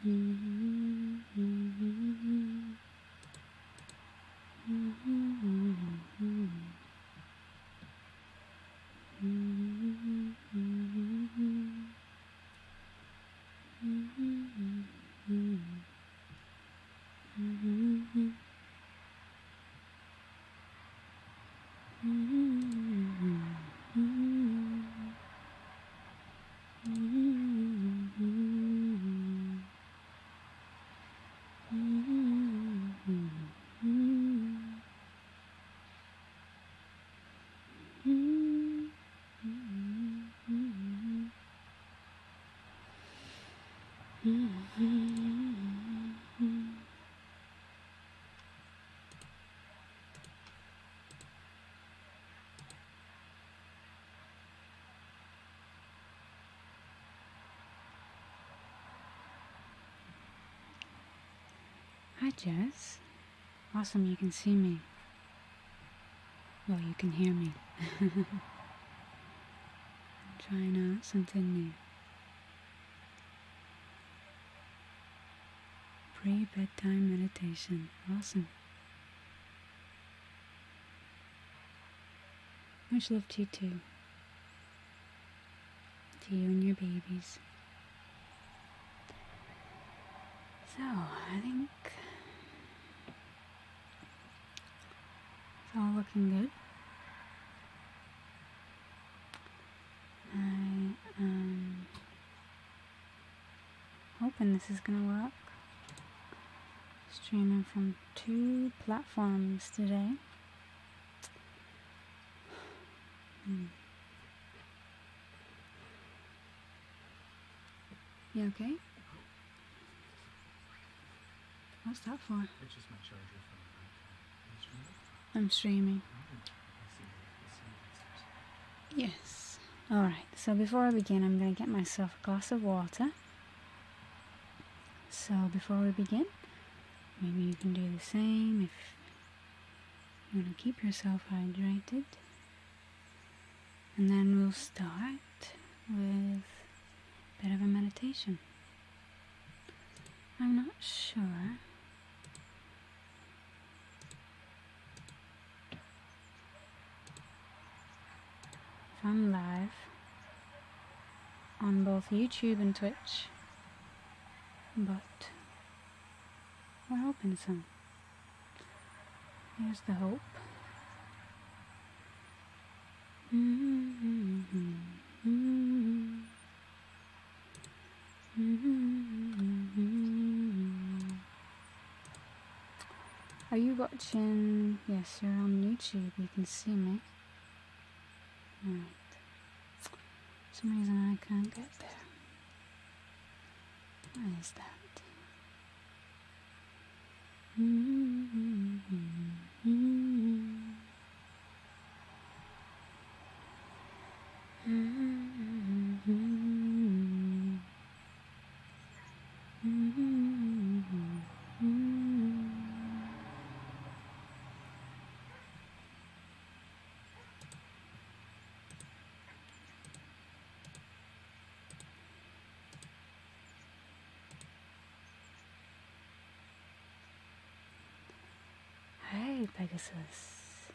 Hi Jess. Awesome you can see me. Well, you can hear me. I'm trying out something new. Pre-bedtime meditation. Awesome. Much love to you too. To you and your babies. So, I think it's all looking good. I am hoping this is gonna work. Streaming from 2 platforms today. You okay? What's that for? It's just my charger from the iPhone. I'm streaming. Yes. Alright, so before I begin, I'm going to get myself a glass of water. So before we begin, maybe you can do the same if you want to keep yourself hydrated. And then we'll start with a bit of a meditation. I'm not sure if I'm live on both YouTube and Twitch, but we're hoping so. Here's the hope. Are you watching? Yes, you're on YouTube. You can see me. Right. For some reason I can't get there. What is that? Hey Pegasus,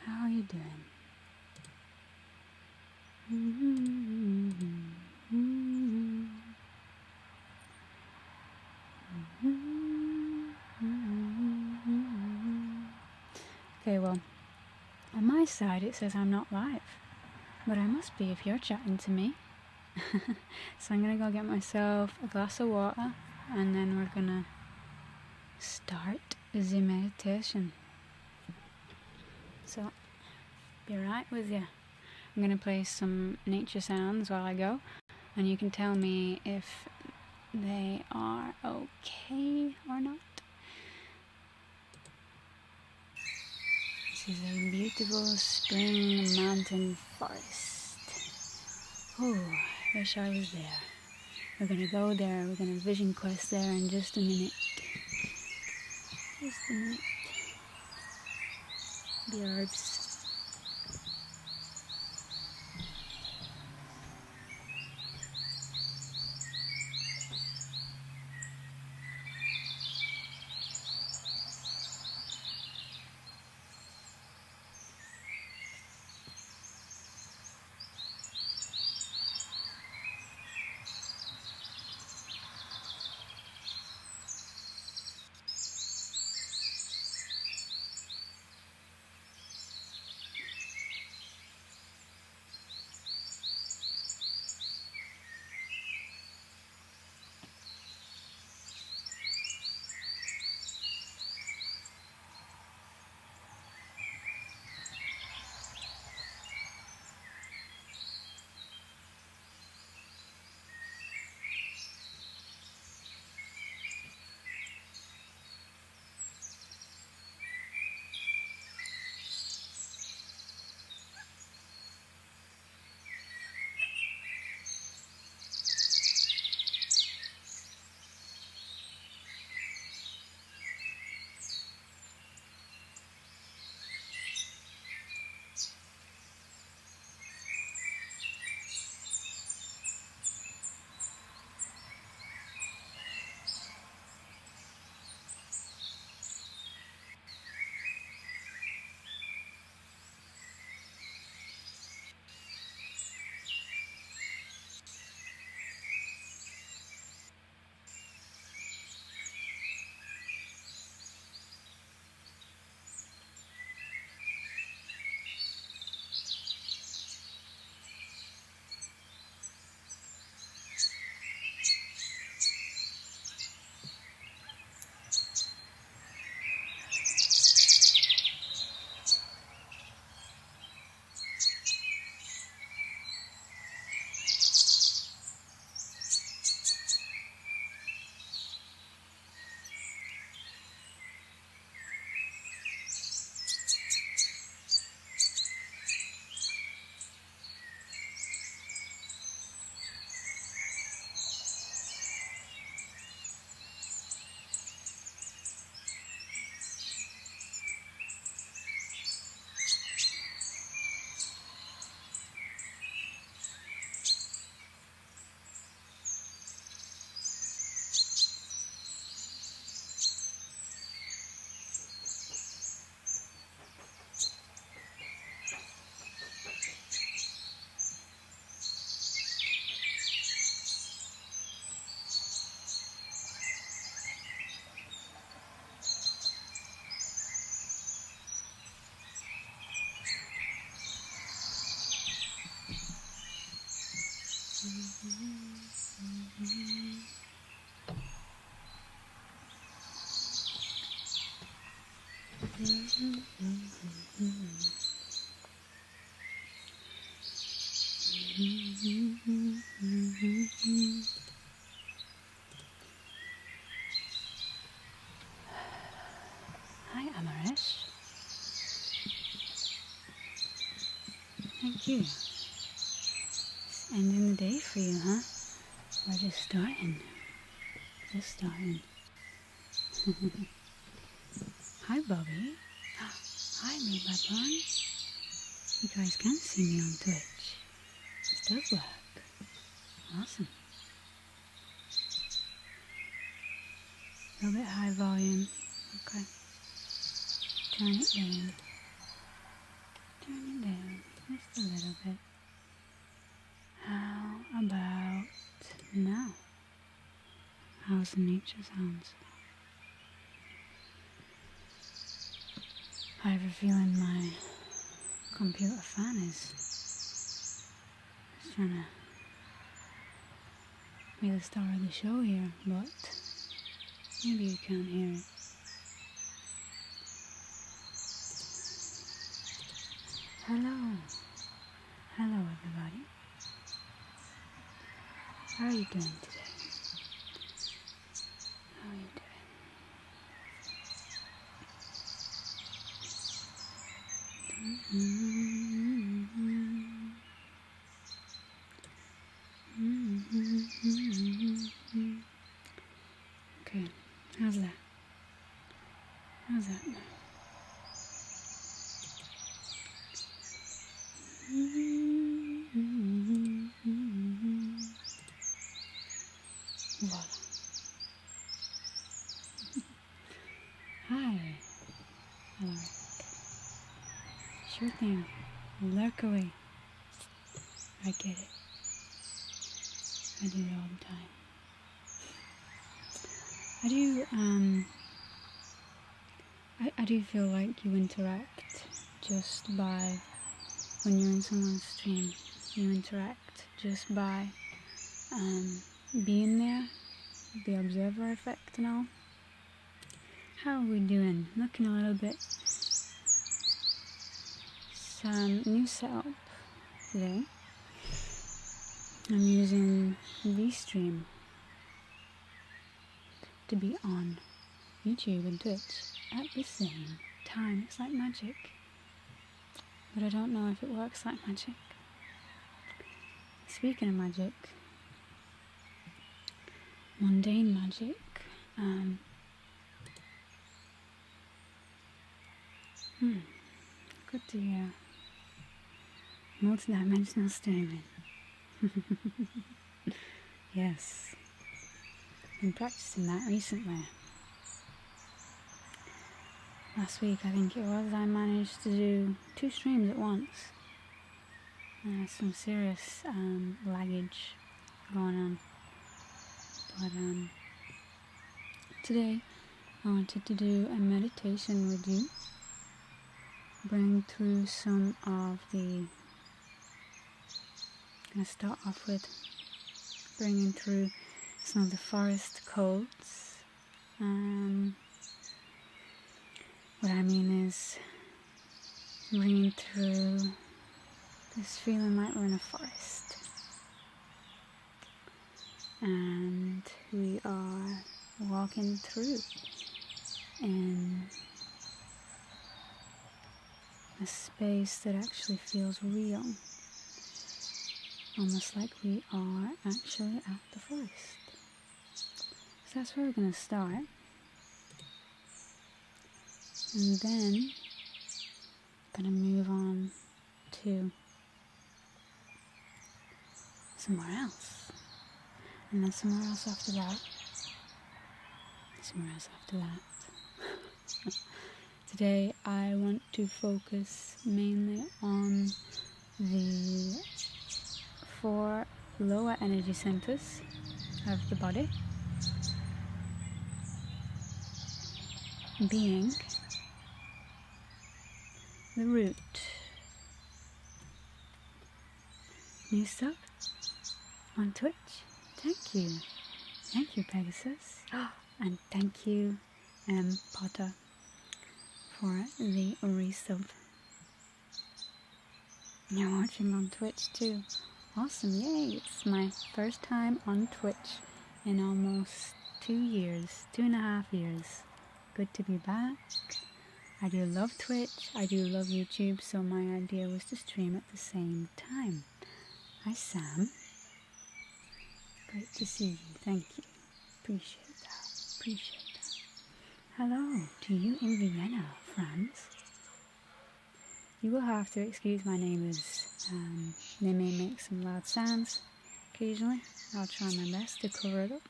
how are you doing? Okay, well, on my side it says I'm not live, but I must be if you're chatting to me. So I'm gonna go get myself a glass of water and then we're gonna start the meditation. So, be right with you. I'm gonna play some nature sounds while I go, and you can tell me if they are okay or not. This is a beautiful spring mountain forest. Oh, I wish I was there. We're gonna go there, we're gonna vision quest there in just a minute. Just a minute. The herbs. Hi, Amaresh. Thank you. It's ending the day for you, huh? We're just starting. Just starting. Hi, Bobby. Hi, me, Babon. You guys can see me on Twitch. This does work. Awesome. A little bit high volume. Okay. Turn it down. Turn it down. Just a little bit. How about now? How's the nature sounds? I have a feeling my computer fan is trying to be the star of the show here, but maybe you can't hear it. Hello. Hello, everybody. How are you doing today? How are you doing? Okay, how's that? How's that now? Voila. Hi. Hello. Sure thing. Lurk away. I get it. I do it all the time. I do feel like you interact just by, when you're in someone's stream, you interact just by being there, the observer effect and all. How are we doing? Looking a little bit. Some new setup today. I'm using VStream to be on YouTube and Twitch at the same time. It's like magic. But I don't know if it works like magic. Speaking of magic, mundane magic, good to hear. Multidimensional streaming. Yes. Been practicing that recently. Last week, I think it was, I managed to do 2 streams at once. Some serious laggage going on. But today, I wanted to do a meditation with you. Bring through some of the... I'm going to start off with bringing through some of the forest codes. What I mean is bringing through this feeling like we're in a forest. And we are walking through in a space that actually feels real. Almost like we are actually at the forest. So that's where we're going to start. And then I'm going to move on to somewhere else. And then somewhere else after that. Somewhere else after that. Today I want to focus mainly on the 4 lower energy centers of the body, being the root. New stuff on Twitch? Thank you. Thank you, Pegasus. And thank you, Potter, for the resub. You're watching on Twitch too. Awesome, yay! It's my first time on Twitch in almost 2 years, 2.5 years. Good to be back. I do love Twitch, I do love YouTube, so my idea was to stream at the same time. Hi Sam. Great to see you, thank you. Appreciate that, appreciate that. Hello to you in Vienna, France. You will have to excuse my neighbours. They may make some loud sounds occasionally. I'll try my best to cover it up.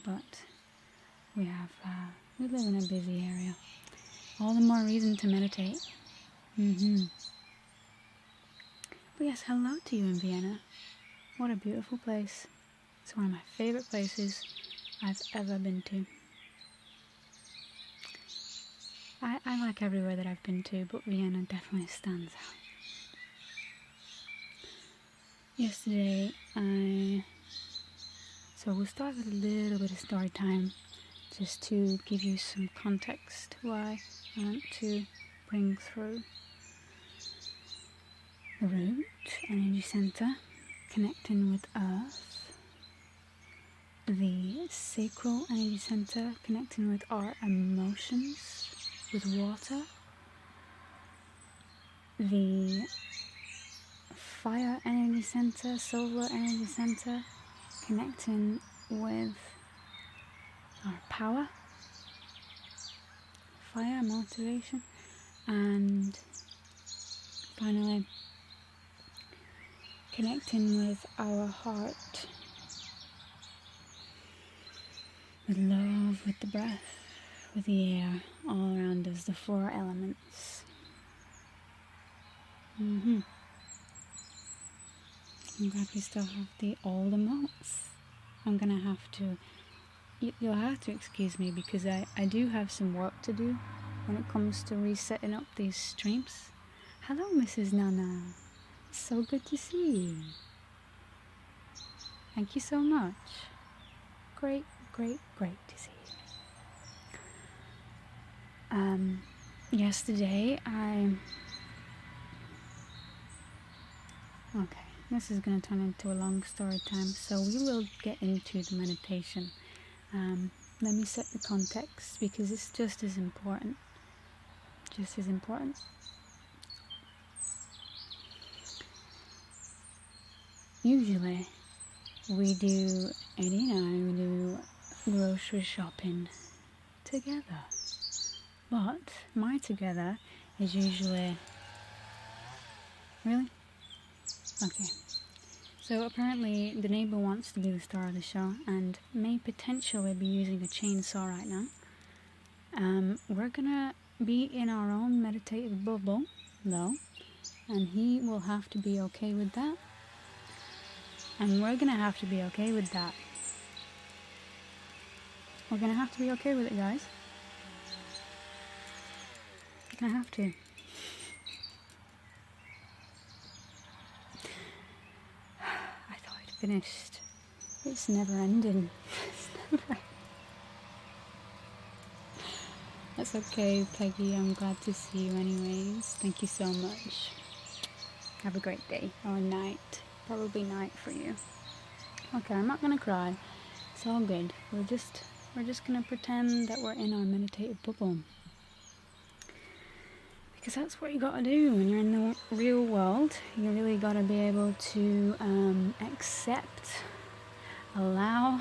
But we live in a busy area. All the more reason to meditate. But yes, hello to you in Vienna. What a beautiful place. It's one of my favourite places I've ever been to. I like everywhere that I've been to, but Vienna definitely stands out. Yesterday, so we'll start with a little bit of story time, just to give you some context why I want to bring through the root energy center, connecting with earth, the sacral energy center, connecting with our emotions, with water, the fire energy center, solar energy center, connecting with our power, fire, motivation, and finally connecting with our heart, with love, with the breath, with the air all around us, the 4 elements. I'm glad we still have all the emotes. I'm gonna have to, you'll have to excuse me because I do have some work to do when it comes to resetting up these streams. Hello Mrs. Nana, it's so good to see you. Thank you so much. Great to see you. Yesterday okay, this is going to turn into a long story time, so we will get into the meditation. Let me set the context because it's just as important. Usually, Eddie and I do grocery shopping together. But my together is usually... Really? Okay. So apparently the neighbour wants to be the star of the show and may potentially be using a chainsaw right now. We're gonna be in our own meditative bubble, though, and he will have to be okay with that. And we're gonna have to be okay with that. We're gonna have to be okay with it, guys. I have to. I thought I'd finished. It's never ending. That's okay, Peggy. I'm glad to see you anyways. Thank you so much. Have a great day. Or night. Probably night for you. Okay, I'm not gonna cry. It's all good. We're just gonna pretend that we're in our meditative bubble. Because that's what you gotta do when you're in the real world. You really gotta be able to accept, allow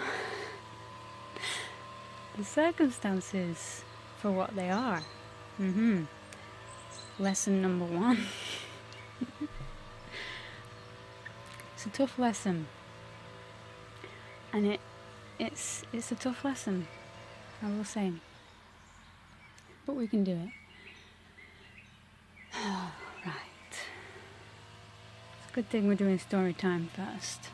the circumstances for what they are. Lesson number 1. It's a tough lesson. And it's a tough lesson, I will say. But we can do it. Right. It's a good thing we're doing story time first.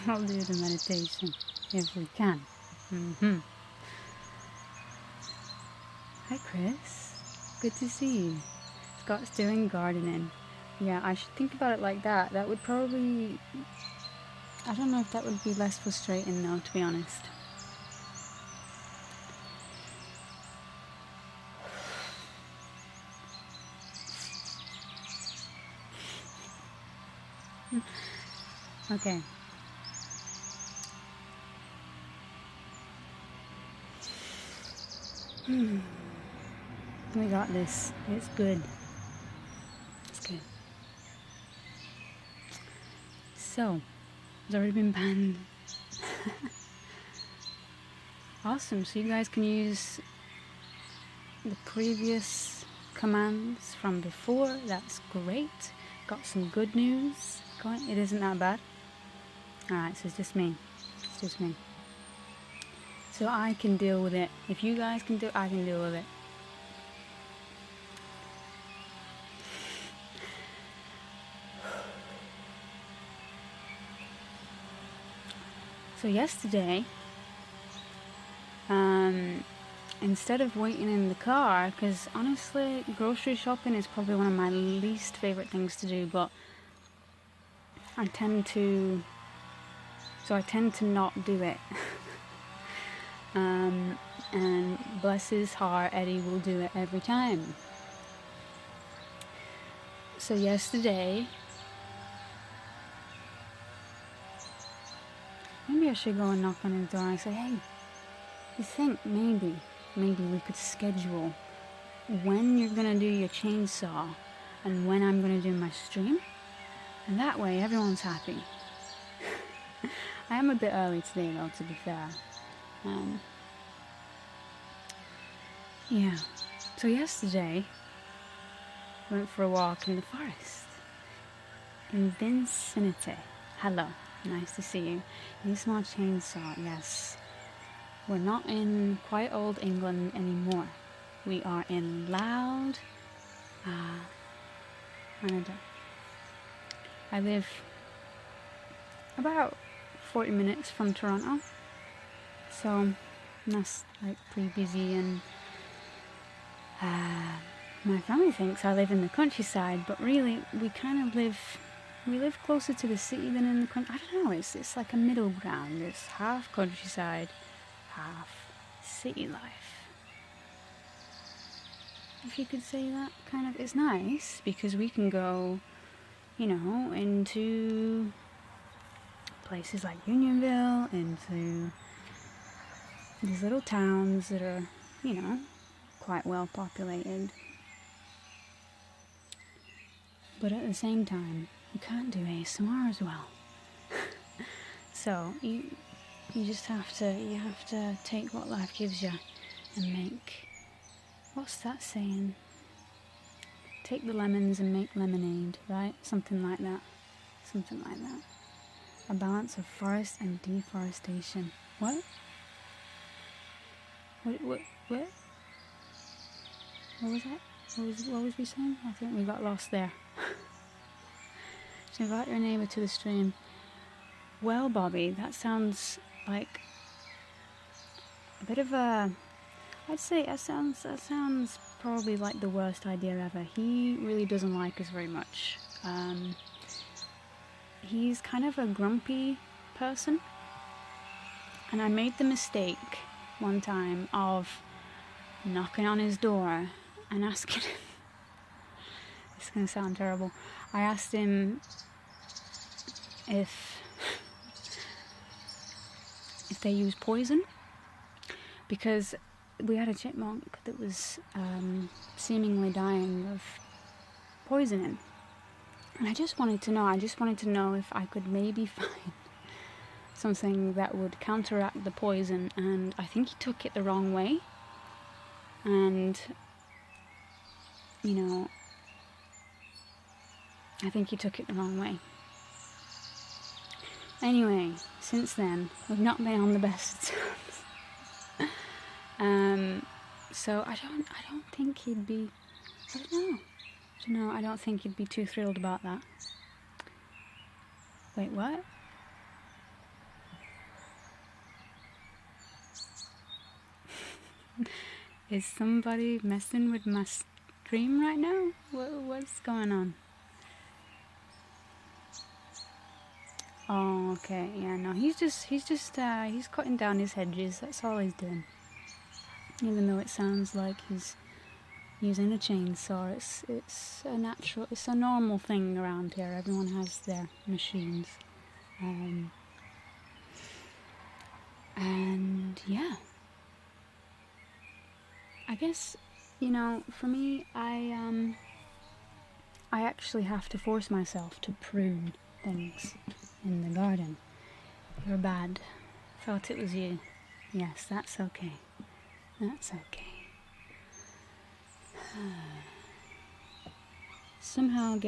I'll do the meditation if we can. Hi Chris, good to see you. Scott's doing gardening. Yeah, I should think about it like that. That would probably... I don't know if that would be less frustrating though, to be honest. Okay. We got this. It's good. It's good. So, it's already been banned. Awesome. So you guys can use the previous commands from before. That's great. Got some good news going. It isn't that bad. Alright, so it's just me. It's just me. So I can deal with it. If you guys can do it, I can deal with it. So yesterday, instead of waiting in the car, because honestly, grocery shopping is probably one of my least favorite things to do, but I tend to not do it. And bless his heart, Eddie will do it every time. So yesterday, maybe I should go and knock on his door and say, hey, you think maybe we could schedule when you're gonna do your chainsaw and when I'm gonna do my stream, and that way everyone's happy. I am a bit early today though, to be fair. Yeah. So yesterday, went for a walk in the forest. In vicinity. Hello. Nice to see you. Need a small chainsaw, yes. We're not in quite old England anymore. We are in loud Canada. I live about 40 minutes from Toronto. So that's like pretty busy, and my family thinks I live in the countryside, but really we live closer to the city than in the country. I don't know, it's like a middle ground. It's half countryside, half city life, if you could say that. Kind of. It's nice because we can go, into places like Unionville, into these little towns that are, quite well populated. But at the same time, you can't do ASMR as well. So you just have to take what life gives you and make, what's that saying? Take the lemons and make lemonade, right? Something like that. A balance of forest and deforestation. What? What was that? What was we saying? I think we got lost there. So invite your neighbour to the stream. Well, Bobby, that sounds like a bit of a... I'd say that sounds probably like the worst idea ever. He really doesn't like us very much. He's kind of a grumpy person. And I made the mistake one time of knocking on his door and asking him... It's going to sound terrible. I asked him if they use poison, because we had a chipmunk that was seemingly dying of poisoning, and I just wanted to know if I could maybe find something that would counteract the poison. And I think he took it the wrong way, and I think he took it the wrong way. Anyway, since then, we've not been on the best terms. So I don't think he'd be, I don't think he'd be too thrilled about that. Wait, what? Is somebody messing with my stream right now? What's going on? Oh, okay, yeah, no, he's cutting down his hedges, that's all he's doing. Even though it sounds like he's using a chainsaw, it's a normal thing around here. Everyone has their machines. And yeah, I guess, for me, I actually have to force myself to prune things in the garden. You're bad. Thought it was you. Yes, that's okay. That's okay. Somehow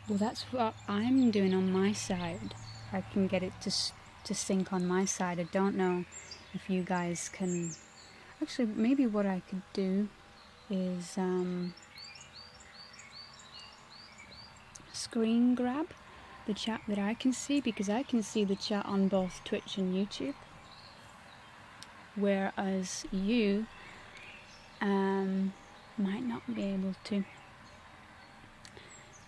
well, that's what I'm doing on my side. I can get it to sync on my side. I don't know if you guys can. Actually, maybe what I could do is screen grab the chat that I can see, because I can see the chat on both Twitch and YouTube, whereas you might not be able to.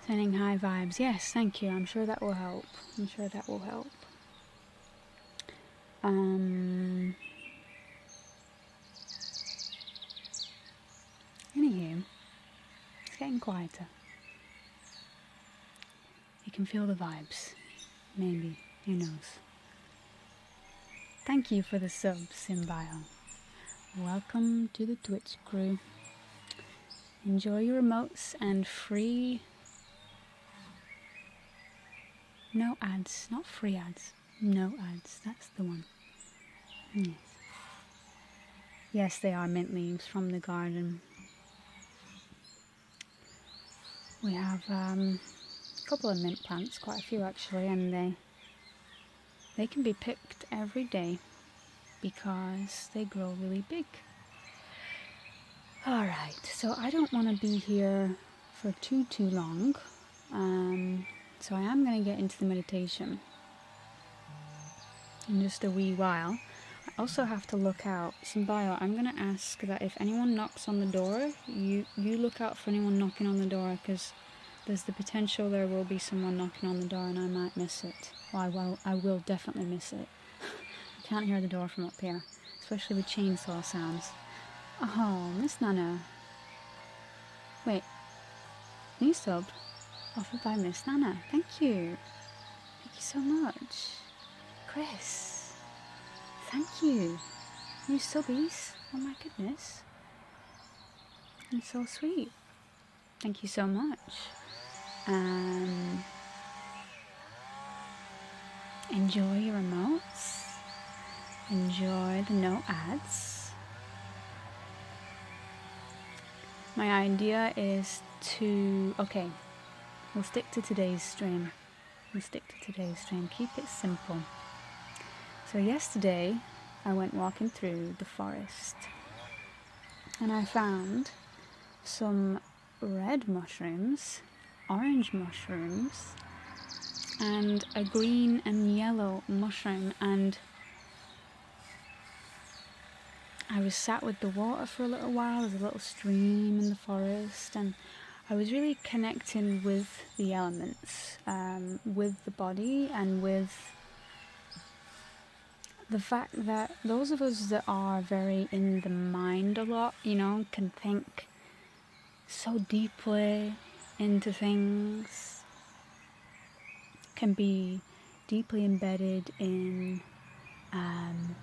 Sending high vibes. Yes, thank you. I'm sure that will help. Anywho, it's getting quieter. You can feel the vibes. Maybe. Who knows? Thank you for the subs in bio. Welcome to the Twitch crew. Enjoy your emotes and free... No ads. Not free ads. No ads. That's the one. Yes. Yes, they are mint leaves from the garden. We have a couple of mint plants, quite a few actually, and they can be picked every day because they grow really big. Alright, so I don't want to be here for too long, so I am going to get into the meditation in just a wee while. I also have to look out. Symbio, I'm going to ask that if anyone knocks on the door, you look out for anyone knocking on the door, because there's the potential there will be someone knocking on the door and I might miss it. Well, I will definitely miss it. I can't hear the door from up here, especially with chainsaw sounds. Oh, Miss Nana. Wait. New sub offered by Miss Nana. Thank you. Thank you so much. Chris. Thank you. New subbies. Oh my goodness. It's so sweet. Thank you so much. Enjoy your emotes. Enjoy the no ads. My idea is to... Okay, we'll stick to today's stream. Keep it simple. So yesterday, I went walking through the forest. And I found some red mushrooms, orange mushrooms, and a green and yellow mushroom. And I was sat with the water for a little while. There's a little stream in the forest, and I was really connecting with the elements, with the body, and with the fact that those of us that are very in the mind a lot, can think so deeply into things, can be deeply embedded in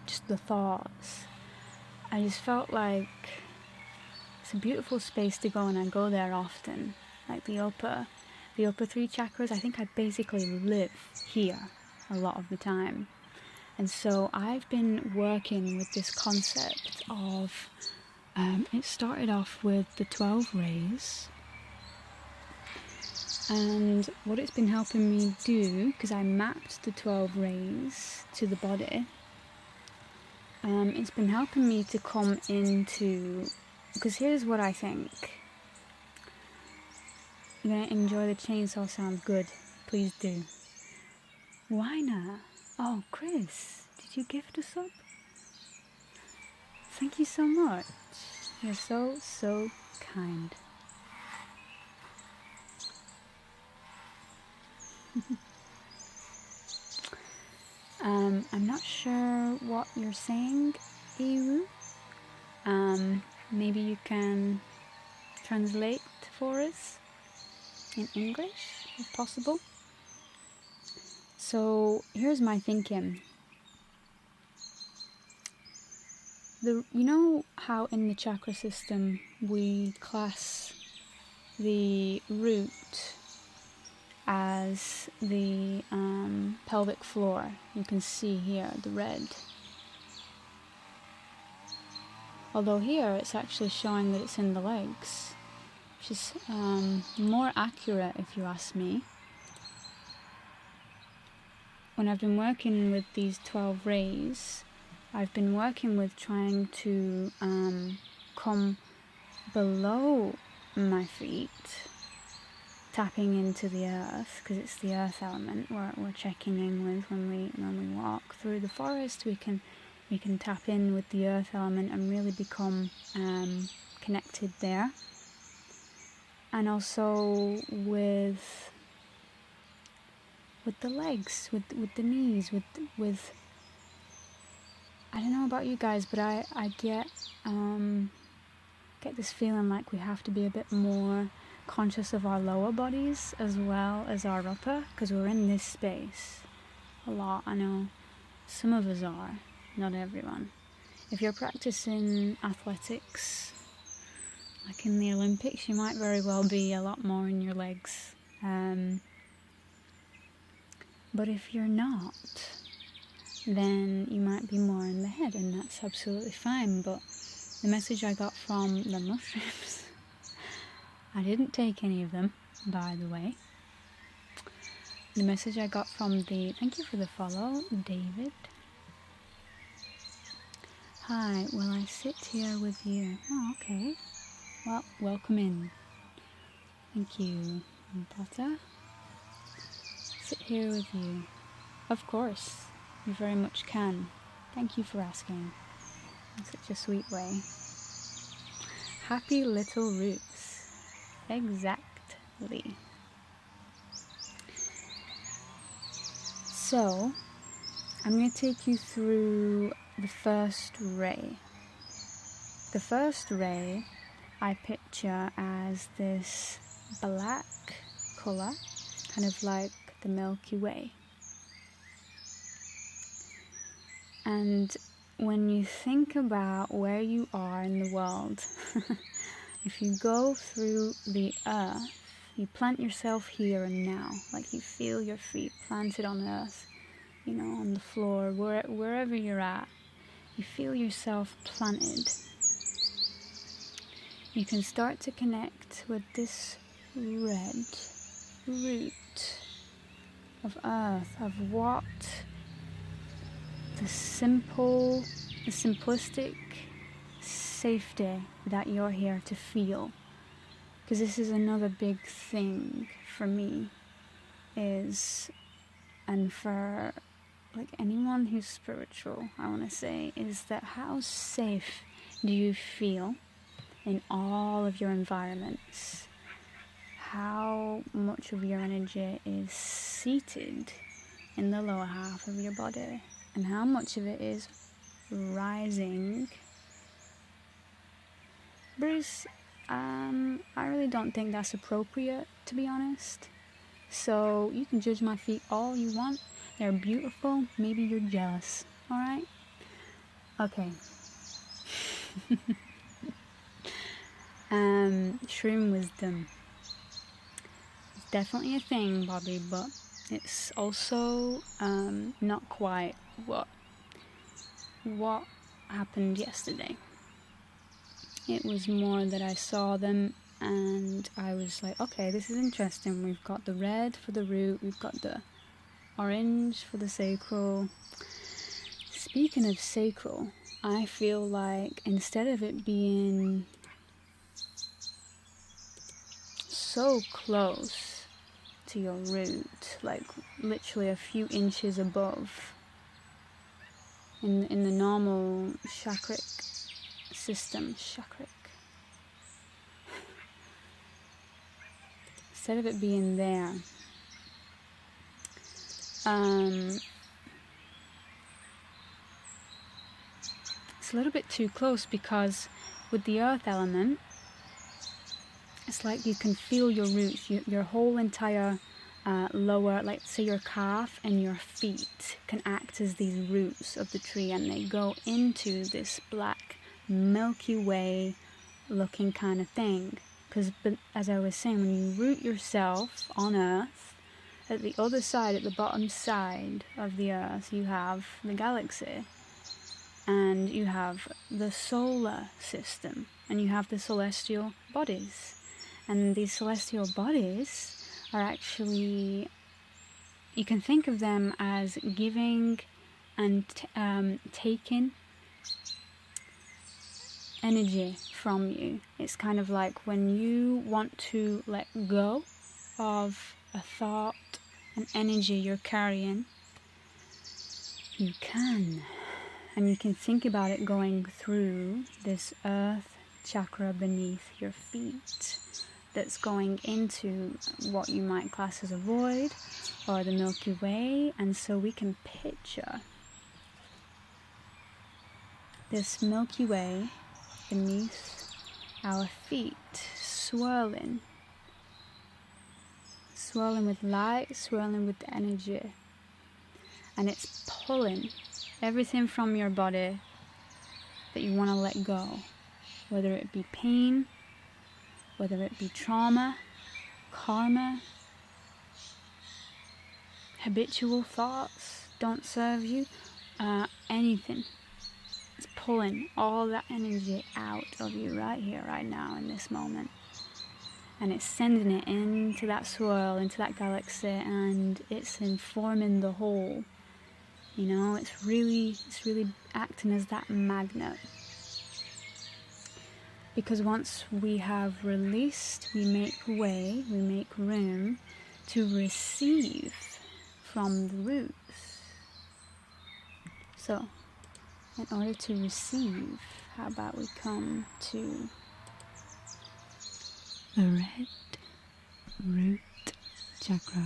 just the thoughts. I just felt like it's a beautiful space to go, and I go there often. Like the upper three chakras, I think I basically live here a lot of the time. And so I've been working with this concept of, it started off with the 12 rays. And what it's been helping me do, because I mapped the 12 rays to the body, it's been helping me to come into, because here's what I think. You're going to enjoy the chainsaw sound? Good. Please do. Why not? Oh, Chris, did you gift a sub? Thank you so much. You're so, so kind. I'm not sure what you're saying, Iru. Maybe you can translate for us in English, if possible. So here's my thinking. You know how in the chakra system we class the root as the pelvic floor? You can see here the red. Although here it's actually showing that it's in the legs, which is more accurate if you ask me. When I've been working with these 12 rays, I've been working with trying to come below my feet, tapping into the earth, because it's the earth element we're checking in with when we walk through the forest. We can tap in with the earth element and really become connected there. And also with the legs, with the knees, with I don't know about you guys, but I get this feeling like we have to be a bit more conscious of our lower bodies as well as our upper, because we're in this space a lot. I know some of us are, not everyone. If you're practicing athletics, like in the Olympics, you might very well be a lot more in your legs. But if you're not, then you might be more in the head, and that's absolutely fine. But the message I got from the mushrooms, I didn't take any of them, by the way. The message I got from thank you for the follow, David. Hi, will I sit here with you? Oh, okay. Well, welcome in. Thank you, Potter. Sit here with you. Of course, you very much can. Thank you for asking. In such a sweet way. Happy little roots. Exactly. So, I'm going to take you through the first ray. The first ray I picture as this black colour, kind of like the Milky Way. And when you think about where you are in the world, if you go through the earth, you plant yourself here and now, like you feel your feet planted on earth, you know, on the floor, wherever you're at, you feel yourself planted. You can start to connect with this red root of earth, of what the simplistic safety that you're here to feel. Because this is another big thing for me, and for like anyone who's spiritual, I want to say, is that how safe do you feel in all of your environments? How much of your energy is seated in the lower half of your body, and how much of it is rising? Bruce, I really don't think that's appropriate, to be honest. So you can judge my feet all you want. They're beautiful. Maybe you're jealous. Alright? Okay. Shroom wisdom. It's definitely a thing, Bobby, but it's also not quite what happened yesterday. It was more that I saw them and I was like, okay, this is interesting. We've got the red for the root, we've got the orange for the sacral. Speaking of sacral, I feel like instead of it being so close to your root, like literally a few inches above, in the normal chakric system, instead of it being there, it's a little bit too close, because with the earth element, it's like you can feel your roots, your whole entire lower, like say your calf and your feet can act as these roots of the tree, and they go into this black Milky Way looking kind of thing. Because as I was saying, when you root yourself on Earth, at the other side, at the bottom side of the Earth, you have the galaxy, and you have the solar system, and you have the celestial bodies. And these celestial bodies are actually, you can think of them as giving and taking energy from you. It's kind of like when you want to let go of a thought, an energy you're carrying, you can. And you can think about it going through this earth chakra beneath your feet, that's going into what you might class as a void or the Milky Way. And so we can picture this Milky Way beneath our feet, swirling with light, swirling with energy, and it's pulling everything from your body that you want to let go, whether it be pain, whether it be trauma, karma, habitual thoughts don't serve you, anything. It's pulling all that energy out of you right here, right now, in this moment. And it's sending it into that swirl, into that galaxy, and it's informing the whole. You know, it's really acting as that magnet. Because once we have released, we make way, we make room to receive from the roots. So, in order to receive, how about we come to the Red Root Chakra.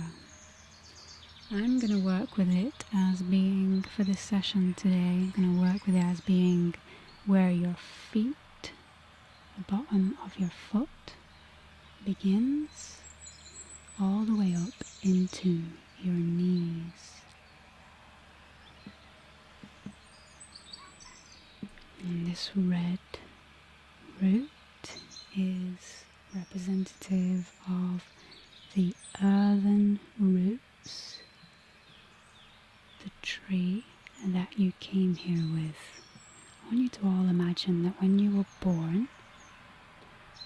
I'm going to work with it as being, for this session today, I'm going to work with it as being where your feet, the bottom of your foot, begins all the way up into your knees. And this red root is representative of the earthen roots, the tree that you came here with. I want you to all imagine that when you were born,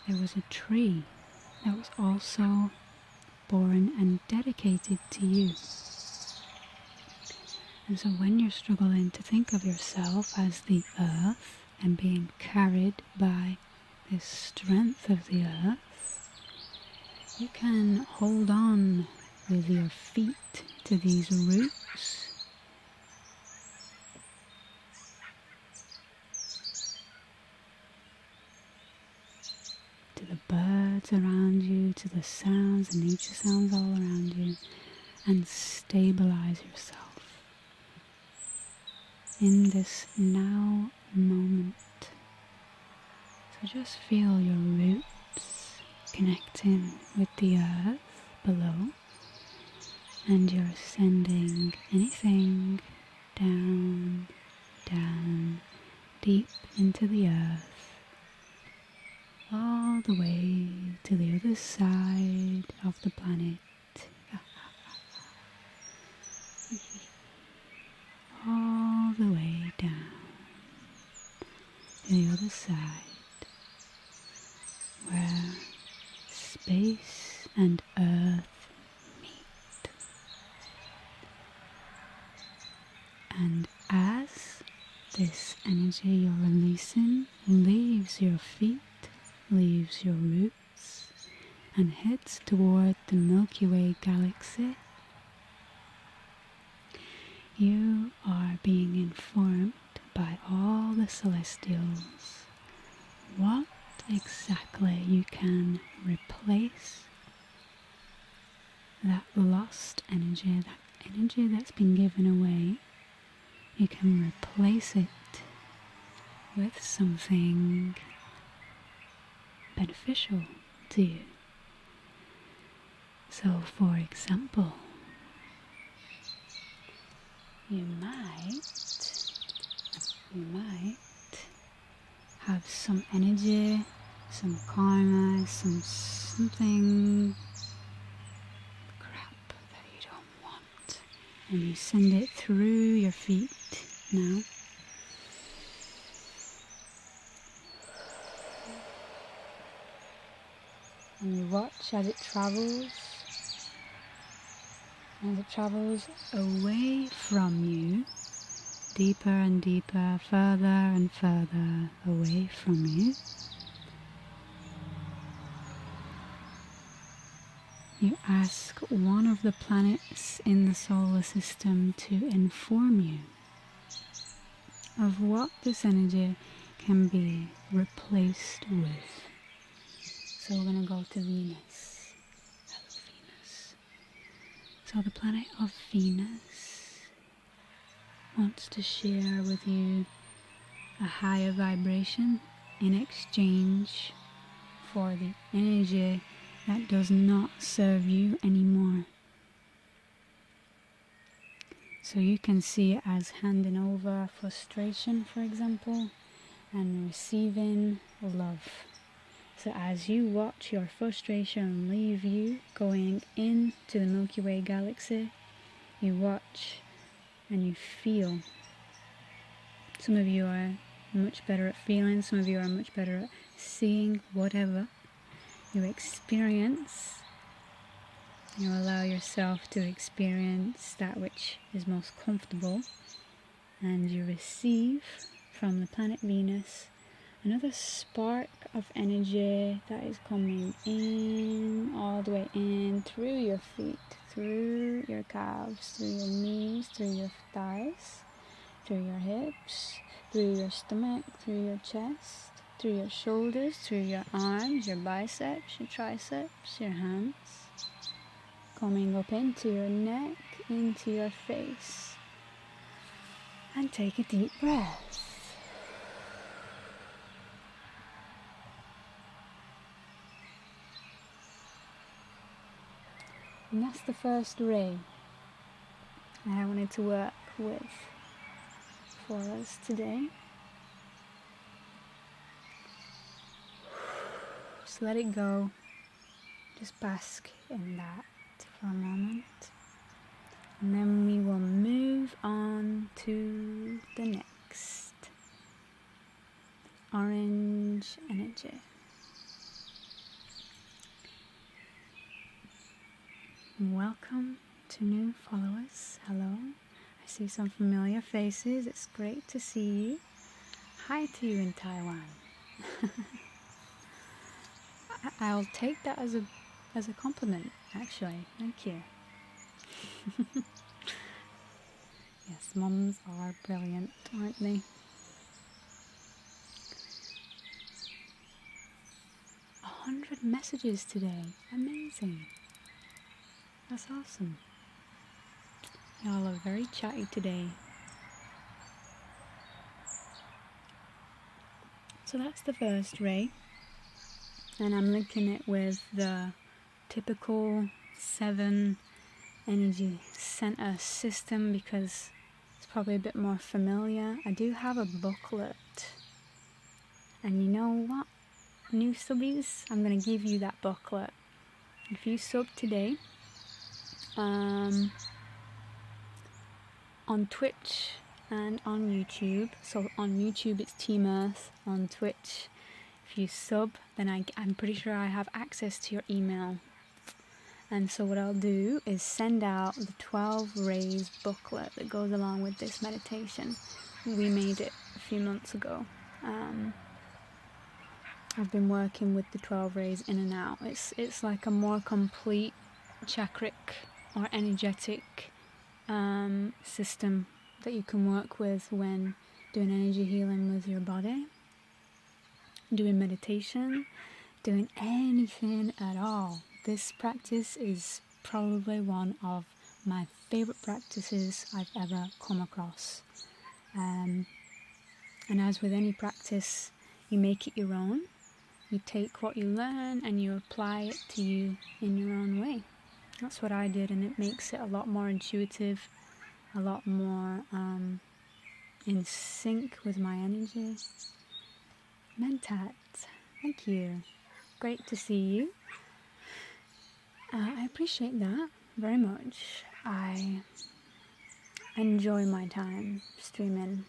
there was a tree that was also born and dedicated to you. And so when you're struggling to think of yourself as the earth and being carried by this strength of the earth, you can hold on with your feet to these roots. To the birds around you, to the sounds, the nature sounds all around you, and stabilize yourself in this now moment. So just feel your roots connecting with the earth below, and you're sending anything down, deep into the earth, all the way to the other side of the planet. All the way down to the other side, where space and earth meet. And as this energy you're releasing leaves your feet, leaves your roots, and heads toward the Milky Way galaxy, you are being informed by all the celestials what exactly you can replace that lost energy, that energy that's been given away. You can replace it with something beneficial to you. So, for example, you might have some energy, some karma, something crap that you don't want, and you send it through your feet now. And you watch as it travels away from you, deeper and deeper, further and further away from you. You ask one of the planets in the solar system to inform you of what this energy can be replaced with. So we're going to go to Venus. Hello, Venus. So the planet of Venus wants to share with you a higher vibration in exchange for the energy that does not serve you anymore. So you can see it as handing over frustration, for example, and receiving love. So as you watch your frustration leave you, going into the Milky Way galaxy, you watch and you feel. Some of you are much better at feeling, some of you are much better at seeing. Whatever you experience, you allow yourself to experience that which is most comfortable, and you receive from the planet Venus another spark of energy that is coming in, all the way in, through your feet, through your calves, through your knees, through your thighs, through your hips, through your stomach, through your chest, through your shoulders, through your arms, your biceps, your triceps, your hands, coming up into your neck, into your face. And take a deep breath. And that's the first ray I wanted to work with for us today. So let it go. Just bask in that for a moment. And then we will move on to the next. Orange energy. Welcome to new followers. Hello. I see some familiar faces. It's great to see you. Hi to you in Taiwan. I'll take that as a compliment, actually. Thank you. Yes, mums are brilliant, aren't they? 100 messages today. Amazing. That's awesome. Y'all are very chatty today. So that's the first ray. And I'm linking it with the typical 7 energy center system because it's probably a bit more familiar. I do have a booklet. And you know what? New subbies, I'm going to give you that booklet. If you sub today, on Twitch and on YouTube. So on YouTube it's Team Earth. On Twitch, if you sub, then I'm pretty sure I have access to your email. And so what I'll do is send out the 12 rays booklet that goes along with this meditation. We made it a few months ago. I've been working with the 12 rays in and out. It's like a more complete chakric or energetic system that you can work with when doing energy healing with your body, doing meditation, doing anything at all. This practice is probably one of my favorite practices I've ever come across. And as with any practice, you make it your own. You take what you learn and you apply it to you in your own way. That's what I did, and it makes it a lot more intuitive, a lot more in sync with my energy. Mentat, thank you. Great to see you. I appreciate that very much. I enjoy my time streaming.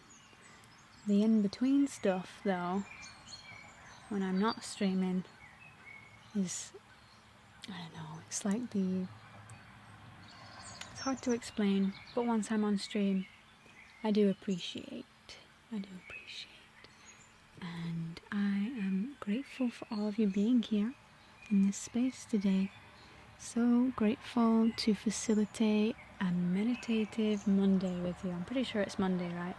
The in-between stuff, though, when I'm not streaming, is, I don't know, it's like it's hard to explain, but once I'm on stream, I do appreciate. And I am grateful for all of you being here in this space today. So grateful to facilitate a meditative Monday with you. I'm pretty sure it's Monday, right?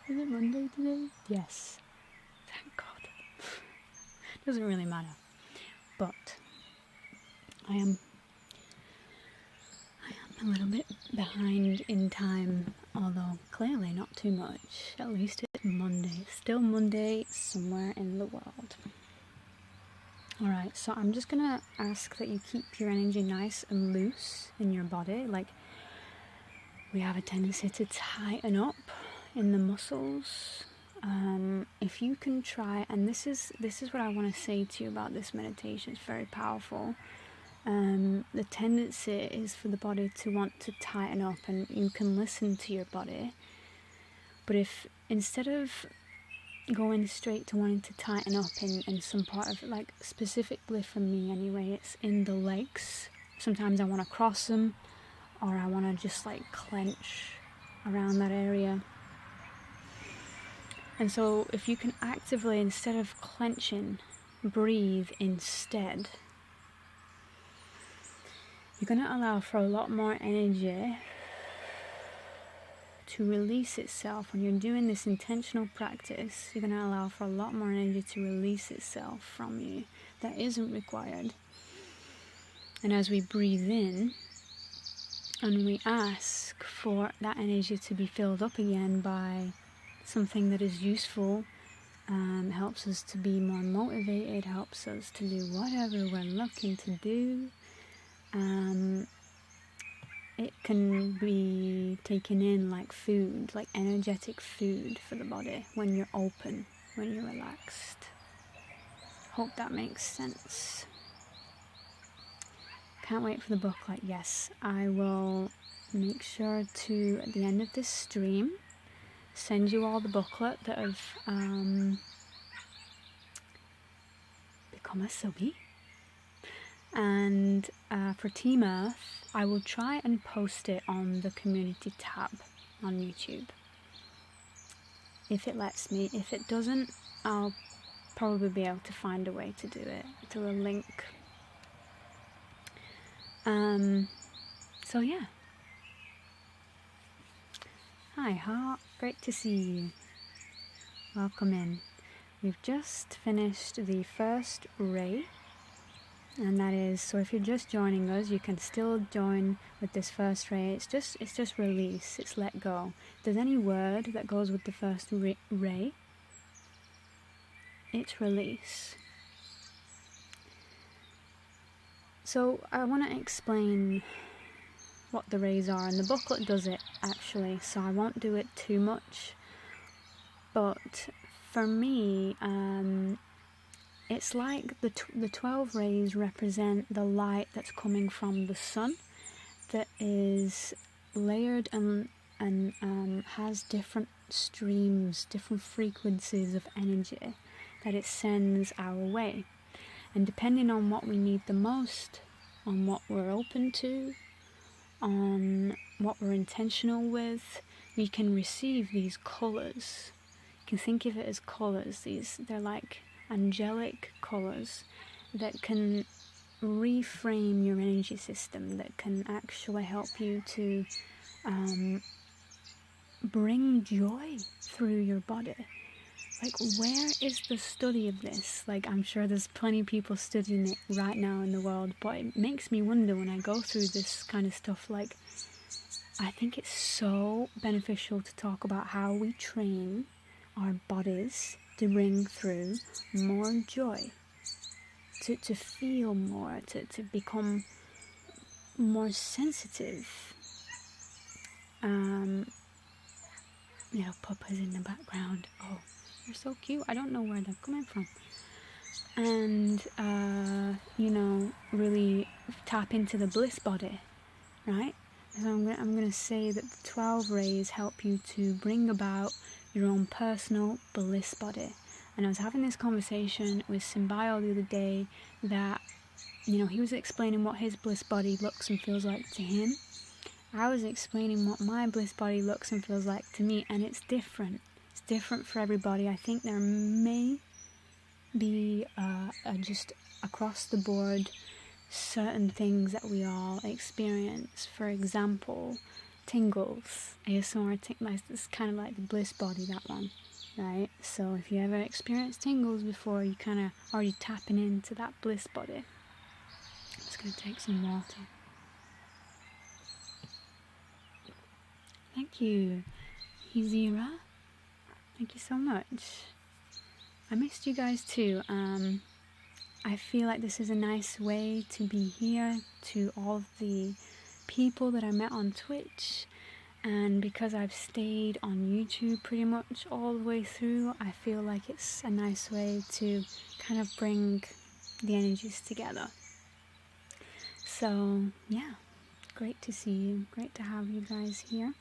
Is it Monday today? Yes. Thank God. Doesn't really matter. But I am a little bit behind in time, although clearly not too much. At least it's Monday. It's still Monday somewhere in the world. Alright, so I'm just gonna ask that you keep your energy nice and loose in your body. Like, we have a tendency to tighten up in the muscles. If you can try, and this is what I want to say to you about this meditation, it's very powerful. The tendency is for the body to want to tighten up, and you can listen to your body. But if instead of going straight to wanting to tighten up in some part of it, like specifically for me anyway, it's in the legs. Sometimes I want to cross them, or I want to just like clench around that area. And so if you can actively, instead of clenching, breathe instead, you're going to allow for a lot more energy to release itself. When you're doing this intentional practice, you're going to allow for a lot more energy to release itself from you that isn't required. And as we breathe in and we ask for that energy to be filled up again by something that is useful, helps us to be more motivated, helps us to do whatever we're looking to do, it can be taken in like food, like energetic food for the body when you're open, when you're relaxed. Hope that makes sense. Can't wait for the booklet. Yes, I will make sure to, at the end of this stream, send you all the booklet that have become a subby. And for Team Earth, I will try and post it on the community tab on YouTube, if it lets me. If it doesn't, I'll probably be able to find a way to do it through a link. So yeah. Hi Heart, great to see you. Welcome in. We've just finished the first ray. And that is, so if you're just joining us, you can still join with this first ray. It's just release, it's let go. If there's any word that goes with the first ray, it's release. So I want to explain what the rays are, and the booklet does it actually, so I won't do it too much. But for me, it's like the 12 rays represent the light that's coming from the sun, that is layered and has different streams, different frequencies of energy that it sends our way. And depending on what we need the most, on what we're open to, on what we're intentional with, we can receive these colours. You can think of it as colours. They're like angelic colours that can reframe your energy system, that can actually help you to bring joy through your body. Like, where is the study of this? Like, I'm sure there's plenty of people studying it right now in the world, but it makes me wonder when I go through this kind of stuff, like, I think it's so beneficial to talk about how we train our bodies to bring through more joy, to feel more, to become more sensitive. Little puppies in the background. Oh, they're so cute. I don't know where they're coming from. And, really tap into the bliss body, right? So I'm going to say that the 12 rays help you to bring about your own personal bliss body. And I was having this conversation with Symbio the other day that, he was explaining what his bliss body looks and feels like to him. I was explaining what my bliss body looks and feels like to me, and it's different. It's different for everybody. I think there may be just across the board certain things that we all experience. For example, tingles. ASMR tingles. It's kind of like the bliss body, that one, right? So if you ever experienced tingles before, you kind of already tapping into that bliss body. I'm just going to take some water. Thank you, Hizira. Thank you so much. I missed you guys too. I feel like this is a nice way to be here to all of the people that I met on Twitch, and because I've stayed on YouTube pretty much all the way through, I feel like it's a nice way to kind of bring the energies together. So yeah, great to see you, great to have you guys here.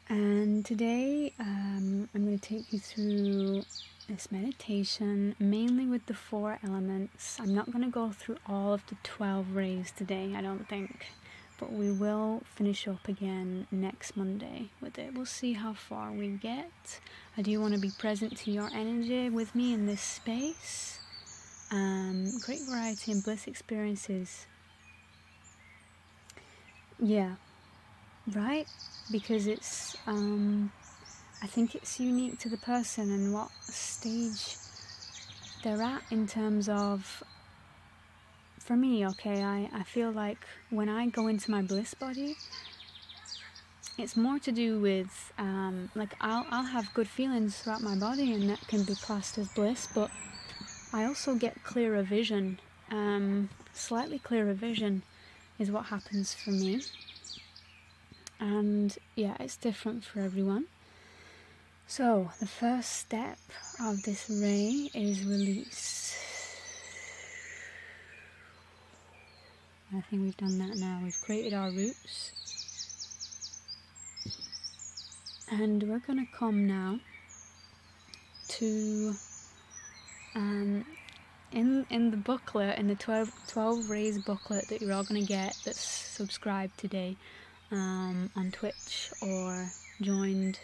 And today I'm going to take you through this meditation, mainly with the 4 elements. I'm not going to go through all of the 12 rays today, I don't think, but we will finish up again next Monday with it. We'll see how far we get. I do want to be present to your energy with me in this space. Great variety and bliss experiences. Yeah. Right? Because it's, I think it's unique to the person and what stage they're at in terms of, for me, okay, I feel like when I go into my bliss body, it's more to do with, I'll have good feelings throughout my body, and that can be classed as bliss, but I also get clearer vision. Slightly clearer vision is what happens for me. And yeah, it's different for everyone. So the first step of this ray is release. I think we've done that now. We've created our roots. And we're going to come now to, in the booklet, in the 12 rays booklet that you're all going to get that's subscribed today, on Twitch or joined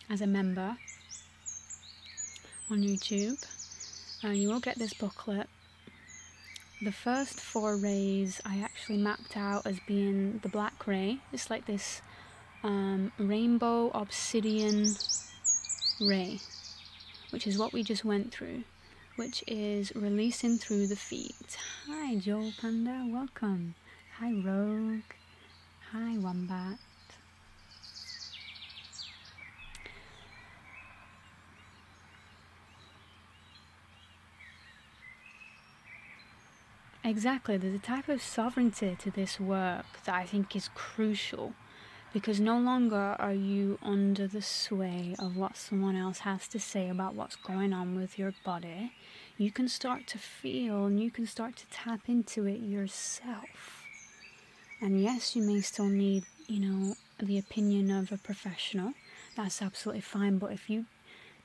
as a member on YouTube, you will get this booklet. The first 4 rays I actually mapped out as being the black ray. It's like this rainbow obsidian ray, which is what we just went through, which is releasing through the feet. Hi Joe Panda, welcome. Hi Rogue. Hi Wombat. Exactly, there's a type of sovereignty to this work that I think is crucial, because no longer are you under the sway of what someone else has to say about what's going on with your body. You can start to feel and you can start to tap into it yourself. And yes, you may still need, the opinion of a professional. That's absolutely fine. But if you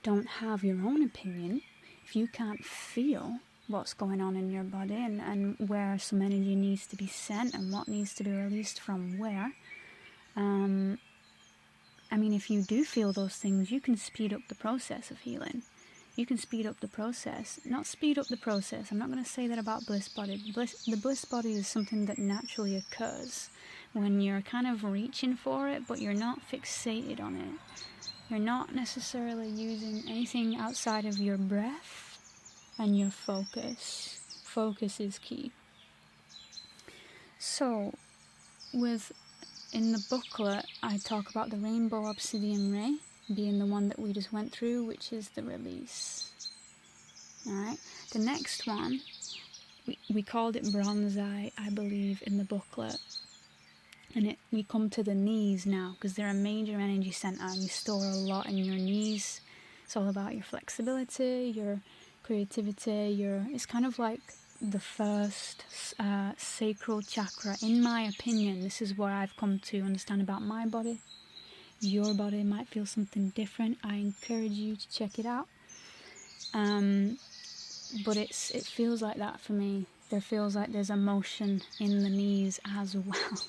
don't have your own opinion, if you can't feel what's going on in your body and where some energy needs to be sent and what needs to be released from where, if you do feel those things, you can speed up the process of healing. You can speed up the process. Not speed up the process. I'm not going to say that about bliss body. The bliss body is something that naturally occurs when you're kind of reaching for it, but you're not fixated on it. You're not necessarily using anything outside of your breath and your focus. Focus is key. So, in the booklet, I talk about the rainbow obsidian ray being the one that we just went through, which is the release. Alright, the next one we called it bronzite, I believe, in the booklet. And we come to the knees now because they're a major energy center and you store a lot in your knees. It's all about your flexibility, your creativity, it's kind of like the first sacral chakra. In my opinion, this is what I've come to understand about my body. Your body might feel something different. I encourage you to check it out. But it feels like that for me. There feels like there's emotion in the knees as well.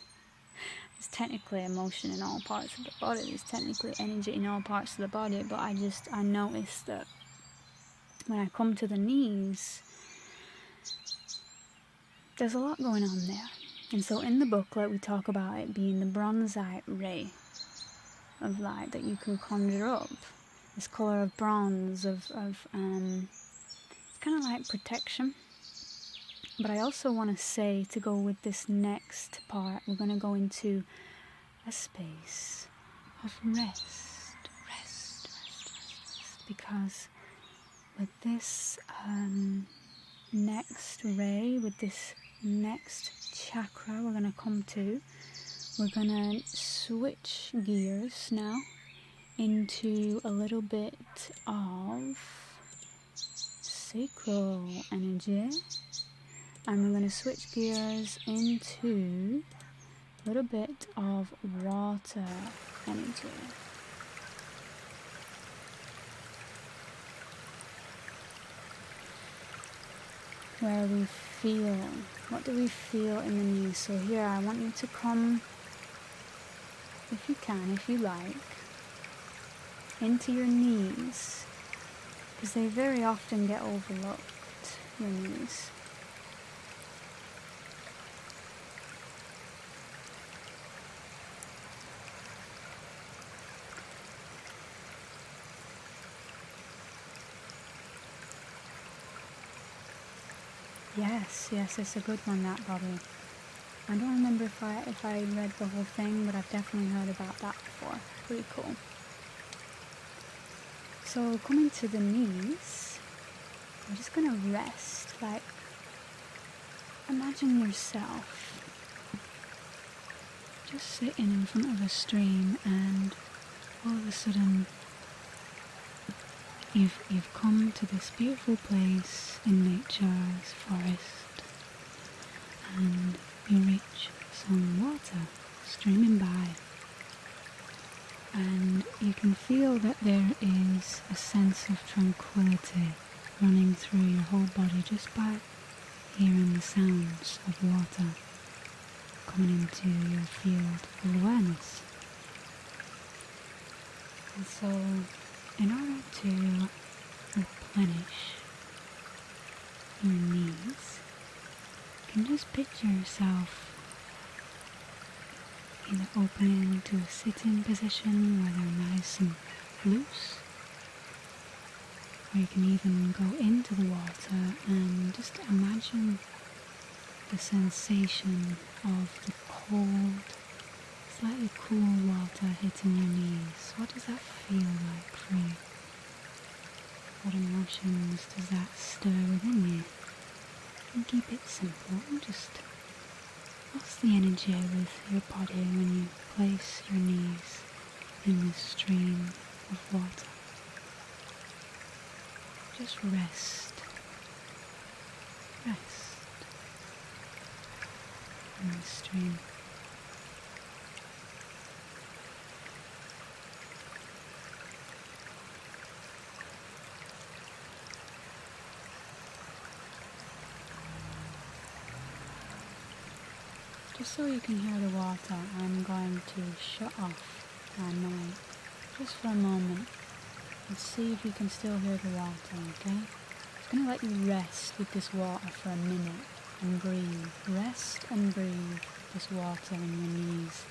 There's technically emotion in all parts of the body. There's technically energy in all parts of the body. But I noticed that when I come to the knees, there's a lot going on there. And so in the booklet, we talk about it being the bronzite ray of light that you can conjure up. This colour of bronze, it's kind of like protection. But I also want to say, to go with this next part, we're going to go into a space of rest. Because with this next ray, with this next chakra we're going to come to, we're going to switch gears now into a little bit of sacral energy, and we're going to switch gears into a little bit of water energy. Where we feel, what do we feel in the knees? So here I want you to come, if you can, if you like, into your knees, because they very often get overlooked, your knees. Yes, it's a good one, that, Bobby. I don't remember if I read the whole thing, but I've definitely heard about that before. Pretty cool. So coming to the knees, we're just gonna rest. Like, imagine yourself just sitting in front of a stream, and all of a sudden you've come to this beautiful place in nature's forest, and you reach some water streaming by, and you can feel that there is a sense of tranquility running through your whole body just by hearing the sounds of water coming into your field of awareness. And so, in order to replenish your knees, you can just picture yourself either opening to a sitting position where they're nice and loose, or you can even go into the water and just imagine the sensation of the cold, slightly cool water hitting your knees. What does that feel like for you? What emotions does that stir within you? And keep it simple. Just what's the energy with your body when you place your knees in this stream of water? Just rest. Rest in the stream. Just so you can hear the water, I'm going to shut off my mic just for a moment and see if you can still hear the water, okay? I'm going to let you rest with this water for a minute and breathe. Rest and breathe this water in your knees.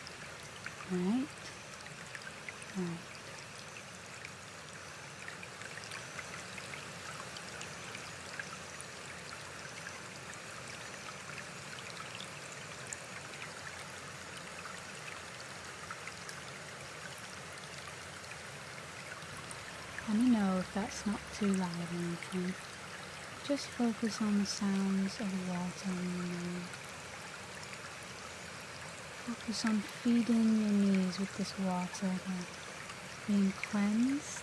Alright? Alright. Let me know if that's not too loud or anything. just focus on the sounds of the water in your nose. Focus on feeding your knees with this water, being cleansed.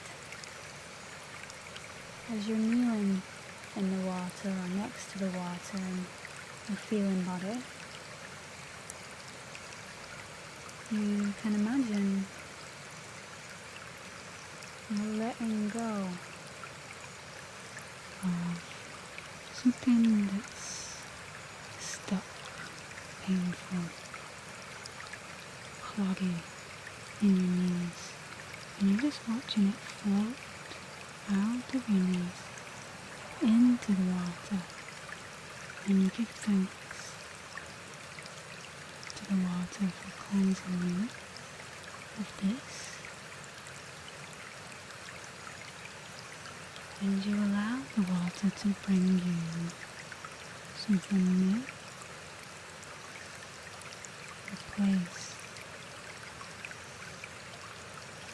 As you're kneeling in the water or next to the water and your feeling body, you can imagine you're letting go of something that's stuck, painful, cloggy in your knees, and you're just watching it float out of your knees into the water, and you give thanks to the water for cleansing you of this, and you allow the water to bring you something new, a place,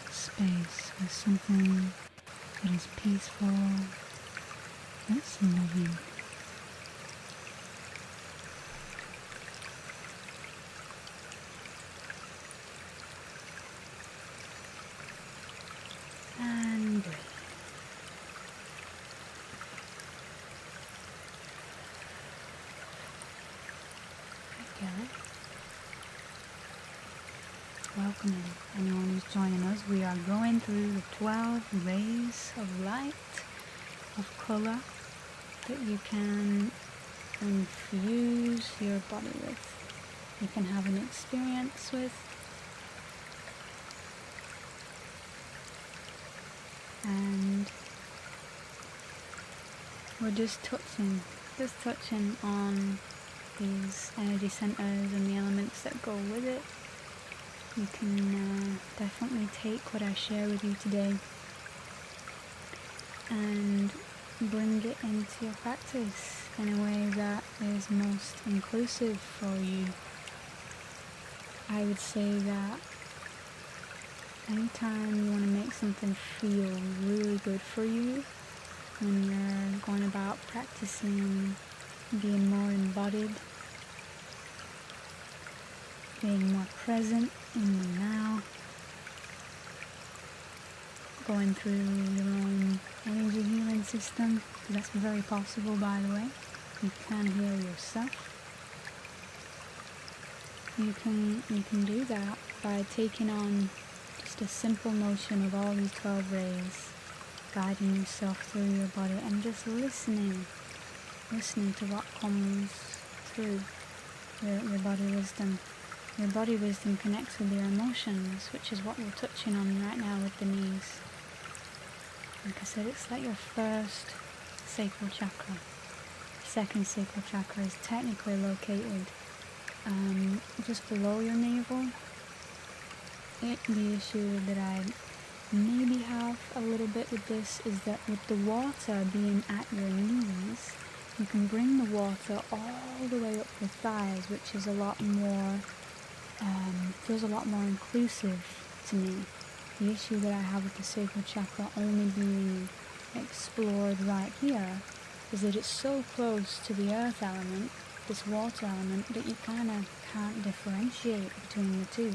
a space with something that is peaceful, that's loving. And breathe. Okay. Welcome anyone who's joining us. We are going through the 12 rays of light, of colour, that you can infuse your body with. You can have an experience with. And we're just touching on these energy centers and the elements that go with it. You can definitely take what I share with you today and bring it into your practice in a way that is most inclusive for you. I would say that anytime you want to make something feel really good for you, when you're going about practicing being more embodied, being more present in the now, going through your own energy healing system, because that's very possible, by the way. You can heal yourself. You can do that by taking on just a simple motion of all these 12 rays, guiding yourself through your body and just listening to what comes through your body wisdom. Your body wisdom connects with your emotions, which is what we're touching on right now with the knees. Like I said, it's like your first sacral chakra. Second sacral chakra is technically located just below your navel. The issue that I maybe have a little bit with this is that with the water being at your knees, you can bring the water all the way up your thighs, which is a lot more, feels a lot more inclusive to me. The issue that I have with the sacral chakra only being explored right here is that it's so close to the earth element, this water element, that you kind of can't differentiate between the two.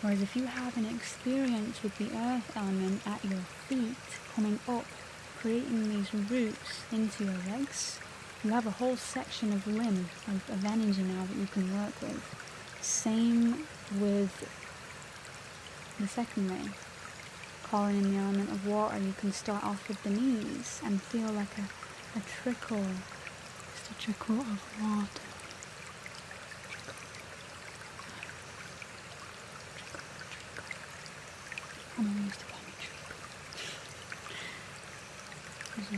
Whereas if you have an experience with the earth element at your feet, coming up, creating these roots into your legs, you have a whole section of limb, of energy now that you can work with. Same with the second ray. Calling in the element of water, you can start off with the knees and feel like a trickle, just a trickle of water. I'm almost a penny trickle. There's a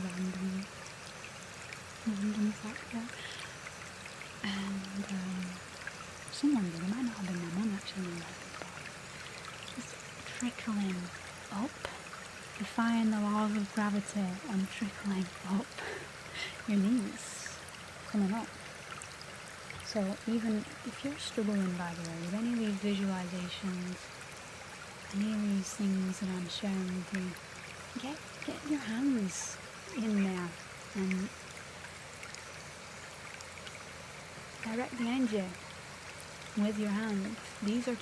random fact there. And someone did, it might not have been my mum actually, just trickling up, defying the laws of gravity and trickling up your knees, coming up. So even if you're struggling, by the way, with any of these visualizations, any of these things that I'm sharing with you, get your hands in there and direct the energy with your hands. These are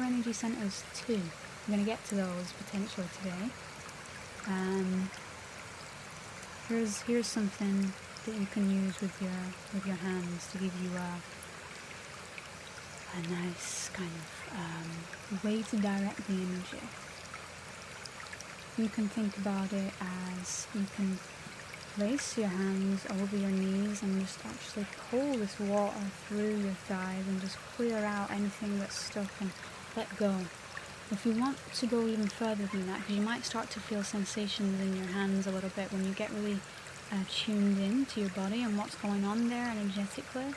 energy centers too. I'm going to get to those potentially today. Here's something that you can use with your hands to give you a nice kind of way to direct the energy. You can think about it as you can place your hands over your knees and just actually pull this water through your thighs and just clear out anything that's stuck and let go. If you want to go even further than that, because you might start to feel sensations in your hands a little bit when you get really tuned in to your body and what's going on there energetically, you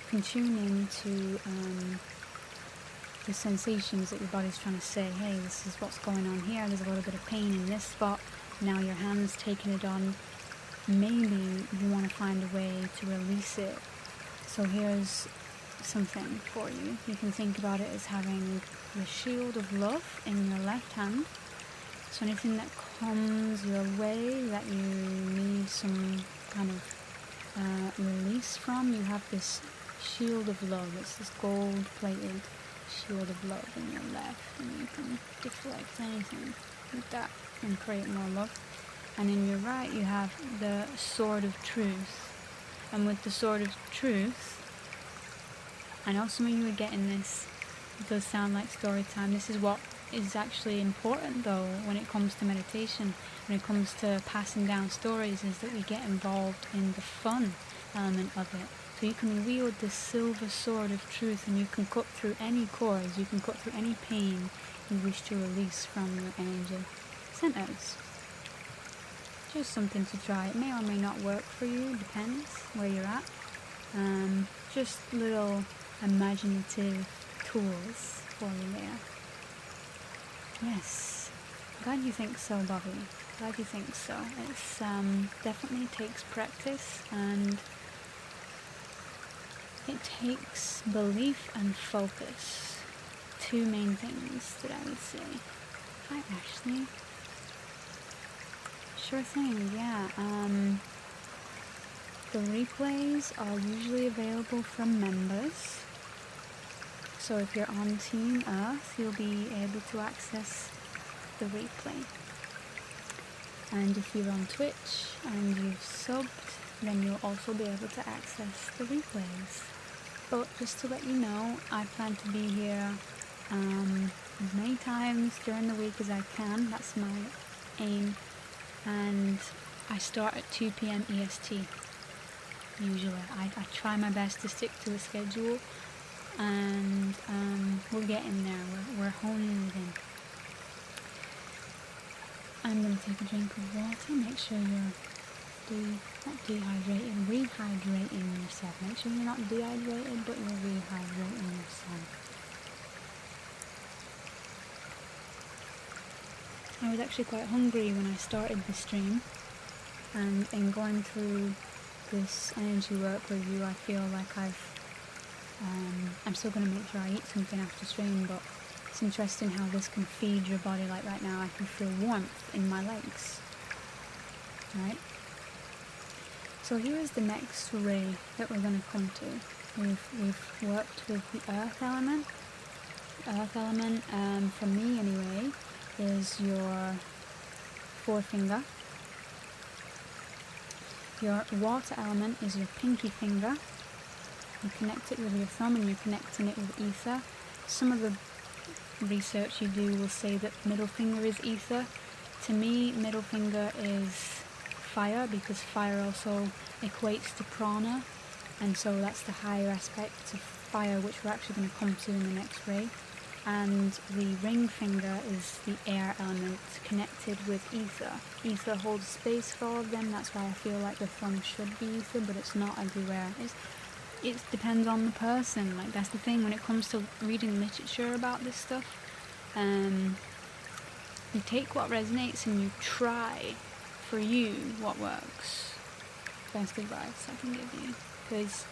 can tune in to the sensations that your body's trying to say, hey, this is what's going on here, there's a little bit of pain in this spot, now your hand's taking it on. Maybe you want to find a way to release it. So here's something for you. You can think about it as having the shield of love in your left hand. So anything that comes your way that you need some kind of release from, you have this shield of love. It's this gold-plated shield of love in your left, and you can deflect anything with that and create more love. And in your right you have the sword of truth. And with the sword of truth, I know some of you are getting this, it does sound like story time. This is what is actually important though when it comes to meditation, when it comes to passing down stories, is that we get involved in the fun element of it. So you can wield this silver sword of truth and you can cut through any cords, you can cut through any pain you wish to release from your energy centers. Just something to try. It may or may not work for you, depends where you're at. Just little imaginative tools for you there. Yes, glad you think so, Bobby. Glad you think so. It's definitely takes practice, and it takes belief and focus. Two main things that I would say. Hi, Ashley. Sure thing, yeah. The replays are usually available from members. So if you're on Team Earth, you'll be able to access the replay. And if you're on Twitch and you've subbed, then you'll also be able to access the replays. But just to let you know, I plan to be here as many times during the week as I can. That's my aim. And I start at 2 p.m. EST, usually. I try my best to stick to the schedule, and we're getting there. We're honing it in. I'm going to take a drink of water. Make sure you're not dehydrated, rehydrating yourself. Make sure you're not dehydrated, but you're rehydrating yourself. I was actually quite hungry when I started the stream, and in going through this energy work review, I feel like I'm still going to make sure I eat something after stream, but it's interesting how this can feed your body. Like right now I can feel warmth in my legs, right? So here is the next ray that we're going to come to. We've worked with the earth element. Earth element, for me anyway, is your forefinger. Your water element is your pinky finger. You connect it with your thumb and you're connecting it with ether. Some of the research you do will say that middle finger is ether. To me, middle finger is fire, because fire also equates to prana, and so that's the higher aspect of fire, which we're actually going to come to in the next ray. And the ring finger is the air element connected with ether. Ether holds space for all of them. That's why I feel like the thumb should be ether, but it's not everywhere. It depends on the person. Like, that's the thing when it comes to reading literature about this stuff. You take what resonates and you try for you what works. Best advice I can give you, because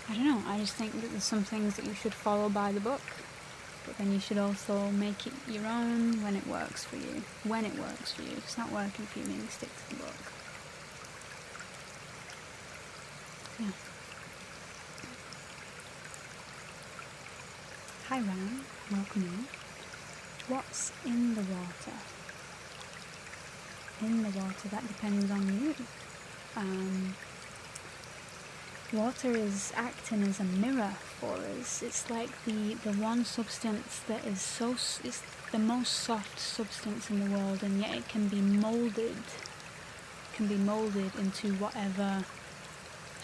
I don't know, I just think that there's some things that you should follow by the book, but then you should also make it your own when it works for you. When it works for you. If it's not working for you, maybe stick to the book. Yeah. Hi Ram, welcome in. What's in the water? In the water, that depends on you. Water is acting as a mirror for us. It's like the one substance that is it's the most soft substance in the world, and yet it can be molded. Can be molded into whatever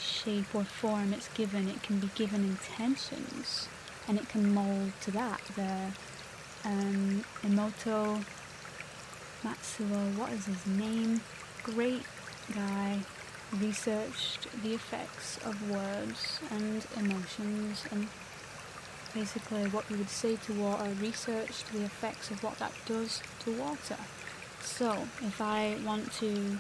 shape or form it's given. It can be given intentions, and it can mold to that. The Emoto Matsuo, what is his name? Great guy. Researched the effects of words and emotions, and basically what you would say to water, researched the effects of what that does to water. So if I want to,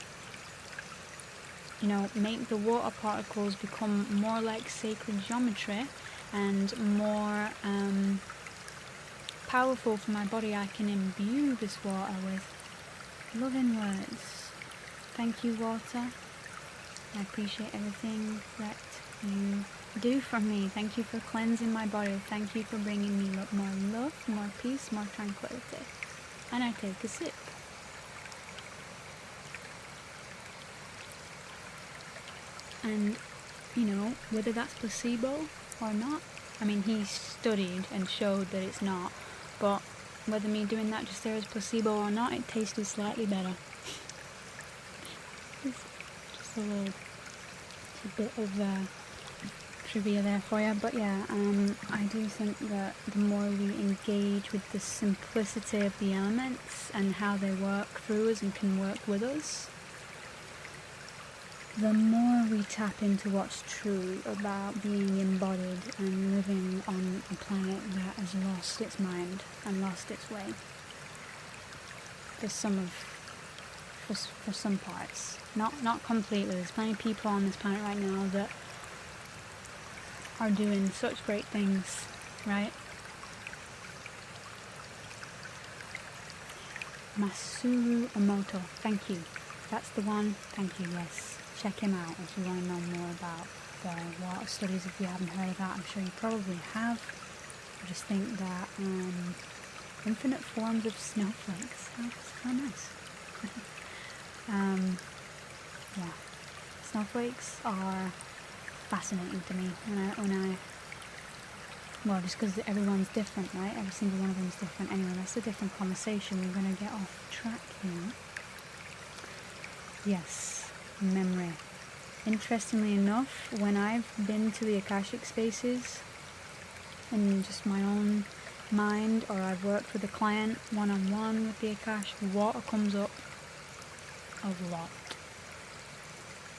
make the water particles become more like sacred geometry and more powerful for my body, I can imbue this water with loving words. Thank you, water. I appreciate everything that you do for me. Thank you for cleansing my body. Thank you for bringing me more love, more peace, more tranquility. And I take a sip. And, whether that's placebo or not, I mean, he studied and showed that it's not, but whether me doing that just there is placebo or not, it tasted slightly better. Just a bit of trivia there for you. But yeah, I do think that the more we engage with the simplicity of the elements and how they work through us and can work with us, the more we tap into what's true about being embodied and living on a planet that has lost its mind and lost its way. For some parts. Not completely. There's plenty of people on this planet right now that are doing such great things, right? Masuru Emoto, thank you. That's the one, thank you, yes. Check him out if you want to know more about the water studies. If you haven't heard of that, I'm sure you probably have. I just think that infinite forms of snowflakes, that's so nice. Yeah, snowflakes are fascinating to me well, just because everyone's different, right? Every single one of them is different. Anyway, that's a different conversation. We're going to get off track here. Yes, memory. Interestingly enough, when I've been to the Akashic spaces in just my own mind, or I've worked with a client one-on-one with the Akash, water comes up a lot.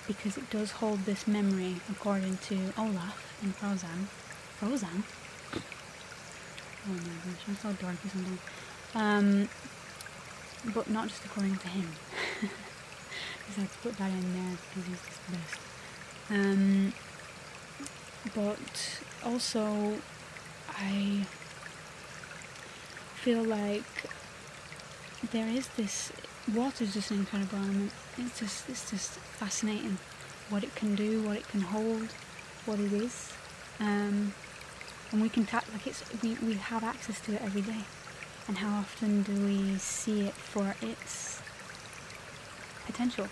Because it does hold this memory, according to Olaf and Frozen. Oh my gosh, I'm so dorky sometimes. But not just according to him. Because I had to put that in there because he's just the best. But also, I feel like there is this. Water is just an incredible element. It's just fascinating what it can do, what it can hold, what it is, and we can we have access to it every day. And how often do we see it for its potential?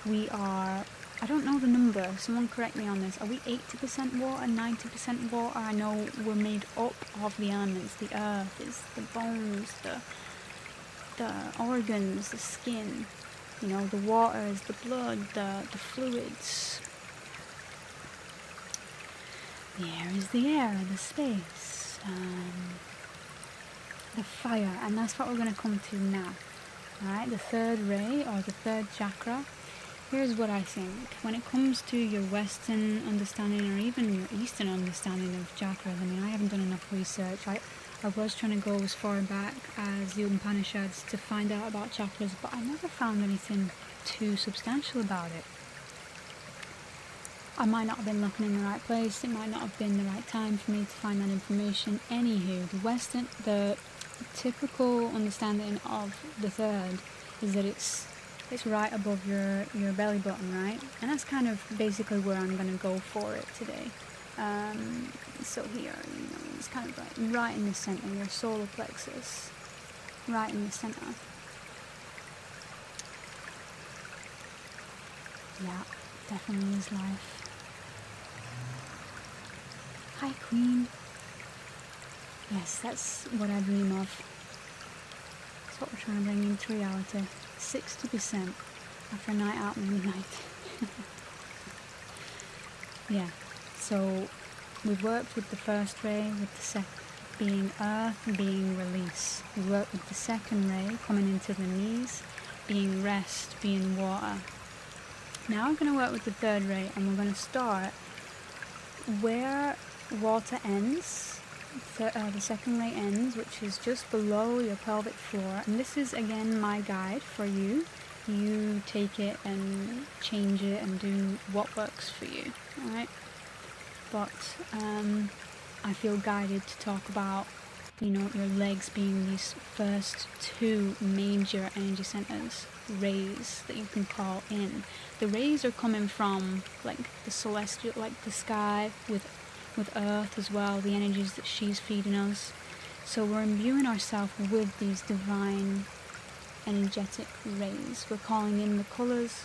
We are, I don't know the number, someone correct me on this, are we 80% water, 90% water? I know we're made up of the elements, the earth, is the bones, the organs, the skin, the water is the blood, the fluids. The air is the air, the space, the fire, and that's what we're going to come to now. Alright, the third ray, or the third chakra. Here's what I think. When it comes to your Western understanding, or even your Eastern understanding of chakras, I mean, I haven't done enough research. I was trying to go as far back as the Upanishads to find out about chakras, but I never found anything too substantial about it. I might not have been looking in the right place, it might not have been the right time for me to find that information. Anywho, the typical understanding of the third is that it's right above your belly button, right? And that's kind of basically where I'm going to go for it today. So here, It's kind of like right in the center, your solar plexus, right in the center. Yeah, definitely is life. Hi, Queen. Yes, that's what I dream of. That's what we're trying to bring into reality. 60% after a night out movie night. Yeah, so we've worked with the first ray, with the second being earth, being release. We worked with the second ray, coming into the knees, being rest, being water. Now we're going to work with the third ray, and we're going to start where water ends, the second ray ends, which is just below your pelvic floor. And this is again my guide for you. You take it and change it and do what works for you, alright? But I feel guided to talk about, your legs being these first two major energy centers, rays that you can call in. The rays are coming from like the celestial, like the sky with earth as well, the energies that she's feeding us. So we're imbuing ourselves with these divine energetic rays. We're calling in the colors,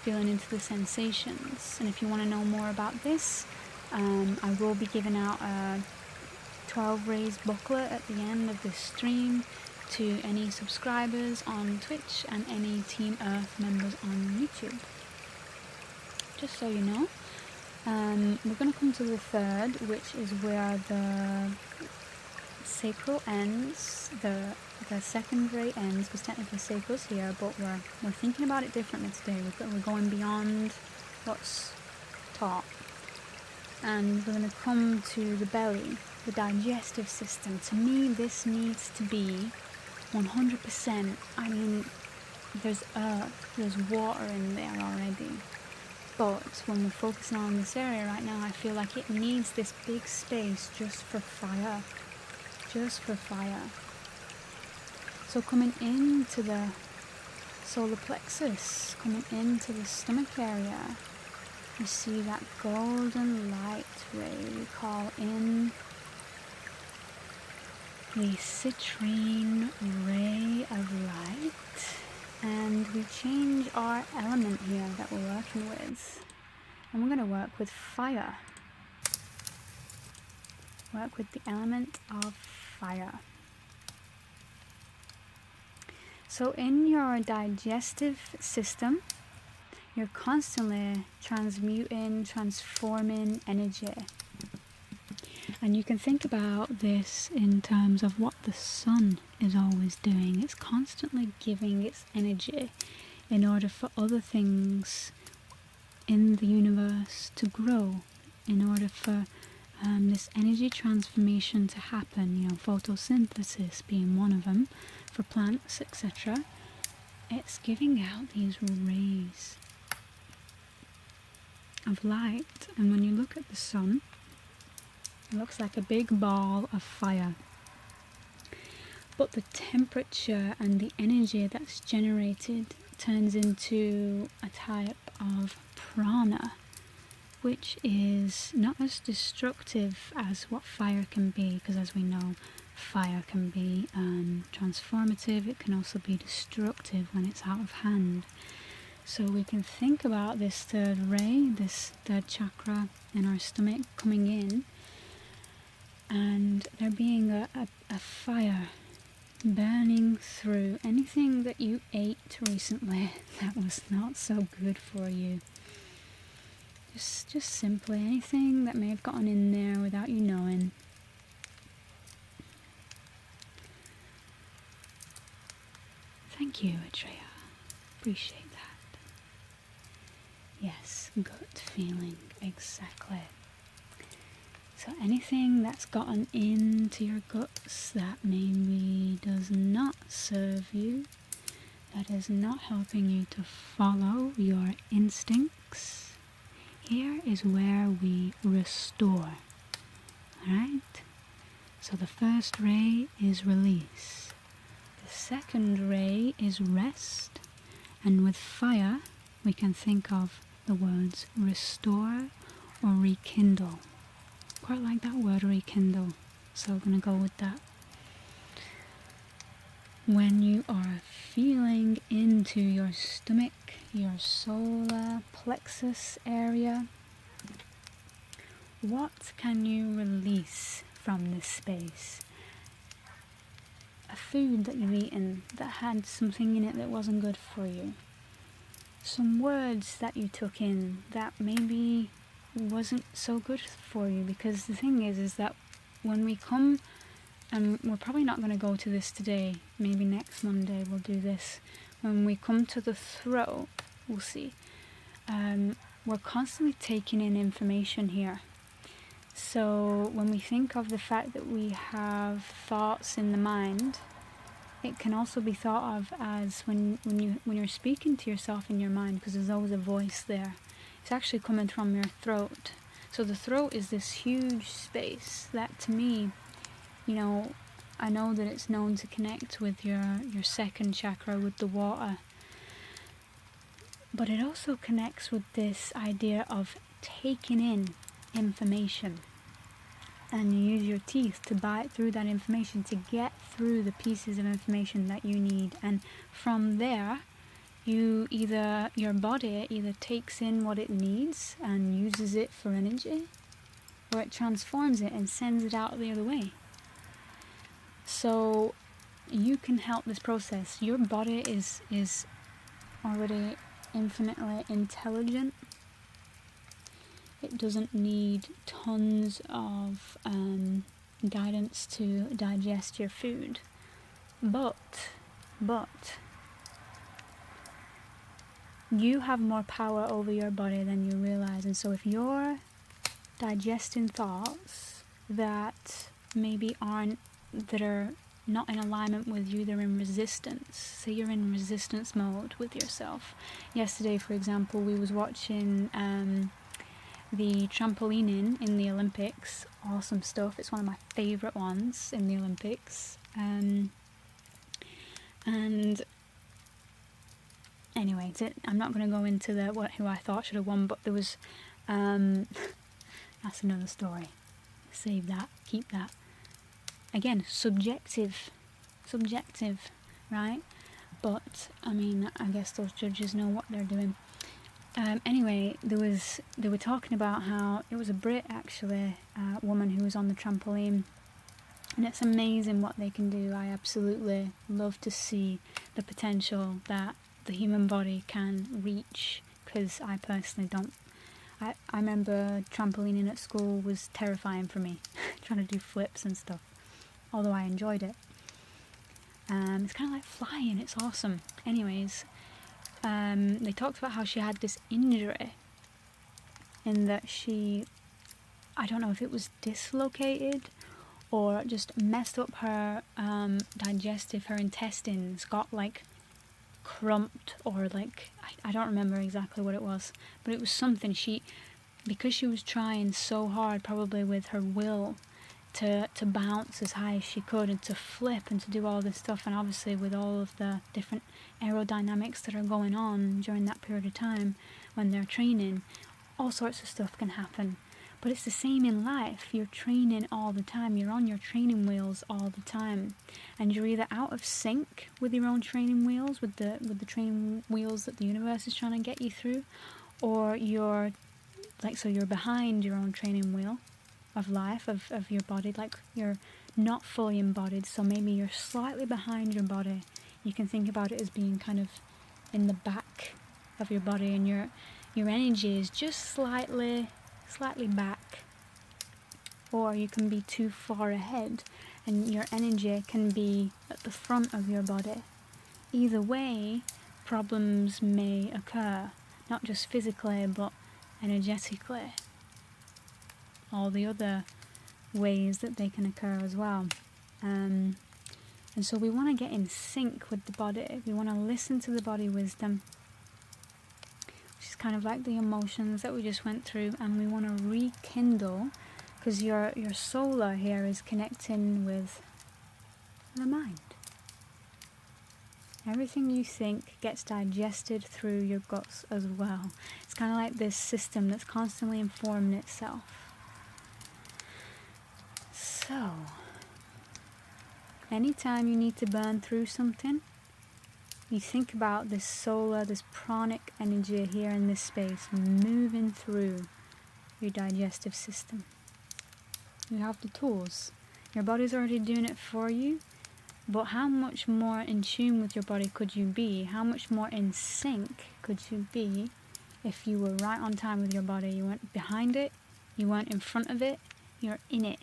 feeling into the sensations. And if you want to know more about this, I will be giving out a 12 rays booklet at the end of this stream to any subscribers on Twitch and any Team Earth members on YouTube. Just so you know. We're going to come to the third, which is where the sacral ends, the second ray ends, because technically sacral's here, but we're thinking about it differently today. We're going beyond what's taught. And we're going to come to the belly, the digestive system. To me, this needs to be 100%. I mean, there's earth, there's water in there already. But when we're focusing on this area right now, I feel like it needs this big space just for fire. Just for fire. So coming into the solar plexus, coming into the stomach area, you see that golden light ray. We call in the citrine ray of light. And we change our element here that we're working with. And we're going to work with fire. Work with the element of fire. So in your digestive system, you're constantly transmuting, transforming energy. And you can think about this in terms of what the sun is always doing. It's constantly giving its energy in order for other things in the universe to grow, in order for this energy transformation to happen, photosynthesis being one of them, for plants, etc. It's giving out these rays of light. And when you look at the sun, it looks like a big ball of fire. But the temperature and the energy that's generated turns into a type of prana, which is not as destructive as what fire can be, because as we know, fire can be transformative. It can also be destructive when it's out of hand. So we can think about this third ray, this third chakra in our stomach coming in, and there being a fire burning through anything that you ate recently that was not so good for you. Just simply anything that may have gotten in there without you knowing. Thank you, Atreya. Appreciate that. Yes, gut feeling, exactly. So anything that's gotten into your guts that maybe does not serve you, that is not helping you to follow your instincts, here is where we restore. Alright? So the first ray is release. The second ray is rest. And with fire, we can think of the words restore or rekindle. Quite like that word, rekindle. So I'm going to go with that. When you are feeling into your stomach, your solar plexus area, what can you release from this space? A food that you've eaten that had something in it that wasn't good for you. Some words that you took in that maybe wasn't so good for you, because the thing is that when we come, and we're probably not going to go to this today, maybe next Monday we'll do this, when we come to the throat, we'll see, we're constantly taking in information here. So when we think of the fact that we have thoughts in the mind, it can also be thought of as when you're speaking to yourself in your mind, because there's always a voice there. It's actually coming from your throat. So the throat is this huge space that, to me, I know that it's known to connect with your second chakra, with the water. But it also connects with this idea of taking in information. And you use your teeth to bite through that information, to get through the pieces of information that you need. And from there, your body either takes in what it needs and uses it for energy, or it transforms it and sends it out the other way. So you can help this process. Your body is already infinitely intelligent. It doesn't need tons of guidance to digest your food. But you have more power over your body than you realize. And so if you're digesting thoughts that are not in alignment with you, they're in resistance. Say you're in resistance mode with yourself. Yesterday, for example, we was watching the trampolining in the Olympics. Awesome stuff. It's one of my favourite ones in the Olympics. And anyway, I'm not going to go into who I thought should have won, but there was that's another story. Save that, keep that. Again, subjective, right? But I mean, I guess those judges know what they're doing. Anyway, they were talking about how it was a Brit, actually, a woman who was on the trampoline, and it's amazing what they can do. I absolutely love to see the potential that the human body can reach, because I personally don't. I remember trampolining at school was terrifying for me, trying to do flips and stuff, although I enjoyed it. It's kind of like flying, it's awesome. Anyways, they talked about how she had this injury, in that I don't know if it was dislocated or just messed up her her intestines, got like crumped, or like, I don't remember exactly what it was, but it was something. Because she was trying so hard, probably with her will, to bounce as high as she could and to flip and to do all this stuff, and obviously with all of the different aerodynamics that are going on during that period of time when they're training, all sorts of stuff can happen. But it's the same in life. You're training all the time. You're on your training wheels all the time, and you're either out of sync with your own training wheels, with the training wheels that the universe is trying to get you through, or you're behind your own training wheel of life, of your body. Like, you're not fully embodied, so maybe you're slightly behind your body. You can think about it as being kind of in the back of your body, and your energy is just slightly back. Or you can be too far ahead and your energy can be at the front of your body. Either way, problems may occur, not just physically but energetically. All the other ways that they can occur as well. And so we want to get in sync with the body. We want to listen to the body wisdom, which is kind of like the emotions that we just went through, and we want to rekindle, because your solar here is connecting with the mind. Everything you think gets digested through your guts as well. It's kind of like this system that's constantly informing itself. So, Anytime you need to burn through something, you think about this solar, this pranic energy here in this space moving through your digestive system. You have the tools. Your body's already doing it for you, but how much more in tune with your body could you be? How much more in sync could you be if you were right on time with your body? You weren't behind it, you weren't in front of it, you're in it.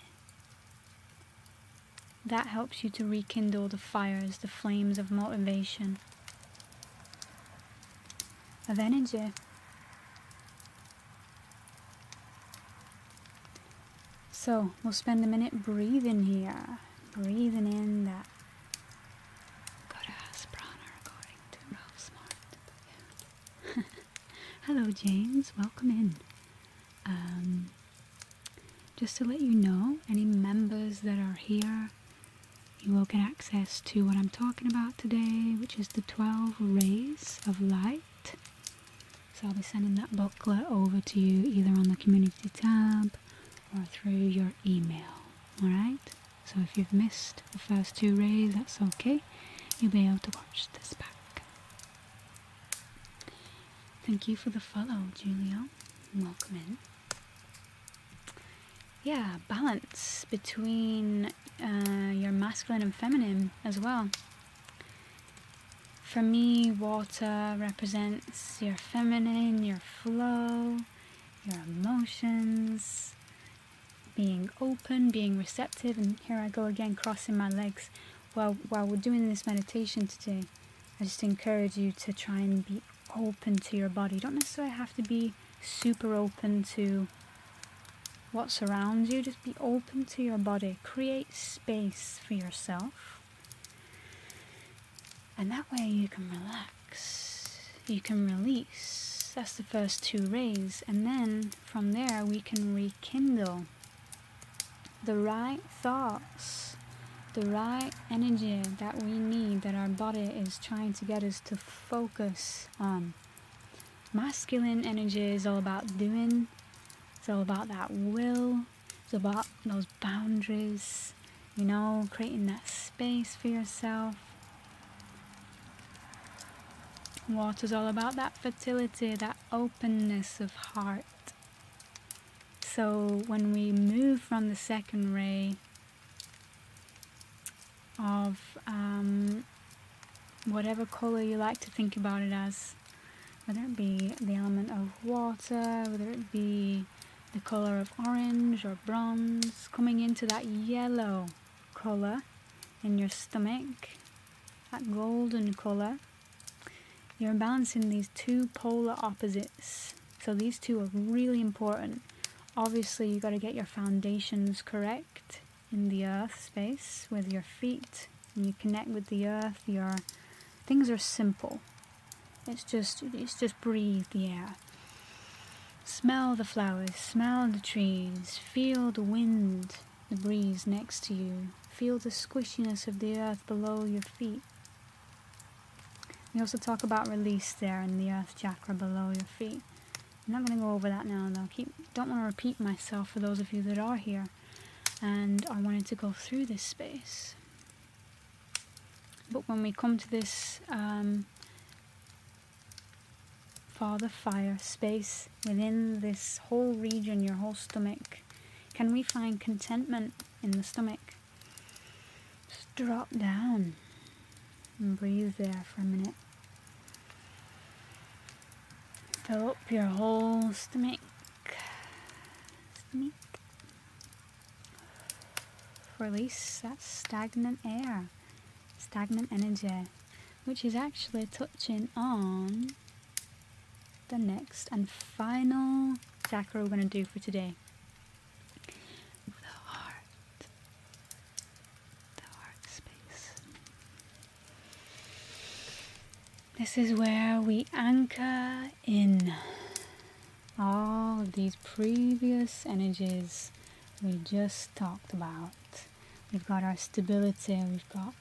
That helps you to rekindle the fires, the flames of motivation, of energy. So we'll spend a minute breathing here, breathing in that Goddess prana according to Ralph Smart. Hello James, welcome in. Just to let you know, any members that are here, you will get access to what I'm talking about today, which is the 12 rays of light. So I'll be sending that booklet over to you either on the community tab or through your email. Alright? So if you've missed the first 2 rays, that's okay. You'll be able to watch this back. Thank you for the follow, Julio. Welcome in. Yeah, balance between your masculine and feminine as well. For me, water represents your feminine, your flow, your emotions, being open, being receptive. And here I go again, crossing my legs. While we're doing this meditation today, I just encourage you to try and be open to your body. You don't necessarily have to be super open to what surrounds you. Just be open to your body. Create space for yourself. And that way you can relax. You can release. That's the first 2 rays. And then from there we can rekindle the right thoughts, the right energy that we need, that our body is trying to get us to focus on. Masculine energy is all about doing. It's all about that will. It's about those boundaries, creating that space for yourself. Water's all about that fertility, that openness of heart. So when we move from the second ray of whatever color you like to think about it as, whether it be the element of water, whether it be the color of orange or bronze, coming into that yellow color in your stomach, that golden color, you're balancing these 2 polar opposites. So these 2 are really important. Obviously, you got to get your foundations correct in the earth space with your feet. When you connect with the earth, your things are simple. It's just breathe the air. Smell the flowers, smell the trees, feel the wind, the breeze next to you. Feel the squishiness of the earth below your feet. We also talk about release there in the Earth Chakra below your feet. I'm not going to go over that now though. Don't want to repeat myself for those of you that are here and are wanting to go through this space. But when we come to this Father Fire space within this whole region, your whole stomach, can we find contentment in the stomach? Just drop down and breathe there for a minute. Fill up your whole stomach. Release that stagnant air, stagnant energy, which is actually touching on the next and final chakra we're going to do for today. The heart space. This is where we anchor in all of these previous energies we just talked about. We've got our stability, we've got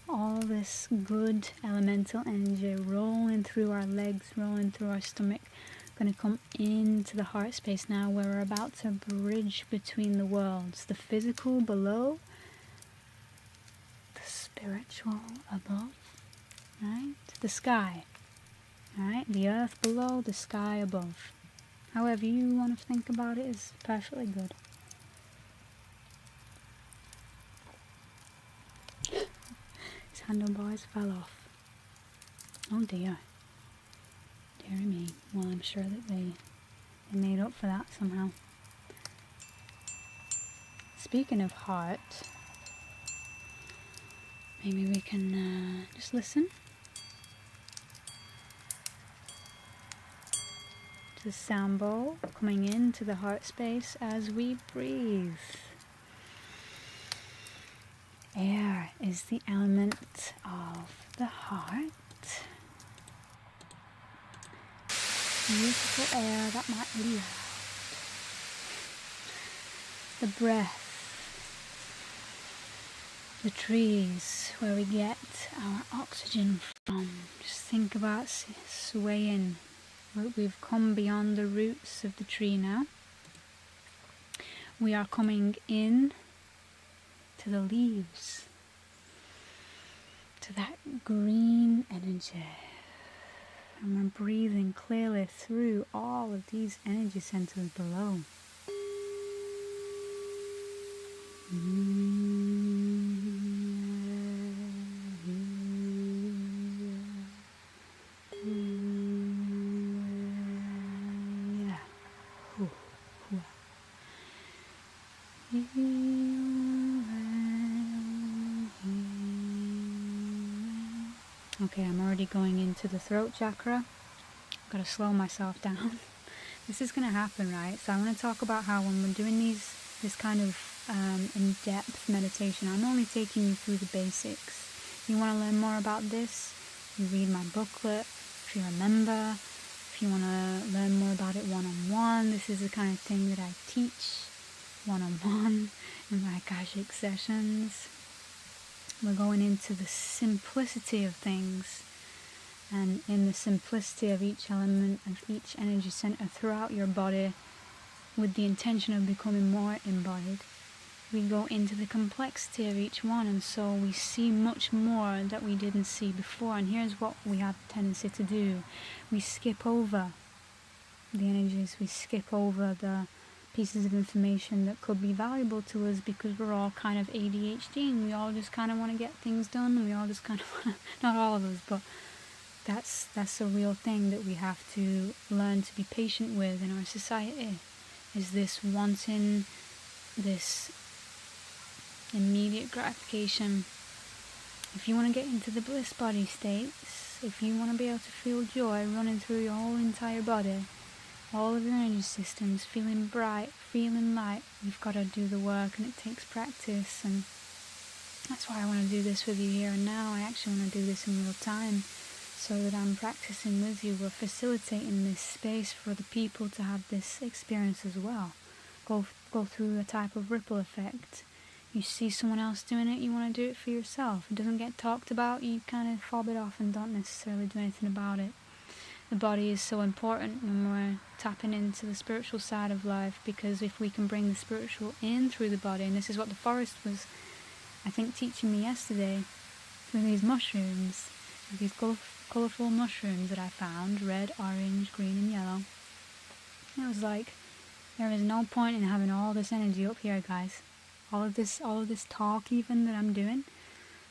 all this good elemental energy rolling through our legs, rolling through our stomach. Going to come into the heart space now, where we're about to bridge between the worlds, the physical below spiritual above, right? The sky, right? The earth below, the sky above. However you want to think about it is perfectly good. His handlebars fell off. Oh dear. Dear me. Well, I'm sure that they made up for that somehow. Speaking of heart, maybe we can just listen to the sound bowl coming into the heart space as we breathe. Air is the element of the heart. Beautiful air that might be loud. The breath. The trees where we get our oxygen from. Just think about swaying. We've come beyond the roots of the tree now. We are coming in to the leaves, to that green energy. And we're breathing clearly through all of these energy centers below. Okay, I'm already going into the throat chakra. I've got to slow myself down. This is going to happen, right? So I want to talk about how when we're doing this kind of in-depth meditation, I'm only taking you through the basics. If you want to learn more about this, you read my booklet. If you remember, if you want to learn more about it one-on-one, this is the kind of thing that I teach one-on-one in my Akashic sessions. We're going into the simplicity of things, and in the simplicity of each element, of each energy center throughout your body, with the intention of becoming more embodied. We go into the complexity of each one, and so we see much more that we didn't see before. And here's what we have a tendency to do. We skip over the energies, we skip over the pieces of information that could be valuable to us, because we're all kind of ADHD and we all just kind of want to get things done, and we all just kind of want to, not all of us, but that's a real thing that we have to learn to be patient with in our society, is this wanting this immediate gratification. If you want to get into the bliss body states, if you want to be able to feel joy running through your whole entire body, all of your energy systems, feeling bright, feeling light, you've got to do the work, and it takes practice. And that's why I want to do this with you here and now. I actually want to do this in real time, so that I'm practicing with you. We're facilitating this space for the people to have this experience as well. Go through a type of ripple effect. You see someone else doing it, you want to do it for yourself. It doesn't get talked about, you kind of fob it off and don't necessarily do anything about it. The body is so important when we're tapping into the spiritual side of life, because if we can bring the spiritual in through the body, and this is what the forest was, I think, teaching me yesterday, through these mushrooms, these colourful mushrooms that I found, red, orange, green and yellow. And it was like, there is no point in having all this energy up here, guys. All of this talk even that I'm doing,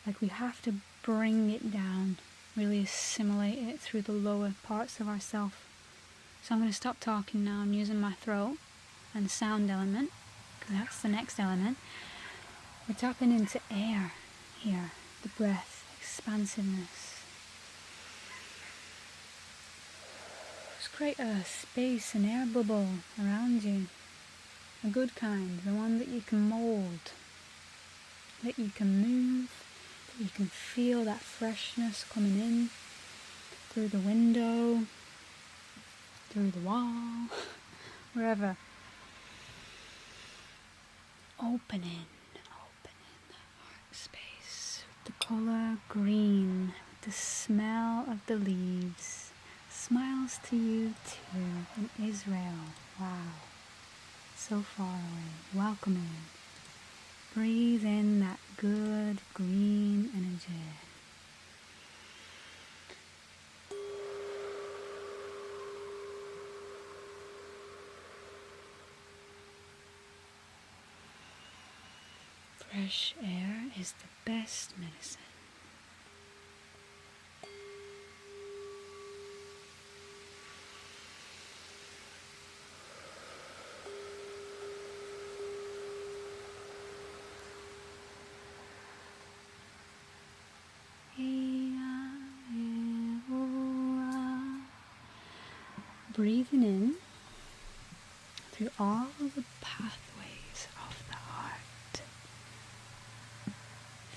like, we have to bring it down, really assimilate it through the lower parts of ourself. So I'm going to stop talking now. I'm using my throat and sound element, because that's the next element. We're tapping into air here, the breath, expansiveness. Just create a space, an air bubble around you. A good kind, the one that you can mold, that you can move, that you can feel that freshness coming in through the window, through the wall, wherever. Opening that heart space. The colour green, the smell of the leaves. Smiles to you too, in Israel. Wow. So far away, welcoming. Breathe in that good green energy. Fresh air is the best medicine. Breathing in through all the pathways of the heart.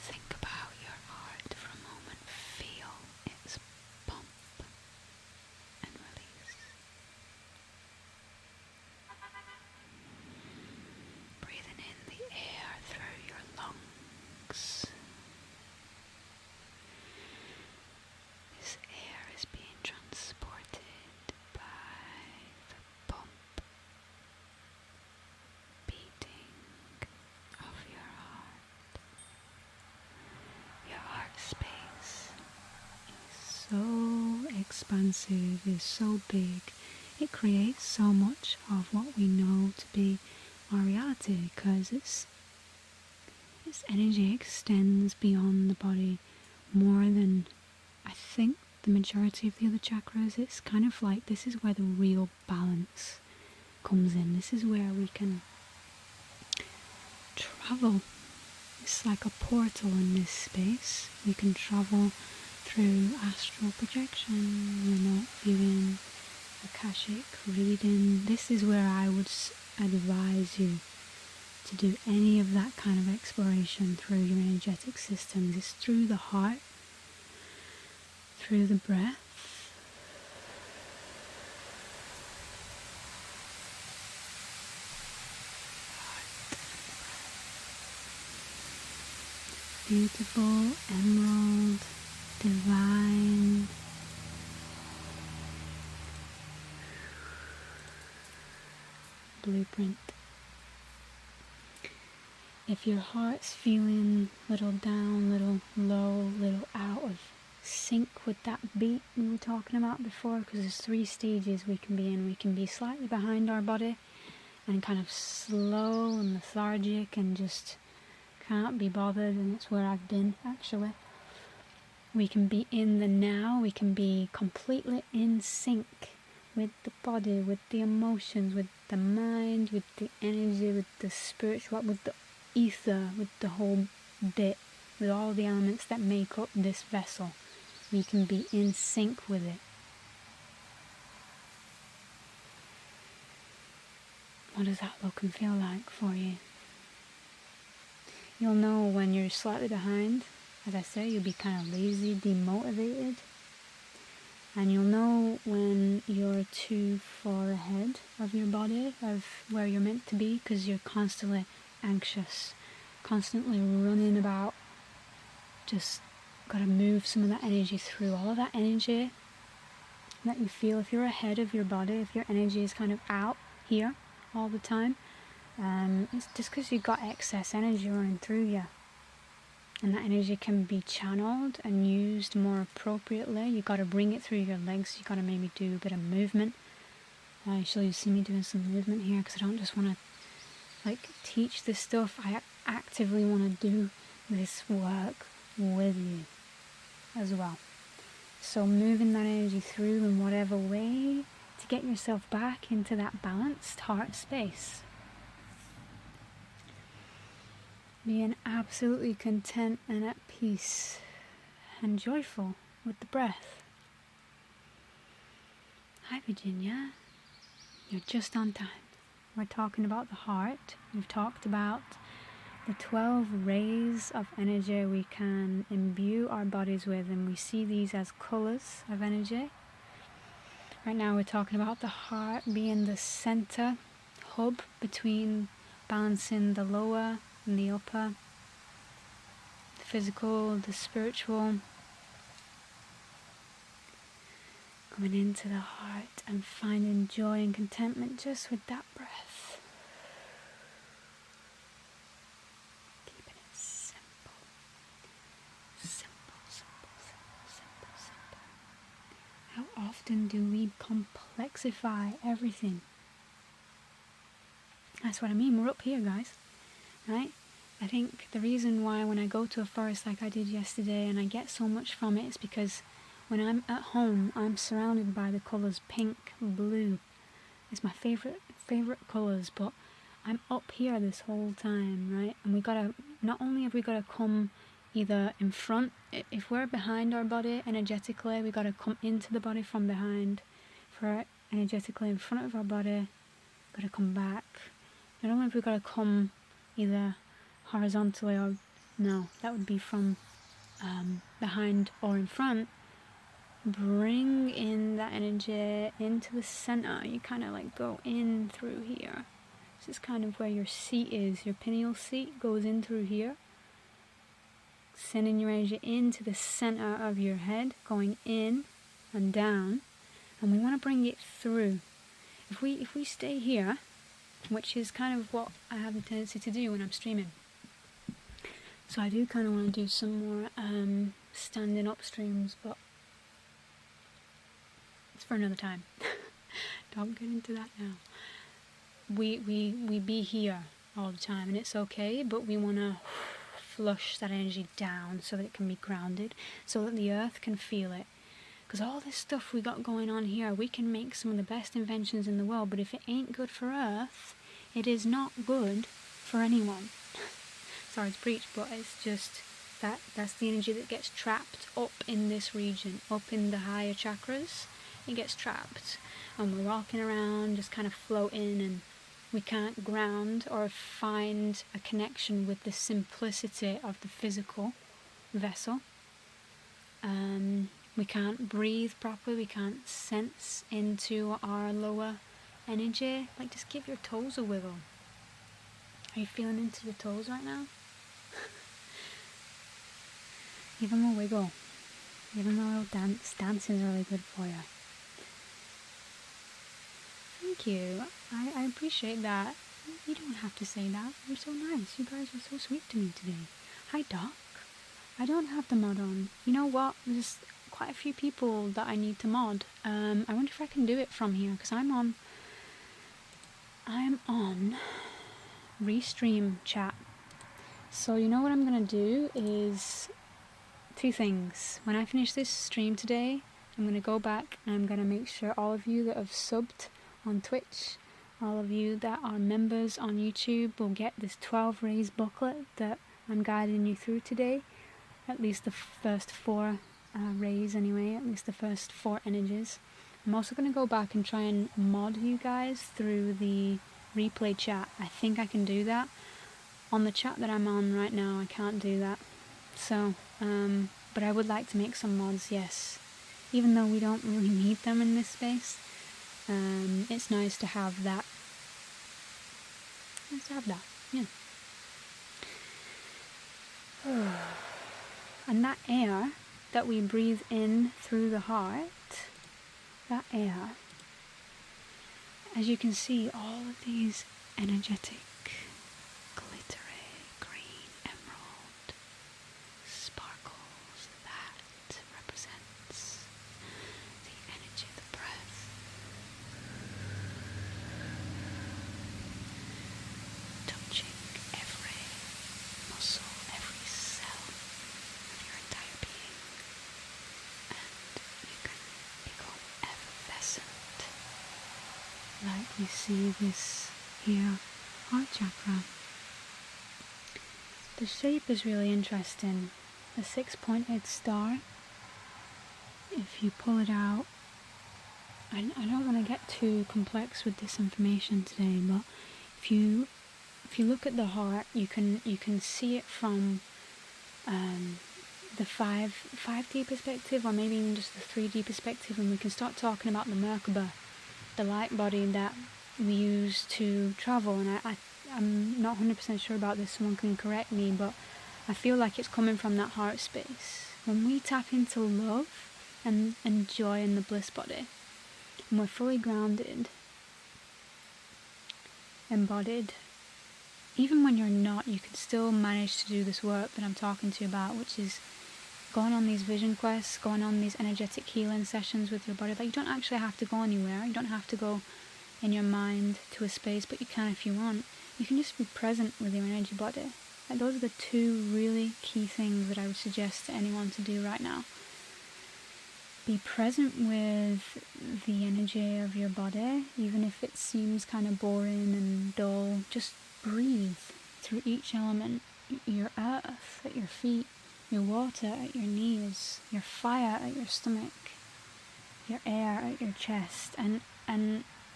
Think about your heart for a moment. Feel its pump and release. Breathing in the air through your lungs. This air is being transported by the pump beating of your heart. Your heart space is so expansive, is so big. It creates so much of what we know to be our reality, because its energy extends beyond the body more than I think the majority of the other chakras. It's kind of like, this is where the real balance comes in. This is where we can travel. It's like a portal in this space. We can travel through astral projection, remote viewing, Akashic reading. This is where I would advise you to do any of that kind of exploration through your energetic systems. It's through the heart, through the breath. Beautiful, emerald, divine. Blueprint. If your heart's feeling little down, little low, little out of sync with that beat we were talking about before, because there's 3 stages we can be in. We can be slightly behind our body and kind of slow and lethargic and just can't be bothered, and it's where I've been actually. We can be in the now, we can be completely in sync with the body, with the emotions, with the mind, with the energy, with the spiritual, with the ether, with the whole bit, with all the elements that make up this vessel. We can be in sync with it. What does that look and feel like for you? You'll know when you're slightly behind. As I say, you'll be kind of lazy, demotivated. And you'll know when you're too far ahead of your body, of where you're meant to be, because you're constantly anxious, constantly running about, just got to move some of that energy through. All of that energy that you feel, if you're ahead of your body, if your energy is kind of out here all the time, it's just because you've got excess energy running through you. And that energy can be channeled and used more appropriately. You've got to bring it through your legs. You've got to maybe do a bit of movement. Usually you see me doing some movement here because I don't just want to teach this stuff. I actively want to do this work with you as well. So moving that energy through in whatever way to get yourself back into that balanced heart space. Being absolutely content and at peace and joyful with the breath. Hi Virginia, you're just on time. We're talking about the heart. We've talked about the 12 rays of energy we can imbue our bodies with, and we see these as colors of energy. Right now we're talking about the heart being the center hub between balancing the lower and the upper, the physical, the spiritual. Coming into the heart and finding joy and contentment just with that breath. Keeping it simple. Simple, simple, simple, simple, simple. How often do we complexify everything? That's what I mean. We're up here, guys. Right? I think the reason why when I go to a forest like I did yesterday and I get so much from it is because when I'm at home, I'm surrounded by the colours pink, blue. It's my favourite colours, but I'm up here this whole time, right? And not only have we gotta come either in front, if we're behind our body energetically, we gotta come into the body from behind. If we're energetically in front of our body, gotta come back. Not only have we gotta come either horizontally or, no, that would be from behind or in front. Bring in that energy into the center. You kind of like go in through here. This is kind of where your seat is. Your pineal seat goes in through here. Sending your energy into the center of your head, going in and down. And we want to bring it through. If we stay here, which is kind of what I have the tendency to do when I'm streaming. So I do kind of want to do some more standing up streams, but it's for another time. Don't get into that now. We be here all the time, and it's okay, but we want to flush that energy down so that it can be grounded, so that the earth can feel it. Because all this stuff we got going on here, we can make some of the best inventions in the world, but if it ain't good for earth, it is not good for anyone. Sorry to preach, but it's just that's the energy that gets trapped up in this region, up in the higher chakras. It gets trapped, and we're walking around just kind of floating, and we can't ground or find a connection with the simplicity of the physical vessel. We can't breathe properly, we can't sense into our lower energy. Like, just give your toes a wiggle. Are you feeling into your toes right now? Give them a wiggle. Give them a little dance. Dancing is really good for you. Thank you. I appreciate that. You don't have to say that. You're so nice. You guys are so sweet to me today. Hi, Doc. I don't have the mod on. You know what? There's quite a few people that I need to mod. I wonder if I can do it from here, because I'm on Restream chat. So you know what I'm going to do is two things. When I finish this stream today, I'm going to go back and I'm going to make sure all of you that have subbed on Twitch, all of you that are members on YouTube will get this 12 rays booklet that I'm guiding you through today. At least the first 4 rays anyway, at least the first 4 energies. I'm also going to go back and try and mod you guys through the replay chat. I think I can do that. On the chat that I'm on right now, I can't do that. So, but I would like to make some mods, yes. Even though we don't really need them in this space, it's nice to have that. Nice to have that, yeah. And that air that we breathe in through the heart, that air, as you can see, all of these energetic, glittery, green, emerald sparkles, that represents the energy of the breath. Touching every muscle, every cell of your entire being, and you can become effervescent, like you see this here, heart chakra. The shape is really interesting. A 6-pointed star. If you pull it out, I don't want to get too complex with this information today, but if you look at the heart, you can see it from the 5D perspective, or maybe even just the 3D perspective, and we can start talking about the Merkaba, the light body that we use to travel. And I'm not 100% sure about this, someone can correct me, but I feel like it's coming from that heart space. When we tap into love and joy in the bliss body, and we're fully grounded, embodied, even when you're not, you can still manage to do this work that I'm talking to you about, which is going on these vision quests, going on these energetic healing sessions with your body. Like, you don't actually have to go anywhere. You don't have to go in your mind to a space, but you can if you want. You can just be present with your energy body. Like, those are the two really key things that I would suggest to anyone to do right now. Be present with the energy of your body, even if it seems kind of boring and dull. Just breathe through each element. Your earth at your feet, your water at your knees, your fire at your stomach, your air at your chest. And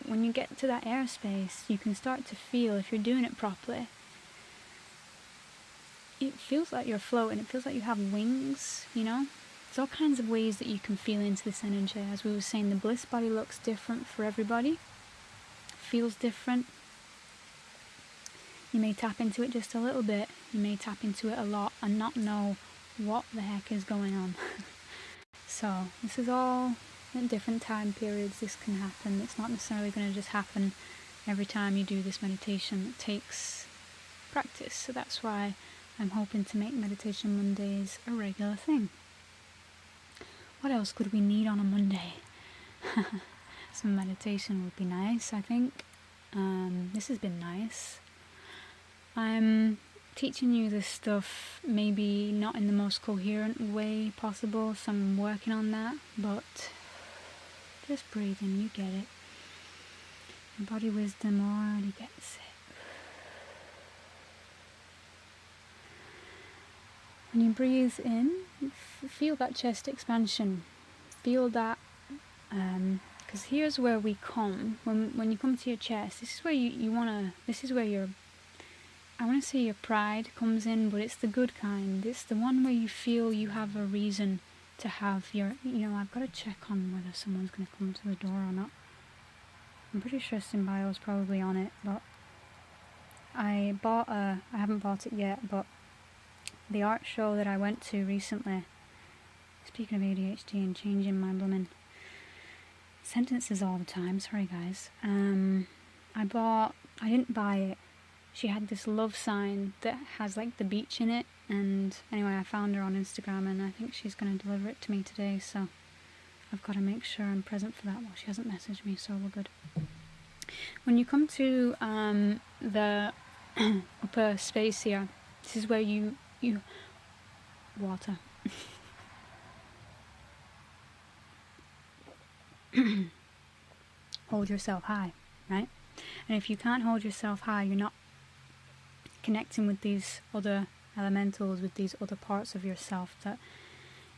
when you get to that airspace, you can start to feel, if you're doing it properly, it feels like you're floating. It feels like you have wings, you know? There's all kinds of ways that you can feel into this energy. As we were saying, the bliss body looks different for everybody. Feels different. You may tap into it just a little bit. You may tap into it a lot and not know what the heck is going on. So this is all at different time periods this can happen. It's not necessarily going to just happen every time you do this meditation. It takes practice. So that's why I'm hoping to make Meditation Mondays a regular thing. What else could we need on a Monday? Some meditation would be nice, I think. This has been nice. I'm teaching you this stuff maybe not in the most coherent way possible, so I'm working on that, but just breathing, you get it. Your body wisdom already gets it. When you breathe in, feel that chest expansion. Feel that, because here's where we come. When you come to your chest, this is where this is where I want to say your pride comes in, but it's the good kind. It's the one where you feel you have a reason to have your, I've got to check on whether someone's going to come to the door or not. I'm pretty sure Symbio is probably on it, but I haven't bought it yet, but the art show that I went to recently, speaking of ADHD and changing my blooming sentences all the time, sorry guys, I didn't buy it. She had this love sign that has like the beach in it, and anyway, I found her on Instagram and I think she's going to deliver it to me today, so I've got to make sure I'm present for that. Well, she hasn't messaged me, so we're good. When you come to the upper space here, this is where you water. Hold yourself high, right? And if you can't hold yourself high, you're not connecting with these other elementals, with these other parts of yourself that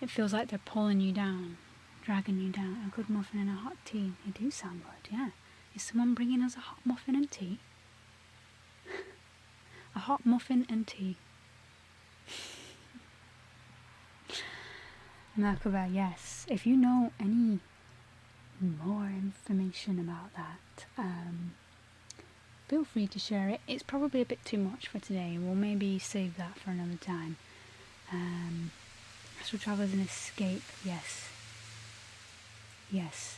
it feels like they're pulling you down, dragging you down. A good muffin and a hot tea. They do sound good, yeah. Is someone bringing us a hot muffin and tea? A hot muffin and tea. Merkaba, yes. If you know any more information about that, feel free to share it. It's probably a bit too much for today. We'll maybe save that for another time. Astral travel is an escape, yes. Yes.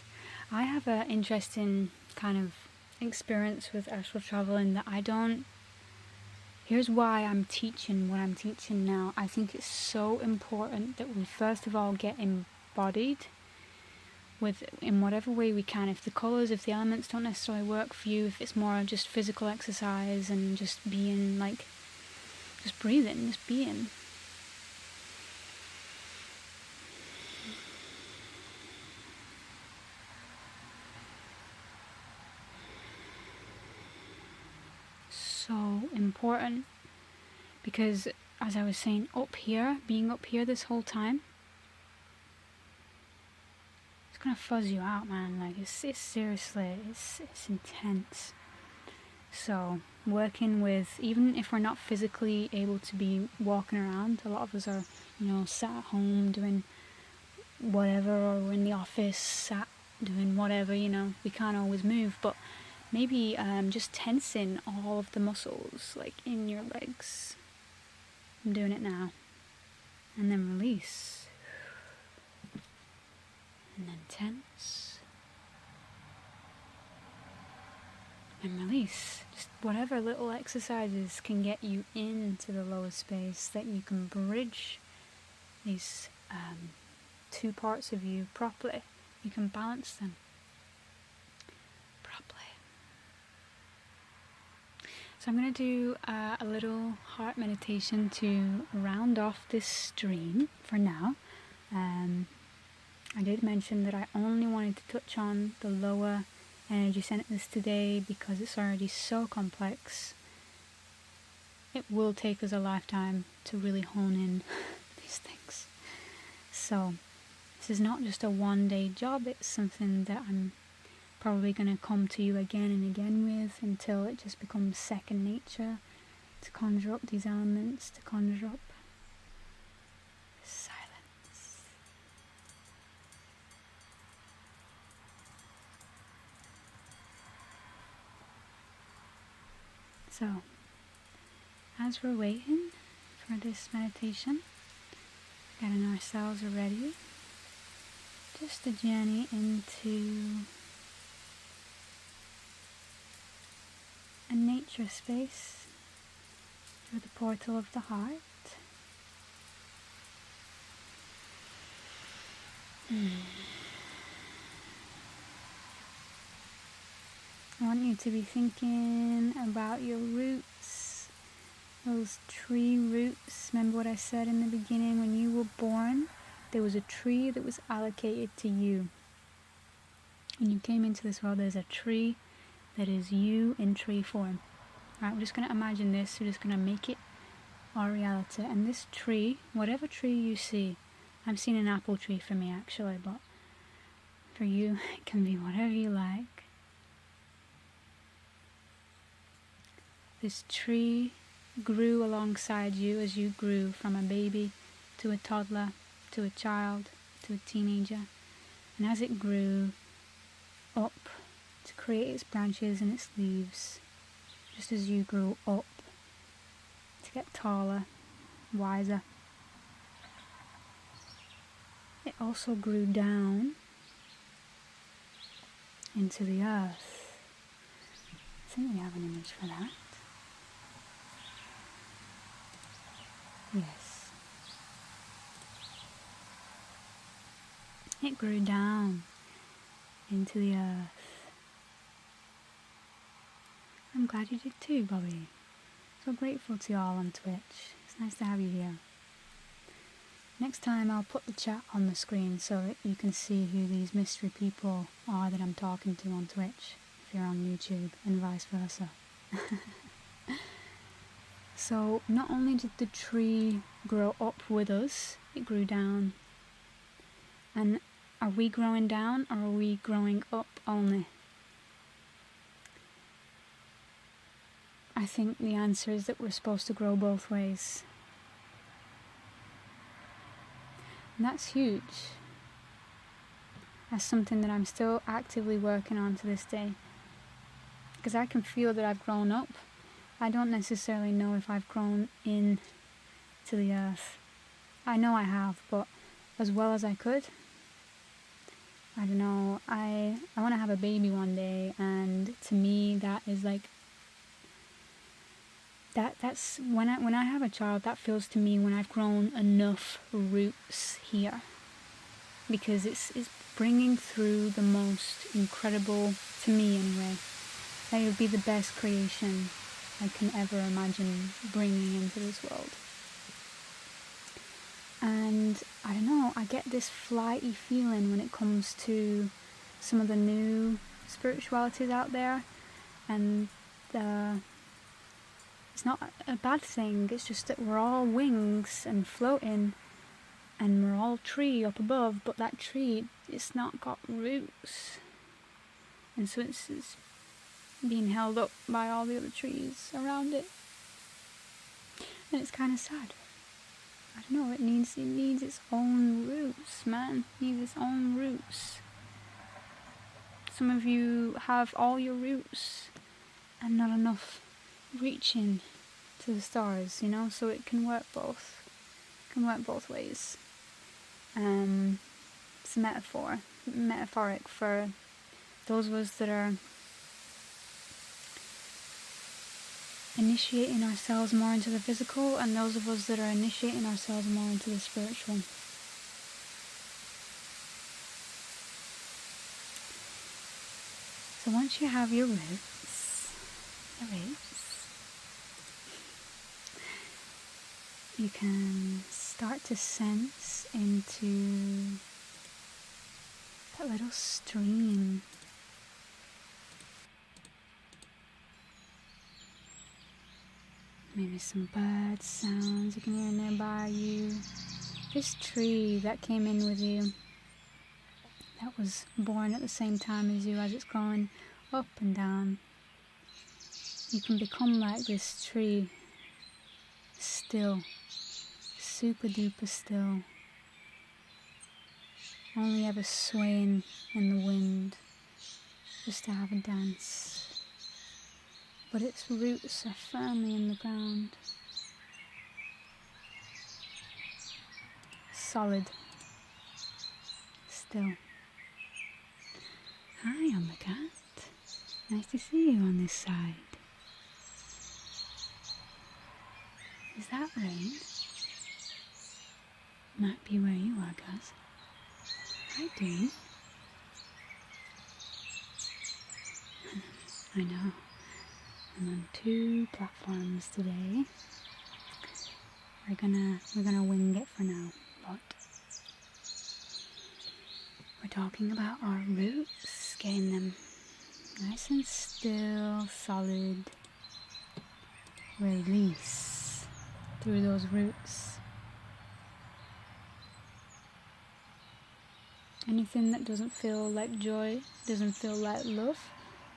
I have an interesting kind of experience with astral travel in that here's why I'm teaching what I'm teaching now. I think it's so important that we first of all get embodied in whatever way we can. If the colours, if the elements don't necessarily work for you, if it's more just physical exercise and just being like, just breathing, just being. So important, because as I was saying, being up here this whole time, it's gonna fuzz you out, man. Like it's seriously, it's intense. So working with, even if we're not physically able to be walking around, a lot of us are, sat at home doing whatever, or we're in the office sat doing whatever, we can't always move, but maybe just tensing all of the muscles like in your legs. I'm doing it now. And then release. And then tense. And release. Just whatever little exercises can get you into the lower space, that you can bridge these two parts of you properly. You can balance them properly. So I'm going to do a little heart meditation to round off this stream for now. I did mention that I only wanted to touch on the lower energy centers today because it's already so complex. It will take us a lifetime to really hone in these things. So this is not just a one-day job, it's something that I'm probably going to come to you again and again with until it just becomes second nature to conjure up these elements, to conjure up silence. So, as we're waiting for this meditation, getting ourselves ready, just a journey into a nature space through the portal of the heart. I want you to be thinking about your roots, those tree roots. Remember what I said in the beginning? When you were born, there was a tree that was allocated to you. When you came into this world, there's a tree that is you in tree form. Right, we're just going to imagine this, we're just going to make it our reality. And this tree, whatever tree you see, I'm seeing an apple tree for me actually, but for you, it can be whatever you like. This tree grew alongside you as you grew from a baby to a toddler, to a child, to a teenager. And as it grew up to create its branches and its leaves, just as you grew up to get taller, wiser, it also grew down into the earth. I think we have an image for that. Yes. It grew down into the earth. I'm glad you did too, Bobby. So grateful to you all on Twitch. It's nice to have you here. Next time I'll put the chat on the screen so that you can see who these mystery people are that I'm talking to on Twitch, if you're on YouTube, and vice versa. So not only did the tree grow up with us, it grew down. And are we growing down or are we growing up only? I think the answer is that we're supposed to grow both ways. And that's huge. That's something that I'm still actively working on to this day. Because I can feel that I've grown up. I don't necessarily know if I've grown in to the earth. I know I have, but as well as I could. I don't know. I want to have a baby one day, and to me that is like that's when I have a child, that feels to me when I've grown enough roots here, because it's bringing through the most incredible, to me anyway. That would be the best creation I can ever imagine bringing into this world. And I don't know, I get this flighty feeling when it comes to some of the new spiritualities out there, and it's not a bad thing, it's just that we're all wings and floating, and we're all tree up above, but that tree, it's not got roots, and so it's being held up by all the other trees around it, and it's kind of sad. I don't know, it needs its own roots, man. It needs its own roots. Some of you have all your roots and not enough reaching to the stars, you know, so it can work both. It can work both ways. It's a metaphoric for those of us that are initiating ourselves more into the physical, and those of us that are initiating ourselves more into the spiritual. So once you have your roots, you can start to sense into that little stream. Maybe some bird sounds you can hear nearby you. This tree that came in with you, that was born at the same time as you, as it's going up and down. You can become like this tree, still, super duper still, only ever swaying in the wind, just to have a dance. But its roots are firmly in the ground, solid, still. Hi, I'm the cat. Nice to see you on this side. Is that rain? Might be where you are, Guz. Hi, Dean. I know. I'm on 2 platforms today. We're gonna wing it for now, but we're talking about our roots, getting them nice and still, solid. Release through those roots. Anything that doesn't feel like joy, doesn't feel like love,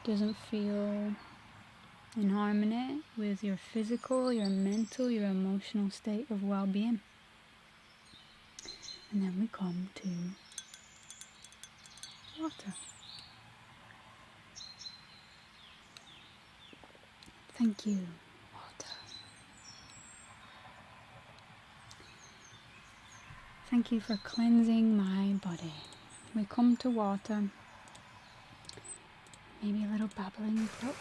doesn't feel in harmony with your physical, your mental, your emotional state of well-being. And then we come to water. Thank you, water. Thank you for cleansing my body. We come to water. Maybe a little babbling brook.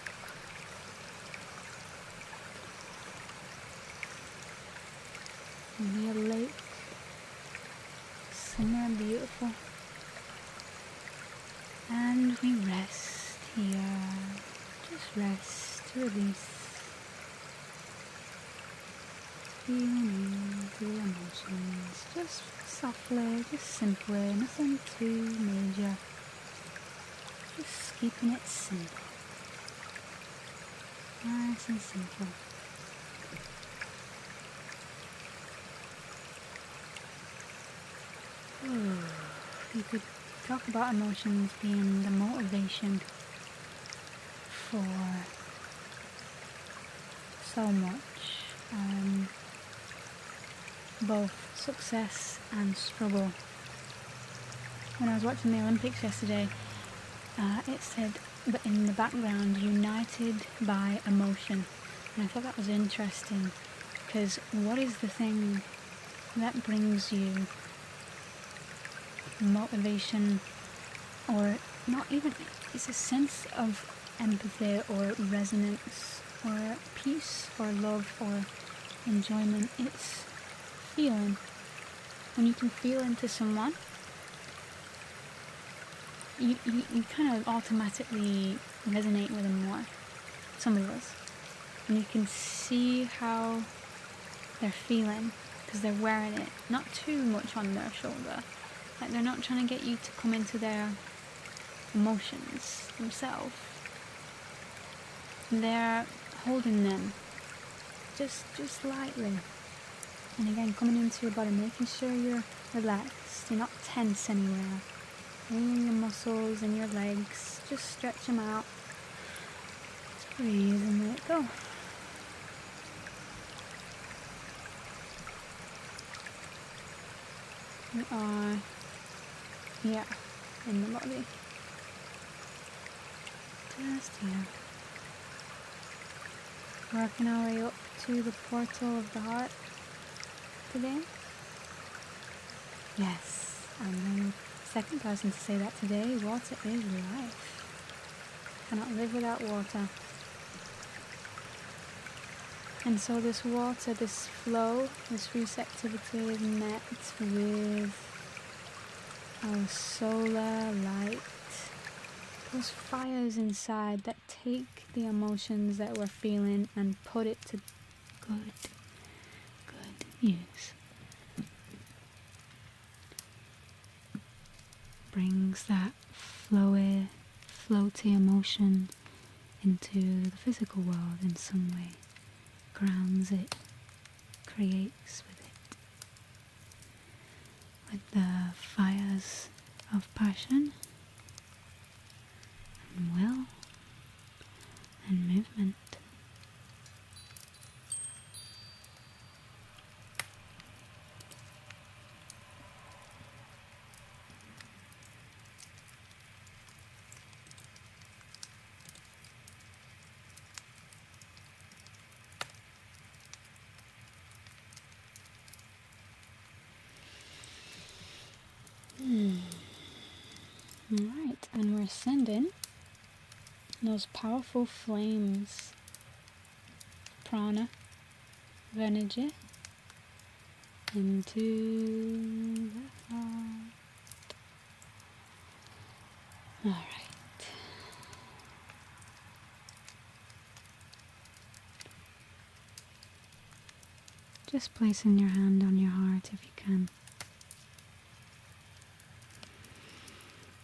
Maybe a lake. Somewhere beautiful. And we rest here. Just rest to release. Feeling into the emotions. Just softly, just simply. Nothing too major. Just keeping it simple. Nice and simple. You could talk about emotions being the motivation for so much, both success and struggle. When I was watching the Olympics yesterday, it said, but in the background, united by emotion. And I thought that was interesting, because what is the thing that brings you motivation, or not even, it's a sense of empathy or resonance or peace or love or enjoyment. It's feeling. When you can feel into someone, you kind of automatically resonate with them more, some of us. And you can see how they're feeling, because they're wearing it not too much on their shoulder. Like, they're not trying to get you to come into their emotions themselves. They're holding them just lightly. And again, coming into your body, making sure you're relaxed, you're not tense anywhere. Bringing your muscles and your legs, just stretch them out. Just breathe and let it go. We are here in the body. Just here. Working our way up to the portal of the heart today. Yes, I'm the second person to say that today. Water is life. Cannot live without water. And so this water, this flow, this receptivity is met with our solar light. Those fires inside that take the emotions that we're feeling and put it to good use. Brings that floaty emotion into the physical world in some way. Grounds it, creates with it. With the fires of passion and will and movement. Alright, and we're sending those powerful flames, prana, of energy into the heart. Alright. Just placing your hand on your heart if you can.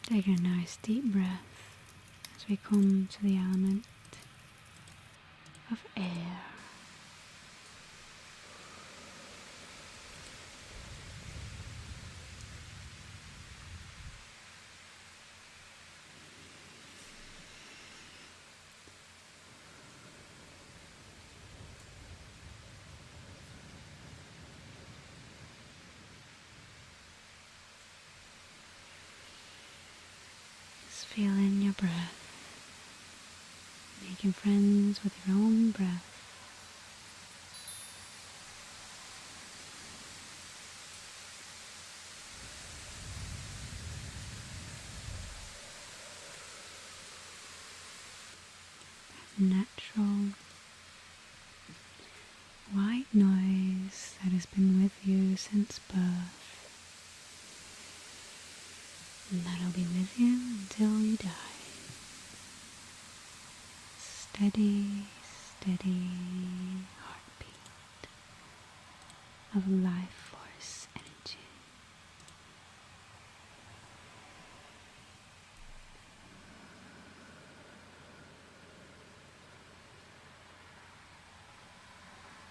Take a nice deep breath as we come to the element of air. Feel in your breath, making friends with your own breath. That natural white noise that has been with you since birth. And that'll be with you until you die. Steady, steady heartbeat of life force energy.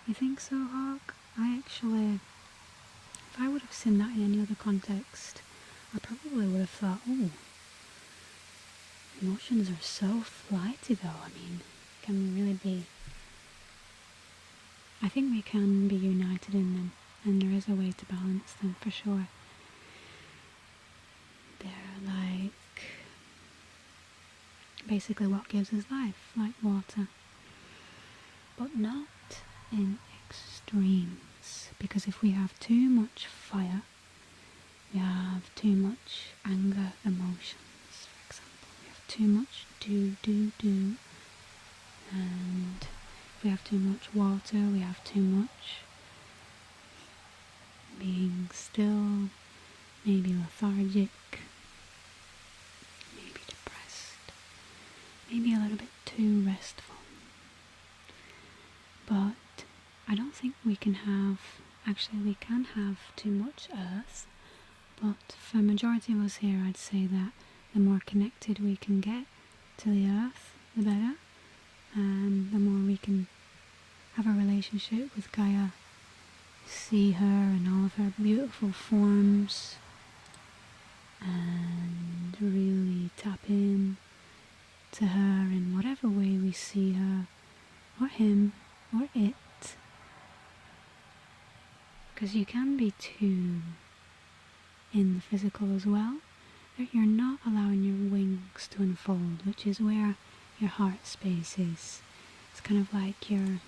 You think so, Hawk? If I would have seen that in any other context, I probably would have thought, oh, emotions are so flighty though. I mean, can we really be... I think we can be united in them, and there is a way to balance them for sure. They're like basically what gives us life, like water. But not in extremes, because if we have too much fire, we have too much anger emotions, for example. We have too much do, and if we have too much water, we have too much being still, maybe lethargic, maybe depressed, maybe a little bit too restful. But I don't think we can have, actually we can have too much earth, but for a majority of us here, I'd say that the more connected we can get to the earth, the better, and the more we can have a relationship with Gaia, see her and all of her beautiful forms, and really tap in to her in whatever way we see her, or him, or it. Because you can be too in the physical as well, that you're not allowing your wings to unfold, which is where your heart space is. It's kind of like your...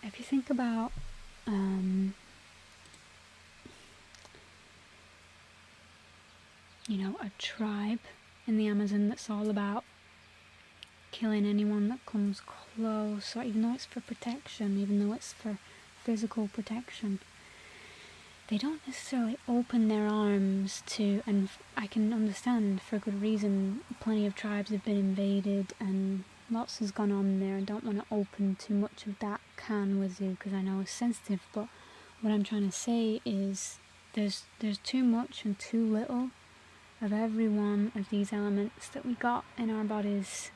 If you think about a tribe in the Amazon that's all about killing anyone that comes close, or even though it's for protection, even though it's for physical protection, they don't necessarily open their arms to, and I can understand for good reason, plenty of tribes have been invaded and lots has gone on there. I don't want to open too much of that can with you because I know it's sensitive, but what I'm trying to say is there's too much and too little of every one of these elements that we got in our bodies.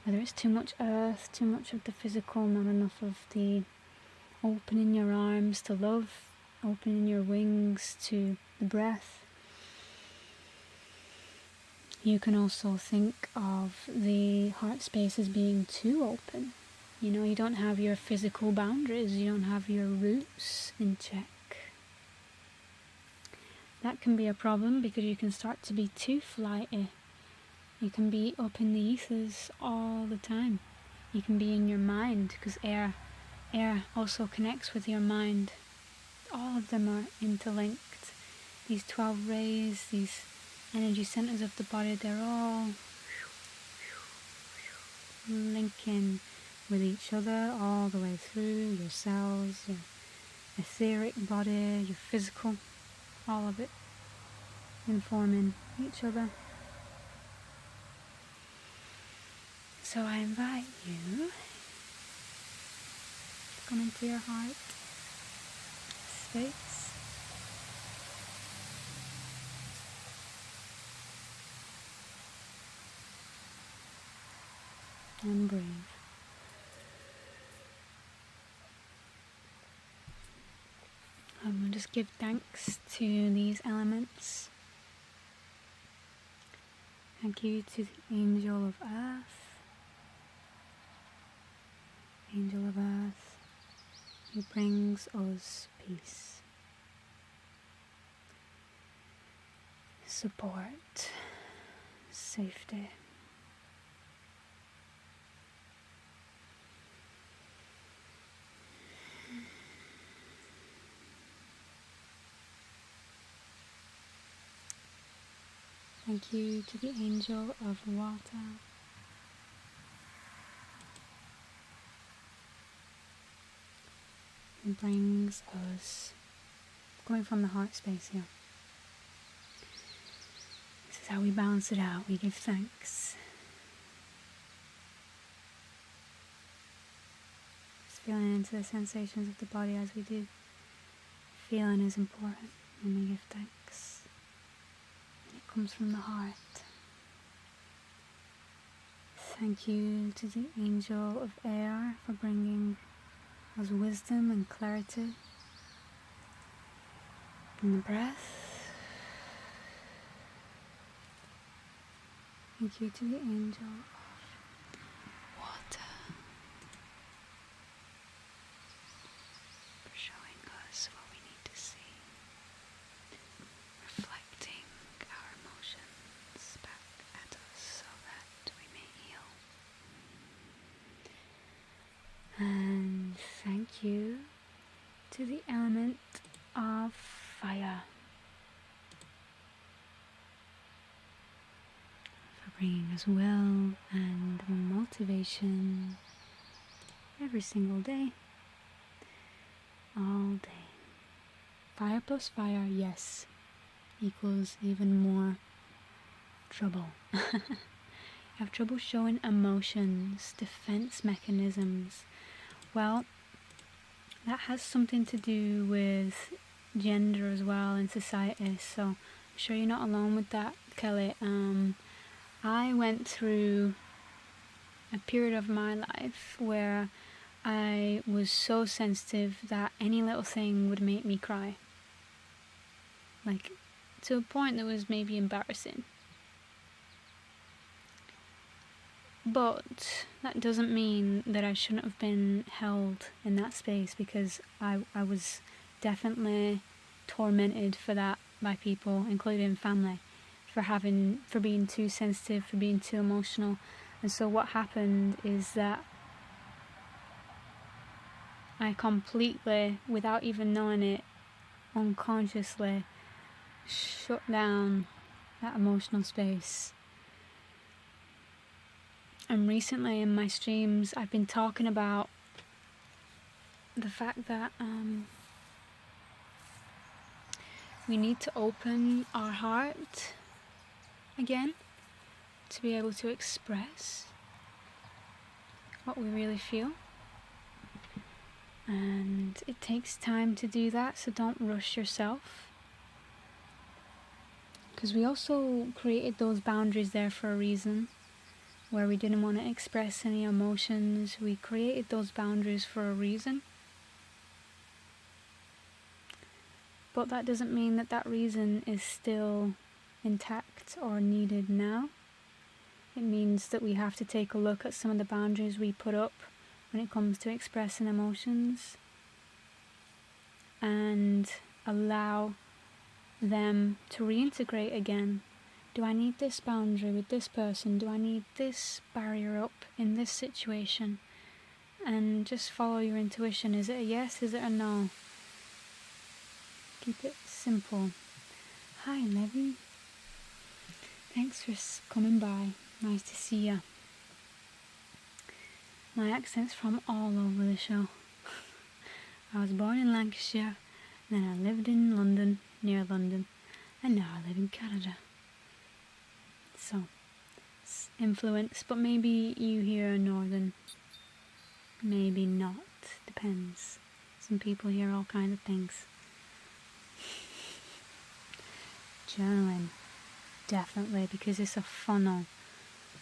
Whether it's too much earth, too much of the physical, not enough of the opening your arms to love, opening your wings to the breath. You can also think of the heart space as being too open. You know, you don't have your physical boundaries, you don't have your roots in check. That can be a problem because you can start to be too flighty. You can be up in the ethers all the time. You can be in your mind because air also connects with your mind. All of them are interlinked. These 12 rays, these energy centers of the body, they're all linking with each other all the way through your cells, your etheric body, your physical, all of it informing each other. So I invite you to come into your heart space. And breathe. We'll just give thanks to these elements. Thank you to the Angel of Earth. Angel of Earth, who brings us peace, support, safety. Thank you to the Angel of Water. Who brings us, going from the heart space here. This is how we balance it out. We give thanks. Just feeling into the sensations of the body as we do. Feeling is important when we give thanks. It comes from the heart. Thank you to the Angel of Air for bringing us wisdom and clarity in the breath. Thank you to the Angel of Water for showing us what we need to see, reflecting our emotions back at us so that we may heal. And thank you to the element of fire for bringing us will and motivation every single day, all day. Fire plus fire, yes, equals even more trouble. Have trouble showing emotions, defense mechanisms. Well, that has something to do with gender as well in society, so I'm sure you're not alone with that, Kelly. I went through a period of my life where I was so sensitive that any little thing would make me cry. Like, to a point that was maybe embarrassing. But that doesn't mean that I shouldn't have been held in that space, because I was definitely tormented for that by people, including family, for being too sensitive, for being too emotional. And so what happened is that I completely, without even knowing it, unconsciously shut down that emotional space. And recently in my streams I've been talking about the fact that we need to open our heart again to be able to express. what we really feel. And it takes time to do that, so don't rush yourself. Because we also created those boundaries there for a reason, where we didn't want to express any emotions. We created those boundaries for a reason. But that doesn't mean that that reason is still intact or needed now. It means that we have to take a look at some of the boundaries we put up when it comes to expressing emotions and allow them to reintegrate again. Do I need this boundary with this person? Do I need this barrier up in this situation? And just follow your intuition. Is it a yes? Is it a no? Keep it simple. Hi, Levy. Thanks for coming by. Nice to see ya. My accent's from all over the show. I was born in Lancashire, then I lived in London, near London, and now I live in Canada. So, it's influence, but maybe you hear northern, maybe not, depends. Some people hear all kinds of things. Journaling, definitely, because it's a funnel.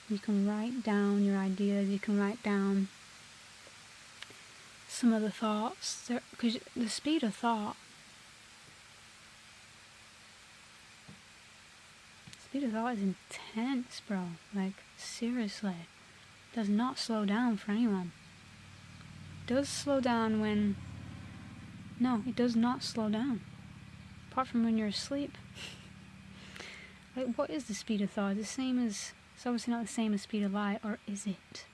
You can write down your ideas, you can write down some of the thoughts, because the speed of thought is intense, bro. Like, seriously, does not slow down for anyone. Does slow down when, no, it does not slow down, apart from when you're asleep. Like, what is the speed of thought? It's obviously not the same as speed of light, or is it?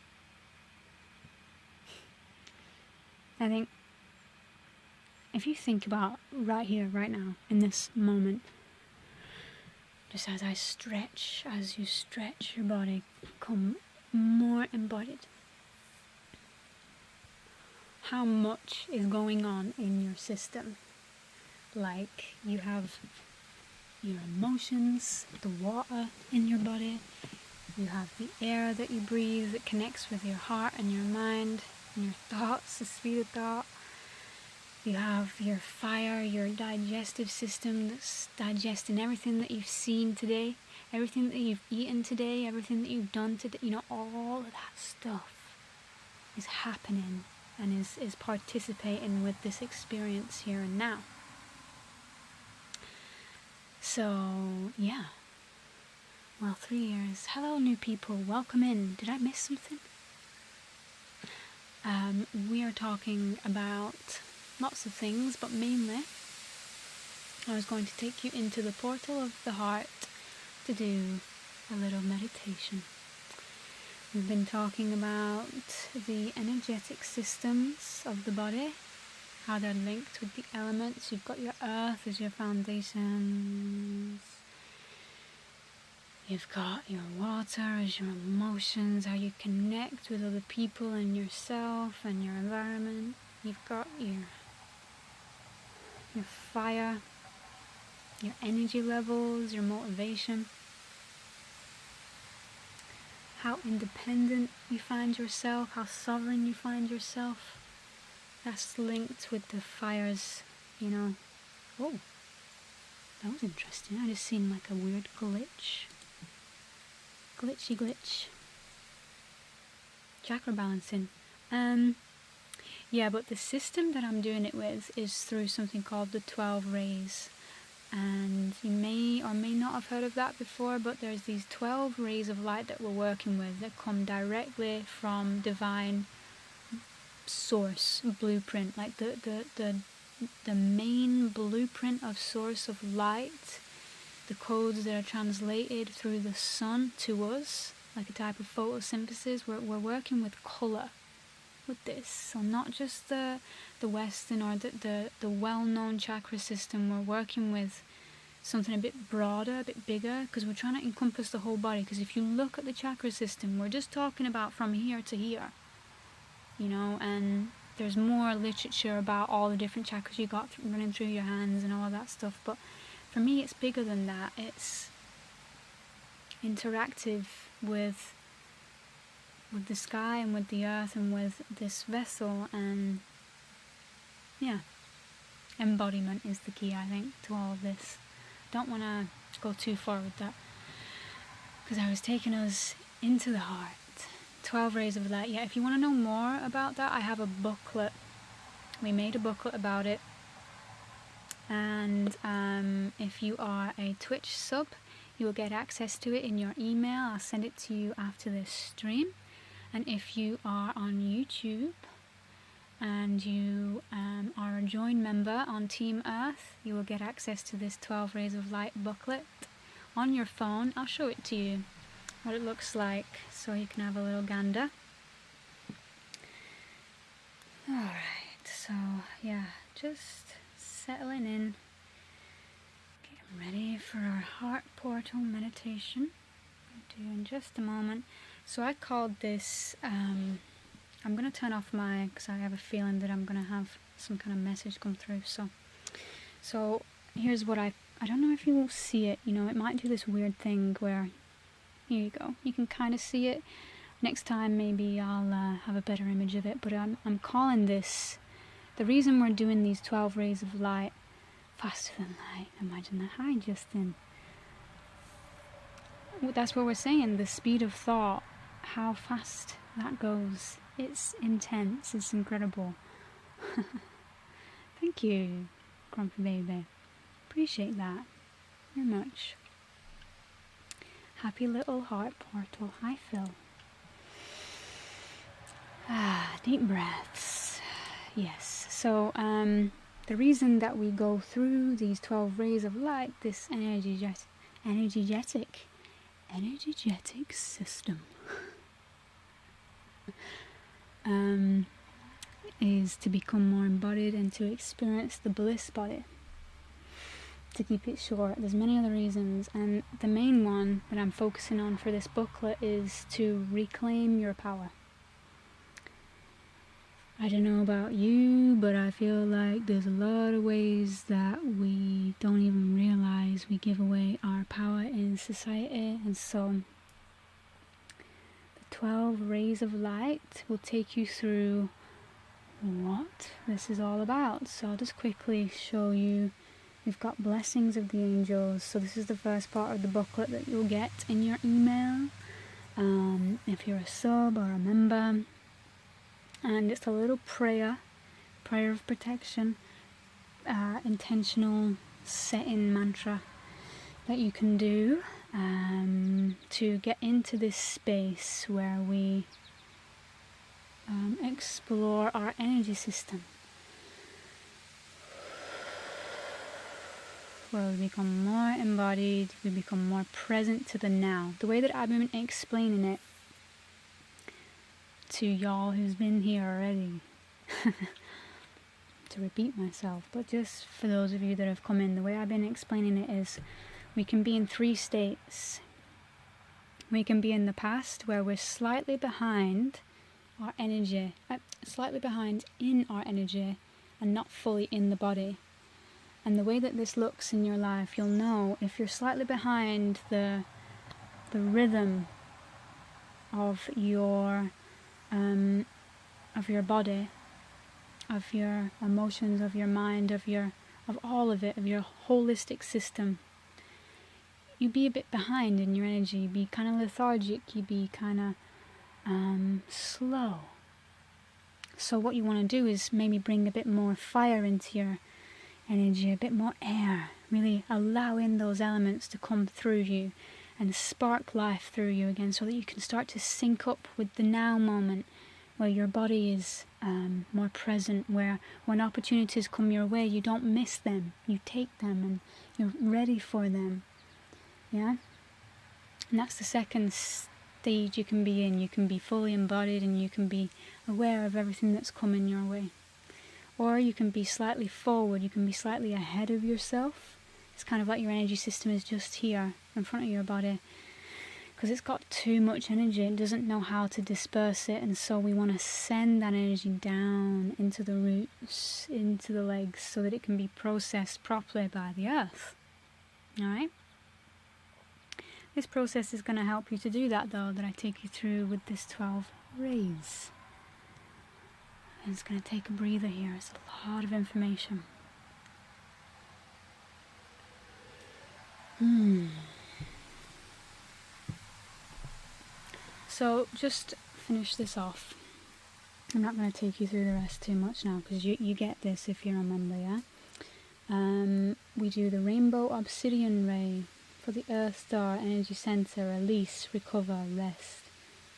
I think if you think about right here, right now, in this moment, just as you stretch your body, become more embodied. How much is going on in your system? Like, you have your emotions, the water in your body, you have the air that you breathe that connects with your heart and your mind and your thoughts, the speed of thought. You have your fire, your digestive system that's digesting everything that you've seen today, everything that you've eaten today, everything that you've done today. All of that stuff is happening and is participating with this experience here and now. So, yeah. Well, 3 years. Hello, new people. Welcome in. Did I miss something? We are talking about lots of things, but mainly I was going to take you into the portal of the heart to do a little meditation. We've been talking about the energetic systems of the body, how they're linked with the elements. You've got your earth as your foundations. You've got your water as your emotions, how you connect with other people and yourself and your environment. You've got your fire, your energy levels, your motivation. How independent you find yourself, how sovereign you find yourself. That's linked with the fires, Oh, that was interesting. I just seen like a weird glitch. Glitch. Chakra balancing. Yeah, but the system that I'm doing it with is through something called the 12 rays. And you may or may not have heard of that before, but there's these 12 rays of light that we're working with that come directly from divine source blueprint, like the main blueprint of source of light, the codes that are translated through the sun to us, like a type of photosynthesis. We're working with colour with this, so not just the Western or the well-known chakra system. We're working with something a bit broader, a bit bigger, because we're trying to encompass the whole body. Because if you look at the chakra system, we're just talking about from here to here, and there's more literature about all the different chakras you got running through your hands and all of that stuff, but for me it's bigger than that. It's interactive with the sky and with the earth and with this vessel. And yeah, embodiment is the key, I think, to all of this. Don't want to go too far with that, because I was taking us into the heart. 12 rays of light. Yeah, if you want to know more about that, I have a booklet. We made a booklet about it. And if you are a Twitch sub, you will get access to it in your email. I'll send it to you after this stream. And if you are on YouTube and you are a join member on Team Earth, you will get access to this 12 Rays of Light booklet on your phone. I'll show it to you, what it looks like, so you can have a little gander. Alright, so yeah, just settling in, getting ready for our heart portal meditation. We'll do in just a moment. So I called this, I'm going to turn off because I have a feeling that I'm going to have some kind of message come through. So here's what I don't know if you will see it, you know, it might do this weird thing where, here you go, you can kind of see it. Next time maybe I'll have a better image of it, but I'm calling this, the reason we're doing these 12 rays of light, faster than light, imagine that. Hi Justin. That's what we're saying, the speed of thought, how fast that goes. It's intense, it's incredible. Thank you, Grumpy Baby. Appreciate that very much. Happy little heart portal. Hi Phil. Deep breaths. Yes, so the reason that we go through these 12 rays of light, this energetic system, is to become more embodied and to experience the bliss body. To keep it short, there's many other reasons, and the main one that I'm focusing on for this booklet is to reclaim your power. I don't know about you, but I feel like there's a lot of ways that we don't even realize we give away our power in society, and so the 12 rays of light will take you through what this is all about. So I'll just quickly show you. We've got blessings of the angels, so this is the first part of the booklet that you'll get in your email if you're a sub or a member. And it's a little prayer of protection, intentional setting mantra that you can do to get into this space where we explore our energy system, where we become more embodied, we become more present to the now. The way that I've been explaining it to y'all who's been here already, to repeat myself, but just for those of you that have come in, the way I've been explaining it is we can be in 3 states. We can be in the past, where we're slightly behind our energy, slightly behind in our energy and not fully in the body. And the way that this looks in your life, you'll know if you're slightly behind the rhythm of your body, of your emotions, of your mind, of all of it, of your holistic system. You'd be a bit behind in your energy, you'd be kind of lethargic, you'd be kind of slow. So what you want to do is maybe bring a bit more fire into your energy, a bit more air, really allow in those elements to come through you and spark life through you again, so that you can start to sync up with the now moment, where your body is more present, where when opportunities come your way, you don't miss them, you take them and you're ready for them. Yeah? And that's the second stage you can be in. You can be fully embodied and you can be aware of everything that's coming your way. Or you can be slightly forward, you can be slightly ahead of yourself. It's kind of like your energy system is just here in front of your body, because it's got too much energy, it doesn't know how to disperse it, and so we want to send that energy down into the roots, into the legs, so that it can be processed properly by the earth. Alright? This process is going to help you to do that, though, that I take you through with this 12 rays. I'm just going to take a breather here. It's a lot of information. So just finish this off. I'm not going to take you through the rest too much now, because you get this if you're a member, yeah? We do the Rainbow Obsidian Ray for the Earth Star Energy Center, release, recover, rest.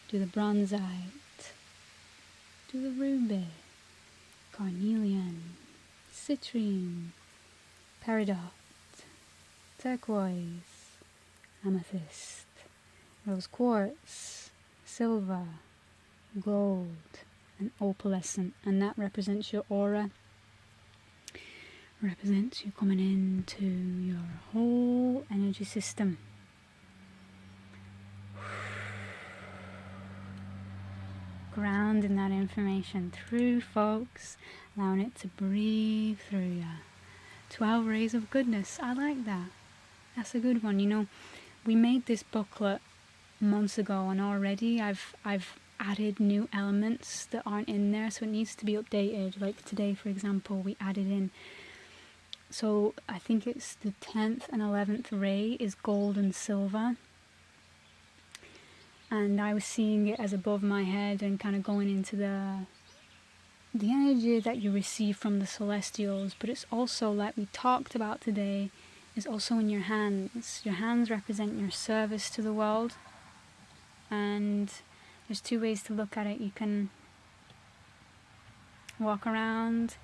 Do the Bronzite. Do the Ruby, Carnelian, Citrine, Peridot, Turquoise, Amethyst, Rose Quartz, Silver, Gold, and Opalescent. And that represents your aura. Represents you coming into your whole energy system. Grounding that information through, folks. Allowing it to breathe through you. 12 rays of goodness. I like that. That's a good one. You know, we made this booklet months ago, and already I've added new elements that aren't in there, so it needs to be updated. Like today, for example, we added in, so I think it's the 10th and 11th ray is gold and silver, and I was seeing it as above my head and kind of going into the energy that you receive from the celestials. But it's also, like we talked about today, is also in your hands. Your hands represent your service to the world, and there's two ways to look at it. You can walk around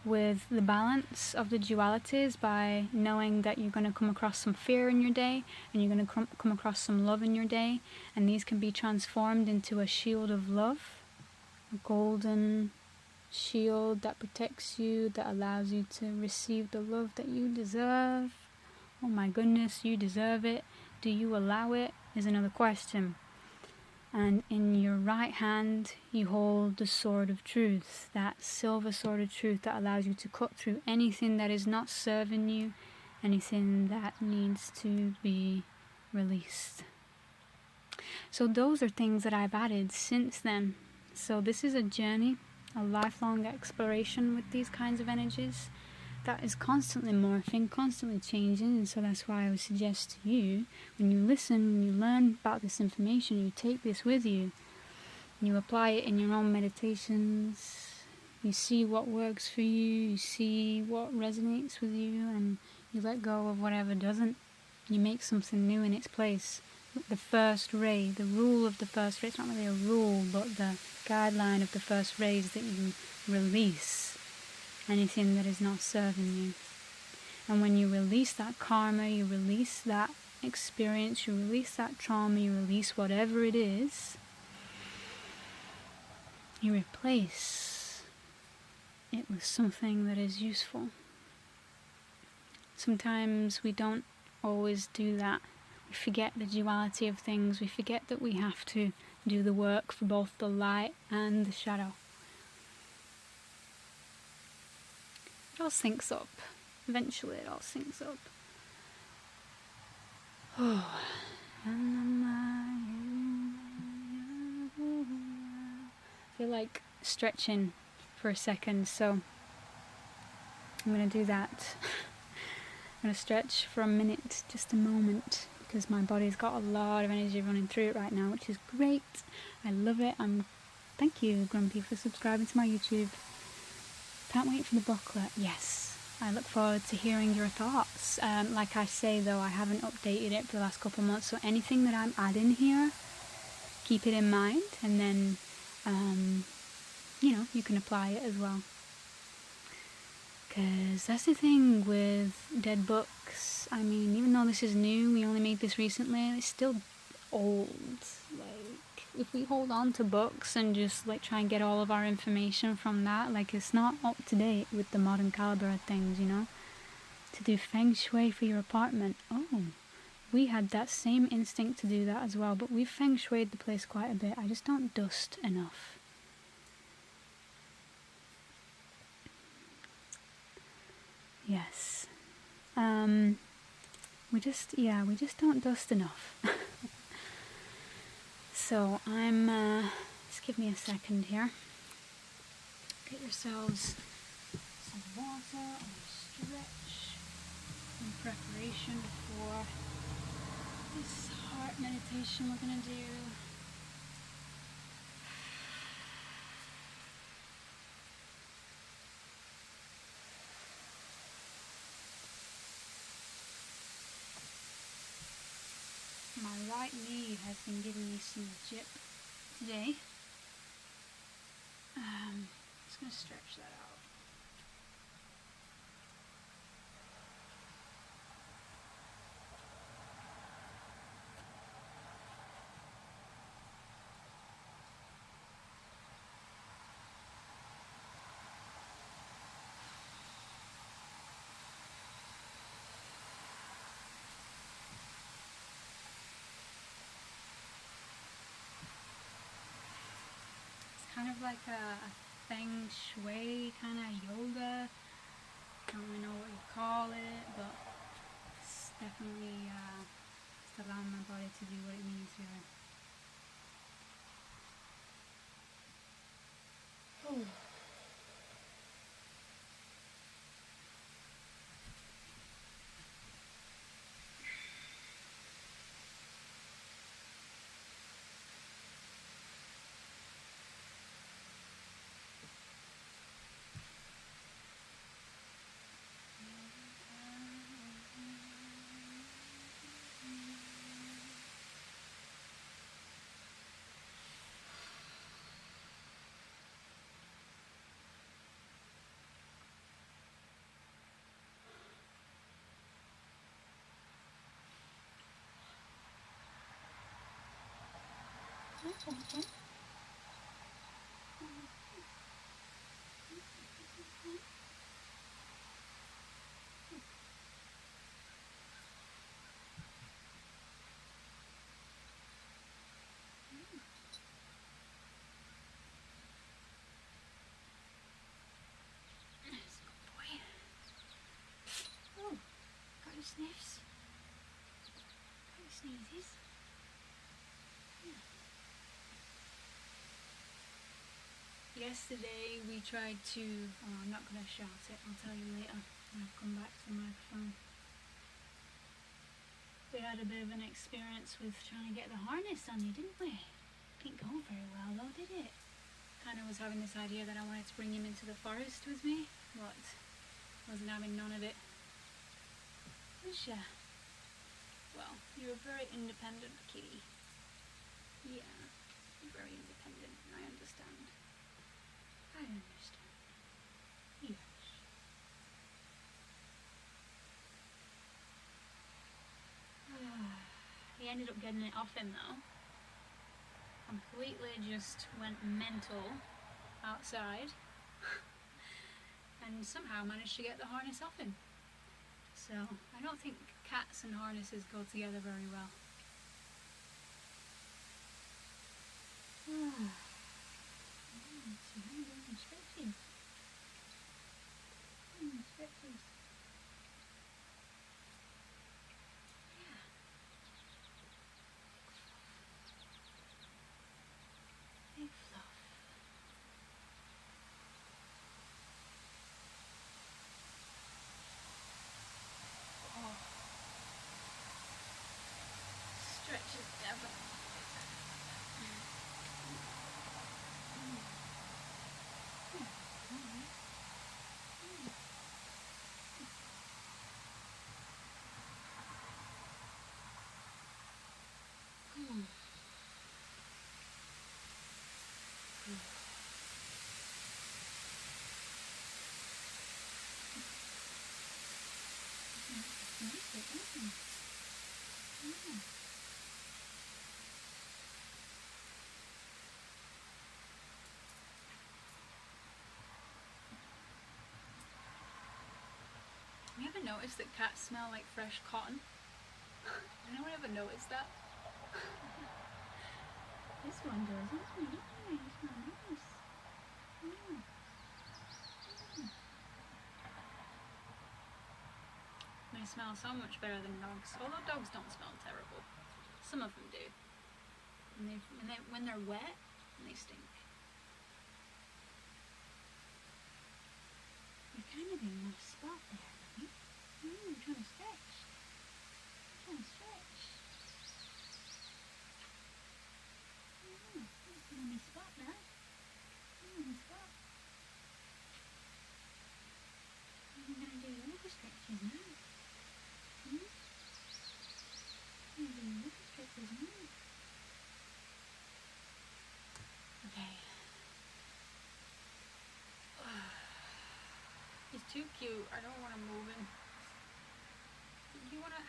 with the balance of the dualities by knowing that you're going to come across some fear in your day, and you're going to come across some love in your day, and these can be transformed into a shield of love, a golden shield that protects you, that allows you to receive the love that you deserve. Oh my goodness, you deserve it. Do you allow it? Is another question. And in your right hand you hold the sword of truth, that silver sword of truth that allows you to cut through anything that is not serving you, anything that needs to be released. So those are things that I've added since then. So this is a journey, a lifelong exploration with these kinds of energies that is constantly morphing, constantly changing. And so that's why I would suggest to you, when you listen, when you learn about this information, you take this with you, you apply it in your own meditations, you see what works for you, you see what resonates with you, and you let go of whatever doesn't. You make something new in its place. The first ray, the rule of the first ray, it's not really a rule, but the guideline of the first ray is that you release anything that is not serving you. And when you release that karma, you release that experience, you release that trauma, you release whatever it is, you replace it with something that is useful. Sometimes we don't always do that. We forget the duality of things. We forget that we have to do the work for both the light and the shadow. It all syncs up. Eventually it all syncs up. I feel like stretching for a second, so I'm going to do that. I'm going to stretch for a minute, just a moment, because my body's got a lot of energy running through it right now, which is great. I love it. Thank you, Grumpy, for subscribing to my YouTube. Can't wait for the booklet. Yes, I look forward to hearing your thoughts. Like I say though, I haven't updated it for the last couple of months, so anything that I'm adding here, keep it in mind, and then you can apply it as well. Because that's the thing with dead books. I mean, even though this is new, we only made this recently, it's still old. Like, if we hold on to books and just like try and get all of our information from that, like, it's not up to date with the modern caliber of things, To do feng shui for your apartment. Oh, we had that same instinct to do that as well, but we've feng shuied the place quite a bit. I just don't dust enough. Yes. We just don't dust enough. So I'm Just give me a second here. Get yourselves some water and a stretch in preparation for this heart meditation we're going to do. My right knee has been giving me some jip today. Just going to stretch that out. Kind of like a feng shui kind of yoga. I don't really know what you call it, but it's definitely just allowing my body to do what it needs here. Oh. Got your sniffs? Got your sneezes? Yeah. Yesterday we tried to, I'm not going to shout it, I'll tell you later when I've come back to the microphone. We had a bit of an experience with trying to get the harness on you, didn't we? Didn't go very well though, did it? Kind of was having this idea that I wanted to bring him into the forest with me, but wasn't having none of it. Was ya? Well, you're a very independent kitty. Yeah, you're very independent, and I understand. I understand. Yes. He ended up getting it off him though. Completely just went mental outside and somehow managed to get the harness off him. So I don't think cats and harnesses go together very well. Stretches. Stretches. Yeah. Big fluff. Oh. Stretches definitely. You ever noticed that cats smell like fresh cotton? Anyone ever noticed that? This one does. This one does. This one does. Yeah. They smell so much better than dogs. Although dogs don't smell terrible. Some of them do. And when they're wet, and they stink. You're kind of in a nice spot there, right? I'm trying to stretch. I'm trying to stretch. I'm in a spot now. I'm in a spot. I'm going to do yoga stretches now. I'm going to do yoga stretches now. Okay. He's too cute. I don't want to move him.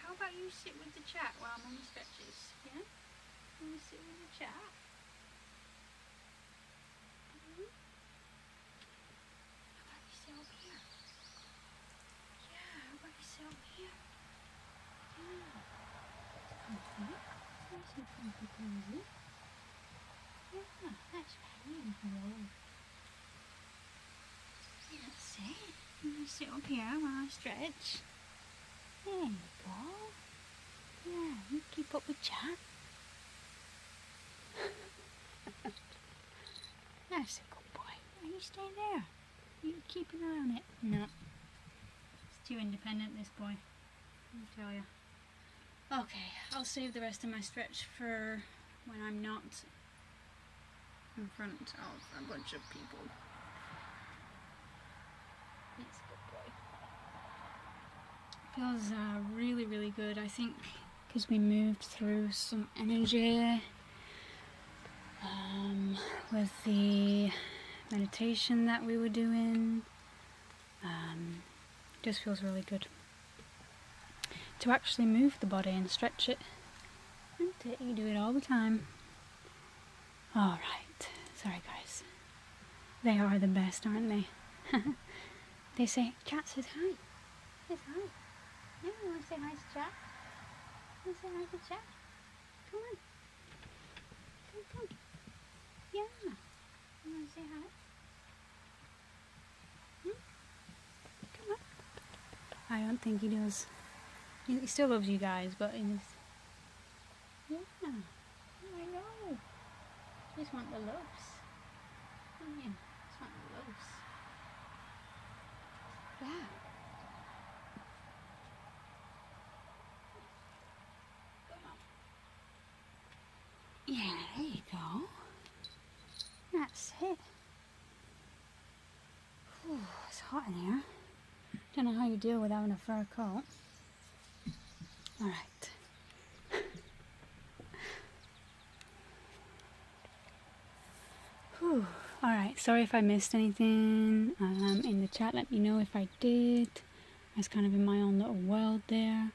How about you sit with the chat while I'm on the stretches? Yeah? You want to sit with the chat? How about you sit over here? Yeah, how about you sit over here? Yeah. Comfy. Nice and comfy, cozy. Yeah, that's right. You can roll. Yeah, that's it. I'm going to sit up here while I stretch. There you go. Yeah, you keep up with chat. That's a good boy. You stay there. You keep an eye on it. No. It's too independent, this boy. Let me tell you. Okay, I'll save the rest of my stretch for when I'm not in front of a bunch of people. He's a good boy. Feels really, really good, I think, because we moved through some energy with the meditation that we were doing. Just feels really good to actually move the body and stretch it. Isn't it? You do it all the time. Alright, sorry guys. They are the best, aren't they? They say, Cat says hi. Says hi. Yeah, you want to say hi to Chat? You want to say hi to Chat? Come on. Come. Yeah. You want to say hi? Come on. I don't think he does. He still loves you guys, but he's... Yeah. I know. Just want the loves. Yeah. Just want the loves. Yeah. Yeah, there you go. That's it. Whew, it's hot in here. Don't know how you deal with having a fur coat. Alright. Alright, sorry if I missed anything in the chat. Let me know if I did. I was kind of in my own little world there.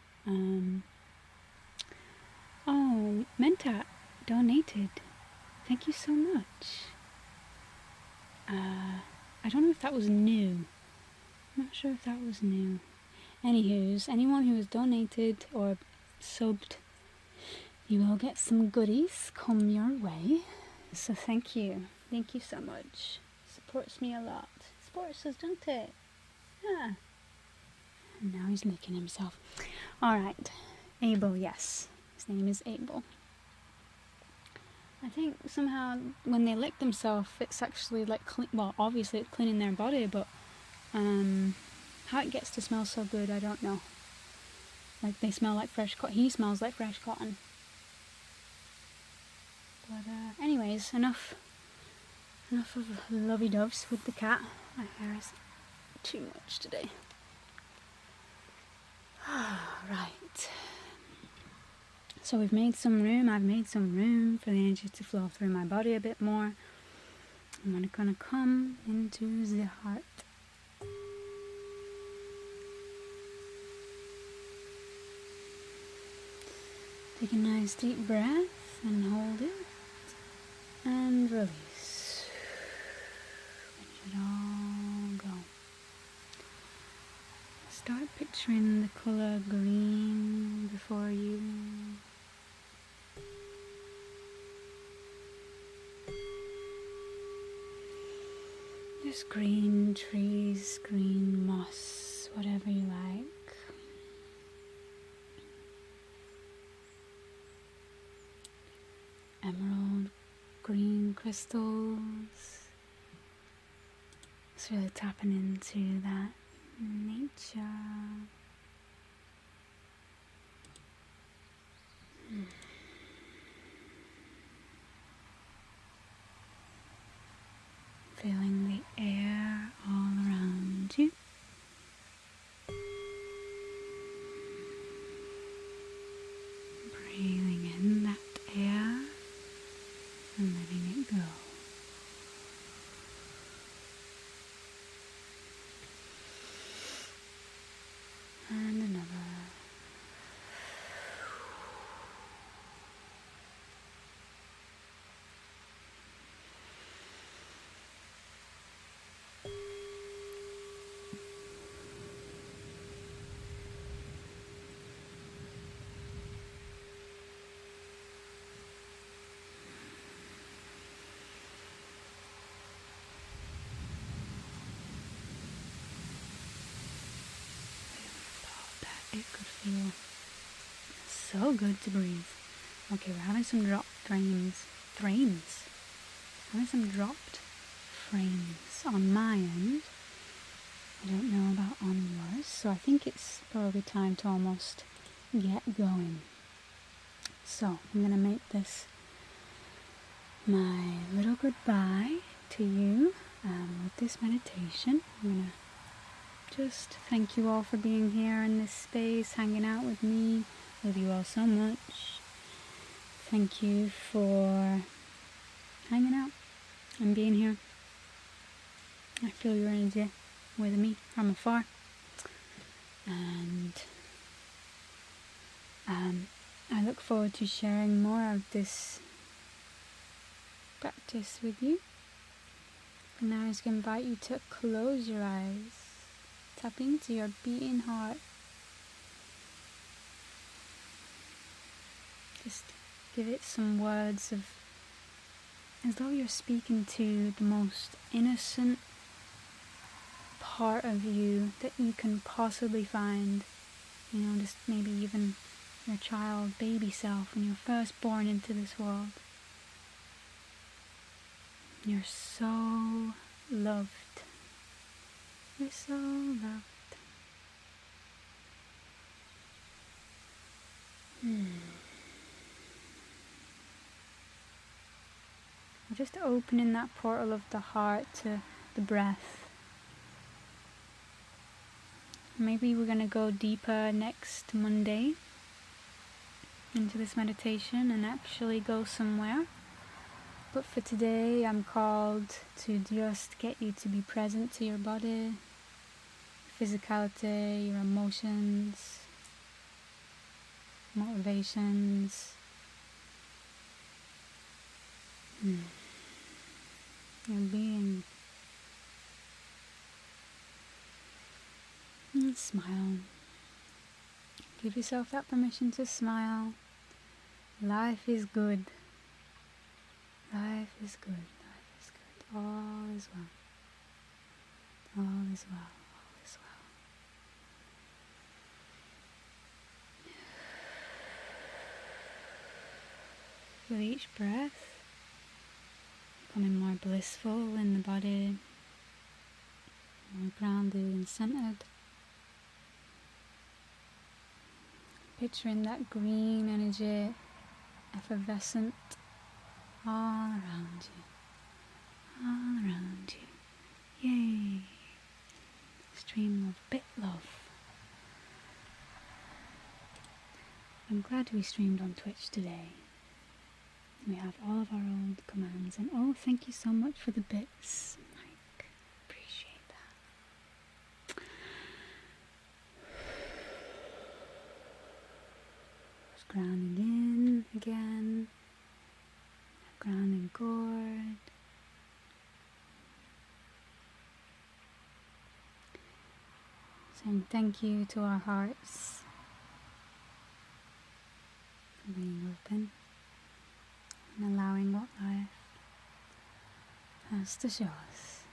Oh, Mentat donated. Thank you so much. I don't know if that was new. I'm not sure if that was new. Anywho's, anyone who has donated or subbed, you will get some goodies come your way. So thank you. Thank you so much. Supports me a lot. Supports us, don't it? Yeah. And now he's licking himself. Alright. Abel, yes. His name is Abel. I think somehow when they lick themselves, it's actually like, well, obviously it's cleaning their body, but how it gets to smell so good, I don't know. Like they smell like fresh cotton. He smells like fresh cotton. But anyways, enough of lovey-doves with the cat. My hair is too much today. Right. So we've made some room. I've made some room for the energy to flow through my body a bit more. I'm gonna come into the heart. Take a nice deep breath and hold it. And release. Let it all go. Start picturing the color green before you. Just green trees, green moss, whatever you like. Emerald green crystals. It's really tapping into that nature. Feeling the air all around you. Breathing in that air and letting it go. And another. It could feel so good to breathe. Okay, we're having some dropped frames. Having some dropped frames on my end. I don't know about on yours, so I think it's probably time to almost get going. So I'm gonna make this my little goodbye to you with this meditation. I'm gonna just thank you all for being here in this space, hanging out with me. Love you all so much. Thank you for hanging out and being here. I feel your energy with me from afar. And I look forward to sharing more of this practice with you. And now I just invite you to close your eyes. Tap into your beating heart. Just give it some words of, as though you're speaking to the most innocent part of you that you can possibly find. You know, just maybe even your child, baby self, when you're first born into this world. You're so loved. You're so loved. We're just opening that portal of the heart to the breath. Maybe we're going to go deeper next Monday into this meditation and actually go somewhere. But for today, I'm called to just get you to be present to your body, physicality, your emotions, motivations, your being. And smile. Give yourself that permission to smile. Life is good. Life is good. Life is good. All is well. All is well. All is well. With each breath, becoming more blissful in the body, more grounded and centered. Picturing that green energy, effervescent, all around you. All around you. Yay! Stream of bit love. I'm glad we streamed on Twitch today. We have all of our old commands, and oh, thank you so much for the bits, Mike. Appreciate that. Just grounding in again. Grounding cord. Saying thank you to our hearts for being open and allowing what life has to show us.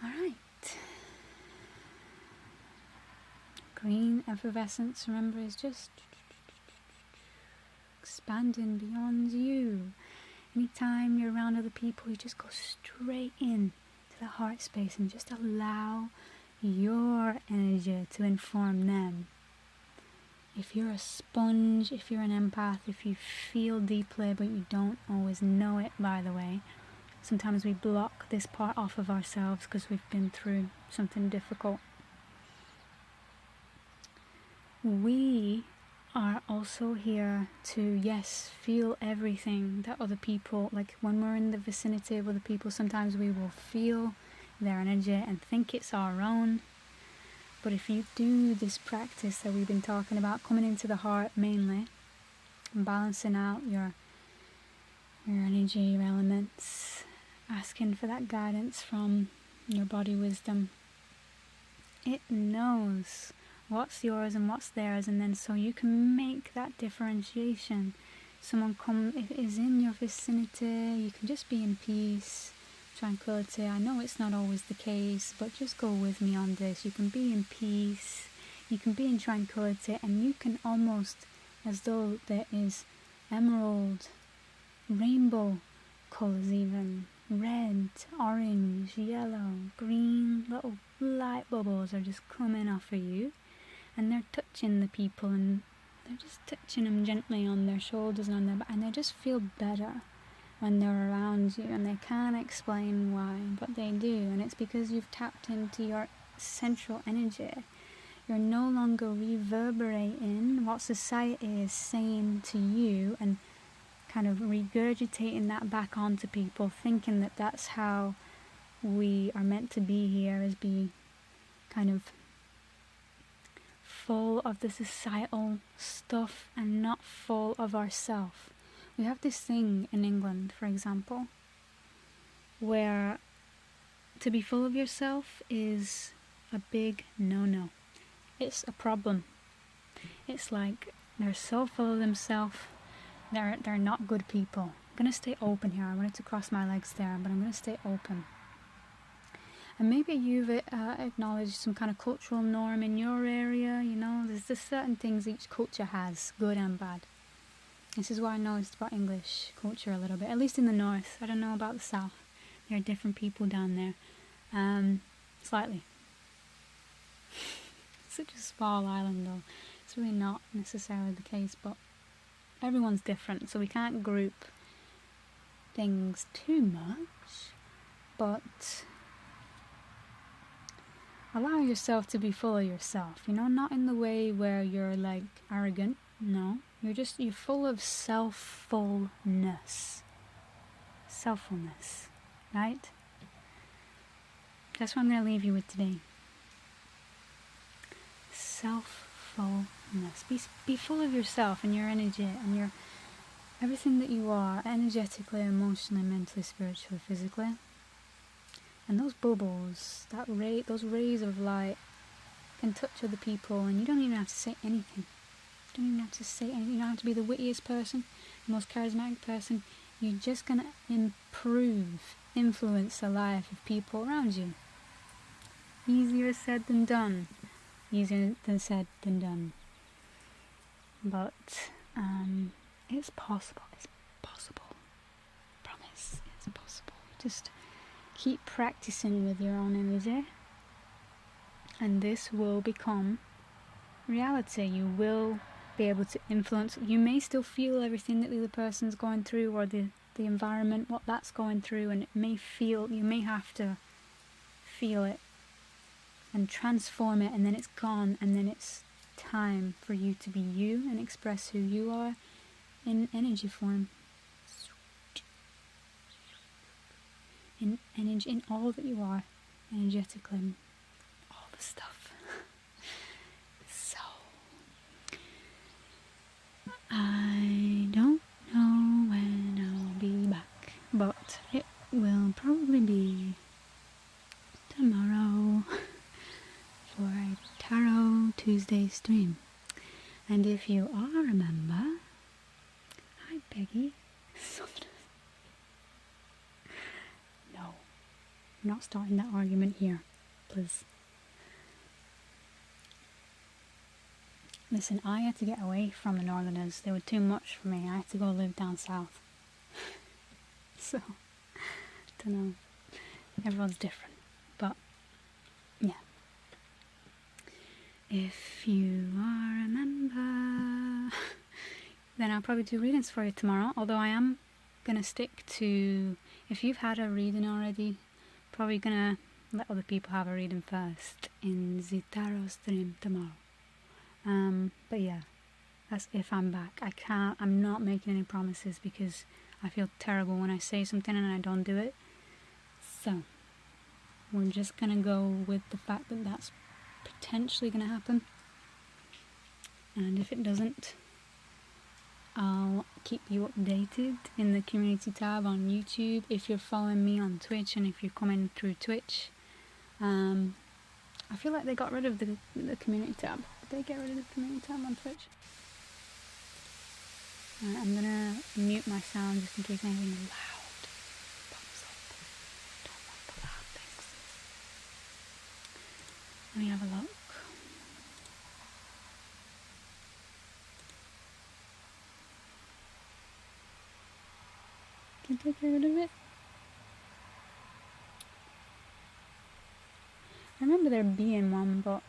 Alright. Green effervescence, remember, is just expanding beyond you. Anytime you're around other people, you just go straight in to the heart space and just allow your energy to inform them. If you're a sponge, if you're an empath, if you feel deeply but you don't always know it, by the way, sometimes we block this part off of ourselves because we've been through something difficult. We are also here to, yes, feel everything that other people, like when we're in the vicinity of other people, sometimes we will feel their energy and think it's our own. But if you do this practice that we've been talking about, coming into the heart mainly, and balancing out your energy, your elements, asking for that guidance from your body wisdom, it knows what's yours and what's theirs, and then so you can make that differentiation. Someone is in your vicinity, you can just be in peace, tranquility. I know it's not always the case, but just go with me on this. You can be in peace, you can be in tranquility, and you can almost, as though there is emerald, rainbow colours even, red, orange, yellow, green, little light bubbles are just coming off of you, and they're touching the people, and they're just touching them gently on their shoulders and on their back, and they just feel better when they're around you, and they can't explain why, but they do, and it's because you've tapped into your central energy. You're no longer reverberating what society is saying to you and kind of regurgitating that back onto people, thinking that that's how we are meant to be here, is be kind of full of the societal stuff and not full of ourself. We have this thing in England, for example, where to be full of yourself is a big no-no. It's a problem. It's like they're so full of themselves, they're not good people. I'm going to stay open here. I wanted to cross my legs there, but I'm going to stay open. And maybe you've acknowledged some kind of cultural norm in your area, you know, there's certain things each culture has, good and bad. This is what I noticed about English culture a little bit, at least in the north. I don't know about the south. There are different people down there. Slightly. Such a small island though. It's really not necessarily the case, but everyone's different, so we can't group things too much. But allow yourself to be full of yourself, you know, not in the way where you're like arrogant, no. You're full of selffulness, right? That's what I'm going to leave you with today. Selffulness. Be full of yourself and your energy and your everything that you are, energetically, emotionally, mentally, spiritually, physically. And those bubbles, those rays of light can touch other people, and you don't even have to say anything. You don't even have to say anything. You don't have to be the wittiest person, the most charismatic person. You're just going to influence the life of people around you. Easier said than done. Easier than said than done. But it's possible. It's possible. Promise. It's possible. Just keep practicing with your own energy, and this will become reality. You will be able to influence. You may still feel everything that the other person's going through, or the environment, what that's going through, and you may have to feel it and transform it, and then it's gone, and then it's time for you to be you and express who you are in energy form, in energy, in all that you are energetically, all the stuff. So I don't know when I'll be back, but it will probably be tomorrow for a Tarot Tuesday stream. And if you are a member, hi Peggy. No, I'm not starting that argument here, please. Listen, I had to get away from the Northerners. They were too much for me. I had to go live down south. So, don't know. Everyone's different. But, yeah. If you are a member, then I'll probably do readings for you tomorrow. Although I am going to stick to, if you've had a reading already, probably going to let other people have a reading first in the tarot stream tomorrow. But yeah, that's if I'm back. I'm not making any promises because I feel terrible when I say something and I don't do it. So, we're just going to go with the fact that that's potentially going to happen. And if it doesn't, I'll keep you updated in the community tab on YouTube. If you're following me on Twitch and if you're coming through Twitch, I feel like they got rid of the community tab. Did they get rid of the community tab on Twitch? Alright, I'm gonna mute my sound just in case anything loud pops up. Don't want the loud things. Let me have a look. Can I get rid of it? I remember there being one, but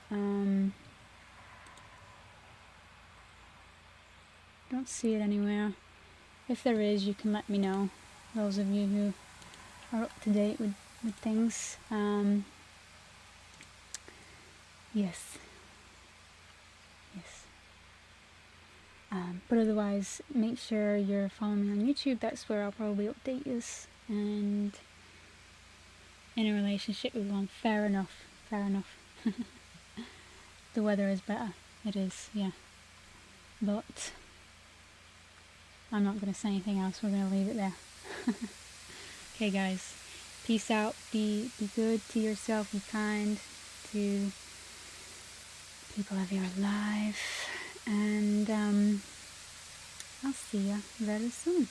don't see it anywhere. If there is, you can let me know. Those of you who are up to date with things. Yes. But otherwise, make sure you're following me on YouTube. That's where I'll probably update you. And in a relationship with one, fair enough. The weather is better. It is, yeah. But I'm not going to say anything else. We're going to leave it there. Okay, guys. Peace out. Be good to yourself. Be kind to people of your life. And I'll see you very soon.